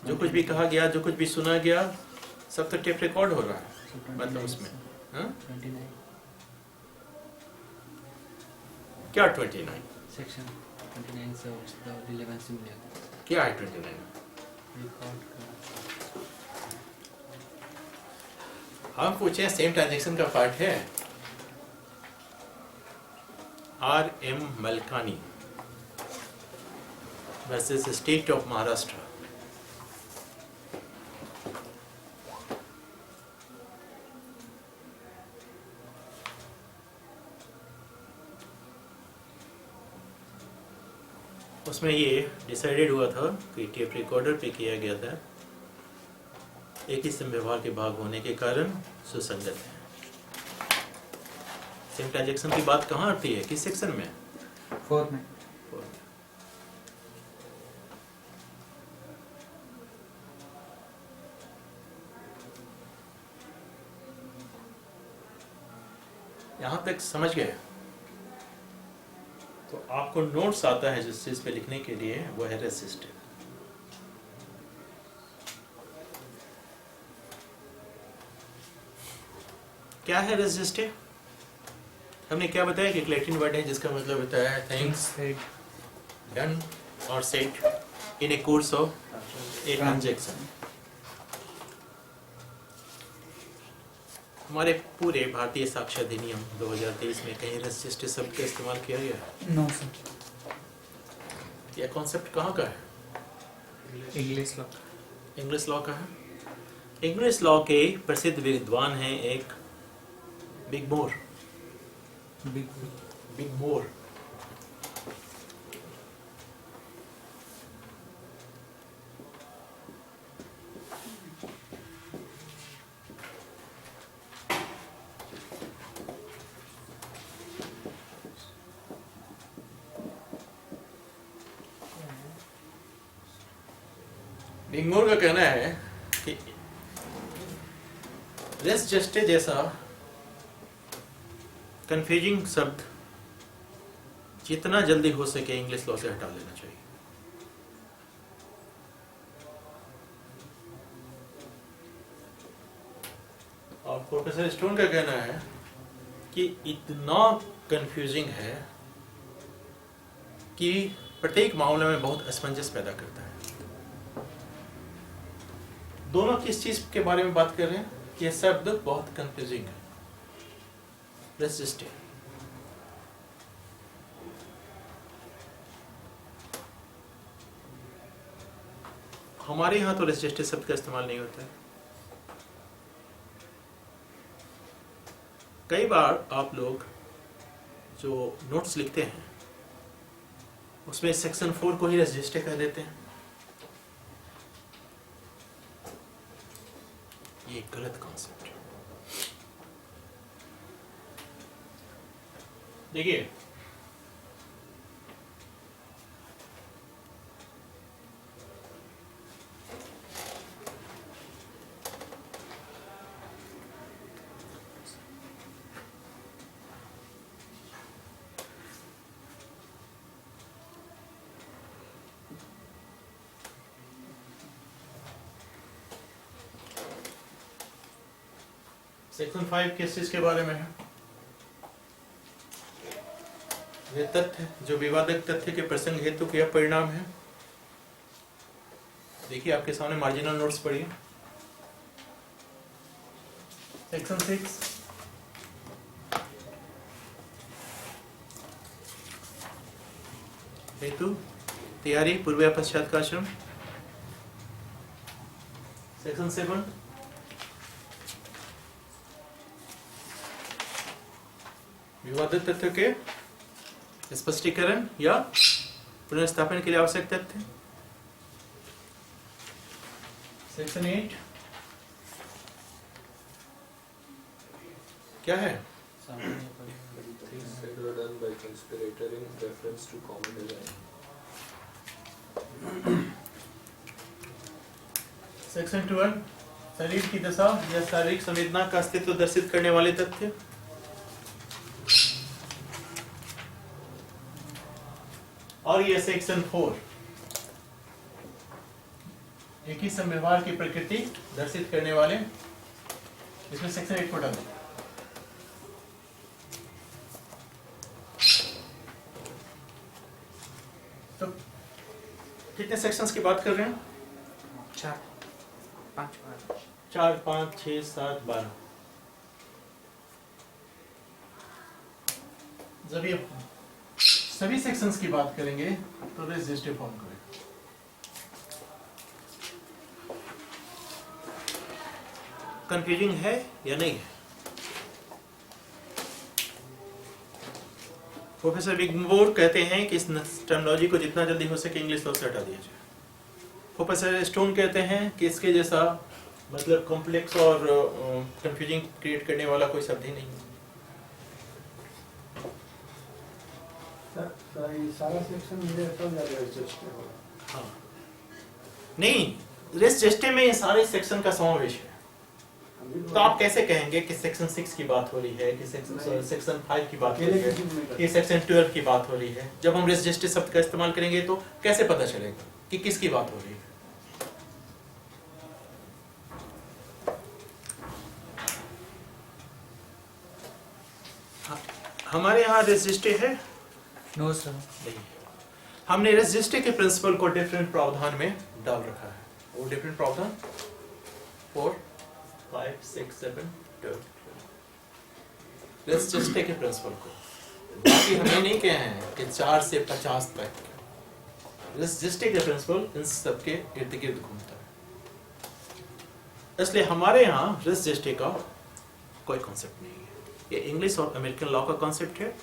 जो कुछ भी कहा गया, जो कुछ भी सुना गया, सब तो टेप रिकॉर्ड हो रहा है, मतलब उसमें क्या 29 सेक्शन 29 से उसका रिलेवेंस मिलेगा, क्या है 29? रिकॉर्ड का हम पूछे सेम ट्रांजैक्शन का पार्ट है। R.M. Malkani versus state of Maharashtra. उसमें ये डिसाइडेड हुआ था कि टेप रिकॉर्डर पे किया गया था, एक ही संव्यवहार के भाग होने के कारण सुसंगत है। सेम ट्रांजैक्शन की बात कहाँ आती है, किस सेक्शन में? 4 में। यहाँ तक समझ गए? तो आपको नोट्स आता है जिस चीज पे लिखने के लिए, वो है रेसिस्टिव। क्या है रेसिस्टिव? हमने क्या बताया कि एक लैटिन वर्ड है जिसका मतलब होता है थैंक्स, Said. डन और said in A course of a transaction. हमारे पूरे भारतीय साक्ष्य अधिनियम 2023 में कहीं रजिस्ट्री शब्द का इस्तेमाल किया गया है? No, sir. यह कॉन्सेप्ट कहाँ का है? English law. इंग्लिश लॉ का है। इंग्लिश लॉ के प्रसिद्ध विद्वान हैं एक बिग मोर। Big. बिग मोर बिग मोर का कहना है कि रेस जस्टे जैसा कंफ्यूजिंग शब्द जितना जल्दी हो सके इंग्लिश लॉ से हटा लेना चाहिए। और प्रोफेसर स्टोन का कहना है कि इतना कंफ्यूजिंग है कि प्रत्येक मामले में बहुत असमंजस पैदा करता है। दोनों किस चीज के बारे में बात कर रहे हैं? यह शब्द बहुत कंफ्यूजिंग है। रेसिस्टिव हमारे यहाँ तो रेसिस्टिव शब्द का इस्तेमाल नहीं होता है। कई बार आप लोग जो नोट्स लिखते हैं उसमें सेक्शन 4 को ही रेसिस्टिव कह देते हैं। ये गलत कॉन्सेप्ट है। देखिए सेक्शन 5 किस चीज के बारे में है? ये तथ्य जो विवादक तथ्य के प्रसंग हेतु क्या परिणाम है। देखिए आपके सामने मार्जिनल नोट्स पढ़िए। सेक्शन 6 हेतु तैयारी पूर्व या पश्चात का आश्रम। सेक्शन 7 विवादित तथ्य के स्पष्टीकरण या पुनर्स्थापन के लिए आवश्यक तथ्य। सेक्शन 8 क्या है? Things said or done by conspirator in reference to common design. Section 12 शरीर की दशा या शारीरिक संवेदना का अस्तित्व दर्शित करने वाले तथ्य। और यह सेक्शन 4 एक ही संव्यवहार की प्रकृति दर्शित करने वाले। इसमें सेक्शन 8 को डाल दें। तो कितने सेक्शंस की बात कर रहे हैं? 4 5 4 5 6 7 12। जब ये सभी सेक्शंस की बात करेंगे तो रेजिस्टिव फॉर्म करेंगे। कंफ्यूजिंग है या नहीं है? प्रोफेसर विगमोर कहते हैं कि इस टर्मिनोलॉजी को जितना जल्दी हो सके इंग्लिश लॉ से हटा दिया जाए। प्रोफेसर स्टोन कहते हैं कि इसके जैसा मतलब कॉम्प्लेक्स और कंफ्यूजिंग क्रिएट करने वाला कोई शब्द ही नहीं है। ये सारा सेक्शन मेरे सब ज्यादा एडजस्ट है। हाँ नहीं, रेस जस्टे में ये सारे सेक्शन का समावेश है। तो आप कैसे कहेंगे कि सेक्शन 6 की बात हो रही है कि सेक्शन 5 की बात हो रही है कि सेक्शन 12 की बात हो रही है? जब हम रेस जस्टे शब्द का इस्तेमाल करेंगे तो कैसे पता चलेगा कि किसकी बात हो रही है? हमारे यहाँ रेजिस्टे है नो सर। नहीं। हमने रेजिस्टे के प्रिंसिपल को डिफरेंट प्रावधान में डाल रखा है। वो डिफरेंट प्रावधान 4, 5, 6, 7, 12 रेजिस्टे के प्रिंसिपल को। बाकी हमें नहीं कहे हैं कि 4 से 50 तक। रेजिस्टे के प्रिंसिपल इन सब के इर्द गिर्द घूमता है। इसलिए हमारे यहाँ रेजिस्टे का कोई कॉन्सेप्ट नहीं है। ये इंग्लिश और अमेरिकन लॉ का कॉन्सेप्ट है।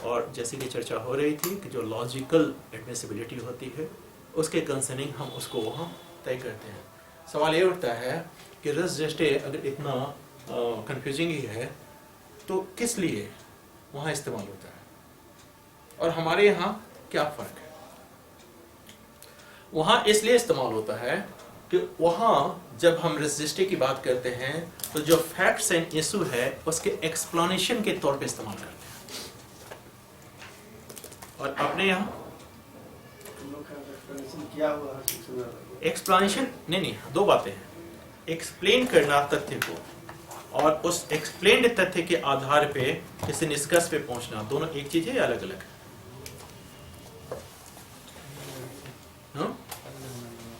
और जैसे कि चर्चा हो रही थी कि जो लॉजिकल एडमिसिबिलिटी होती है उसके कंसर्निंग हम उसको वहाँ तय करते हैं। सवाल ये उठता है कि रेजिस्टे अगर इतना कंफ्यूजिंग ही है तो किस लिए वहाँ इस्तेमाल होता है और हमारे यहाँ क्या फ़र्क है? वहाँ इसलिए इस्तेमाल होता है कि वहाँ जब हम रेजिस्टे की बात करते हैं तो जो फैक्ट्स एंड इशू है उसके एक्सप्लेनेशन के तौर पे इस्तेमाल करते हैं। और अपने यहाँ किया हुआ है एक्सप्लेनेशन नहीं, दो बातें हैं। एक्सप्लेन करना तथ्य को और उस एक्सप्लेन्ड तथ्य के आधार पे किसी निष्कर्ष पे पहुंचना, दोनों एक चीज है या अलग अलग?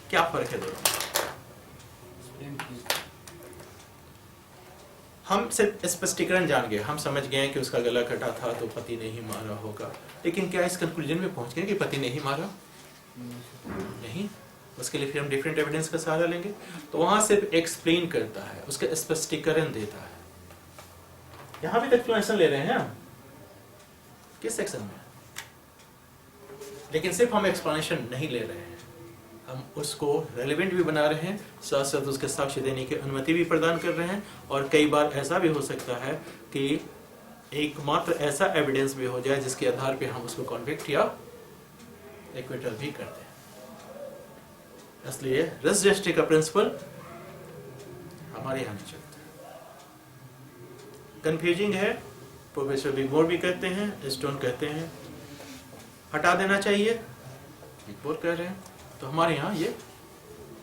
क्या फर्क है दोनों? हम सिर्फ स्पष्टीकरण जान गए, हम समझ गए कि उसका गला कटा था तो पति ने ही मारा होगा, लेकिन क्या इस कंक्लूजन में पहुंच गए कि पति ने ही मारा? नहीं। उसके लिए फिर हम डिफरेंट एविडेंस का सहारा लेंगे। तो वहां सिर्फ एक्सप्लेन करता है, उसका स्पष्टीकरण देता है। यहां भी एक्सप्लेनेशन ले रहे हैं हम किस सेक्शन में, लेकिन सिर्फ हम एक्सप्लेनेशन नहीं ले रहे हैं, हम उसको रेलेवेंट भी बना रहे हैं, साथ साथ उसके साक्ष्य देने की अनुमति भी प्रदान कर रहे हैं। और कई बार ऐसा भी हो सकता है कि एकमात्र ऐसा एविडेंस भी हो जाए जिसके आधार पे हम उसको कॉन्विक्ट या एक्विटल भी करते हैं। इसलिए रेस जस्टिस का प्रिंसिपल हमारे यहाँ नहीं चलता। कंफ्यूजिंग है, प्रोफेसर बिगमोर भी कहते हैं, स्टोन कहते हैं हटा देना चाहिए, बिगमोर कह रहे हैं, तो हमारे यहाँ ये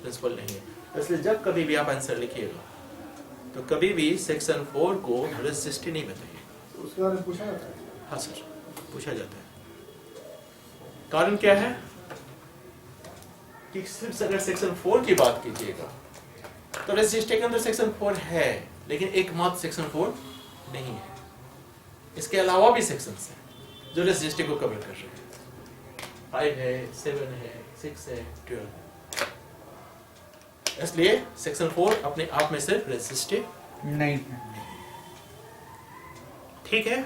प्रिंसिपल नहीं है। इसलिए जब कभी भी आप आंसर लिखिएगा तो कभी भी सेक्शन 4 को रेस जस्टिस नहीं बताइए। उसके बारे में पूछा जाता है? हाँ सर, पूछा जाता है। कारण क्या है कि सिर्फ अगर सेक्शन 4 की बात कीजिएगा तो रेजिस्टर के अंदर सेक्शन 4 है, लेकिन एकमात्र सेक्शन 4 नहीं है। इसके अलावा भी सेक्शंस हैं जो रेजिस्टर को कवर कर रहे हैं। 5 है, 7 है, 6 है, 12 है। इसलिए सेक्शन 4 अपने आप में सिर्फ रेजिस्टर नहीं। ठीक है।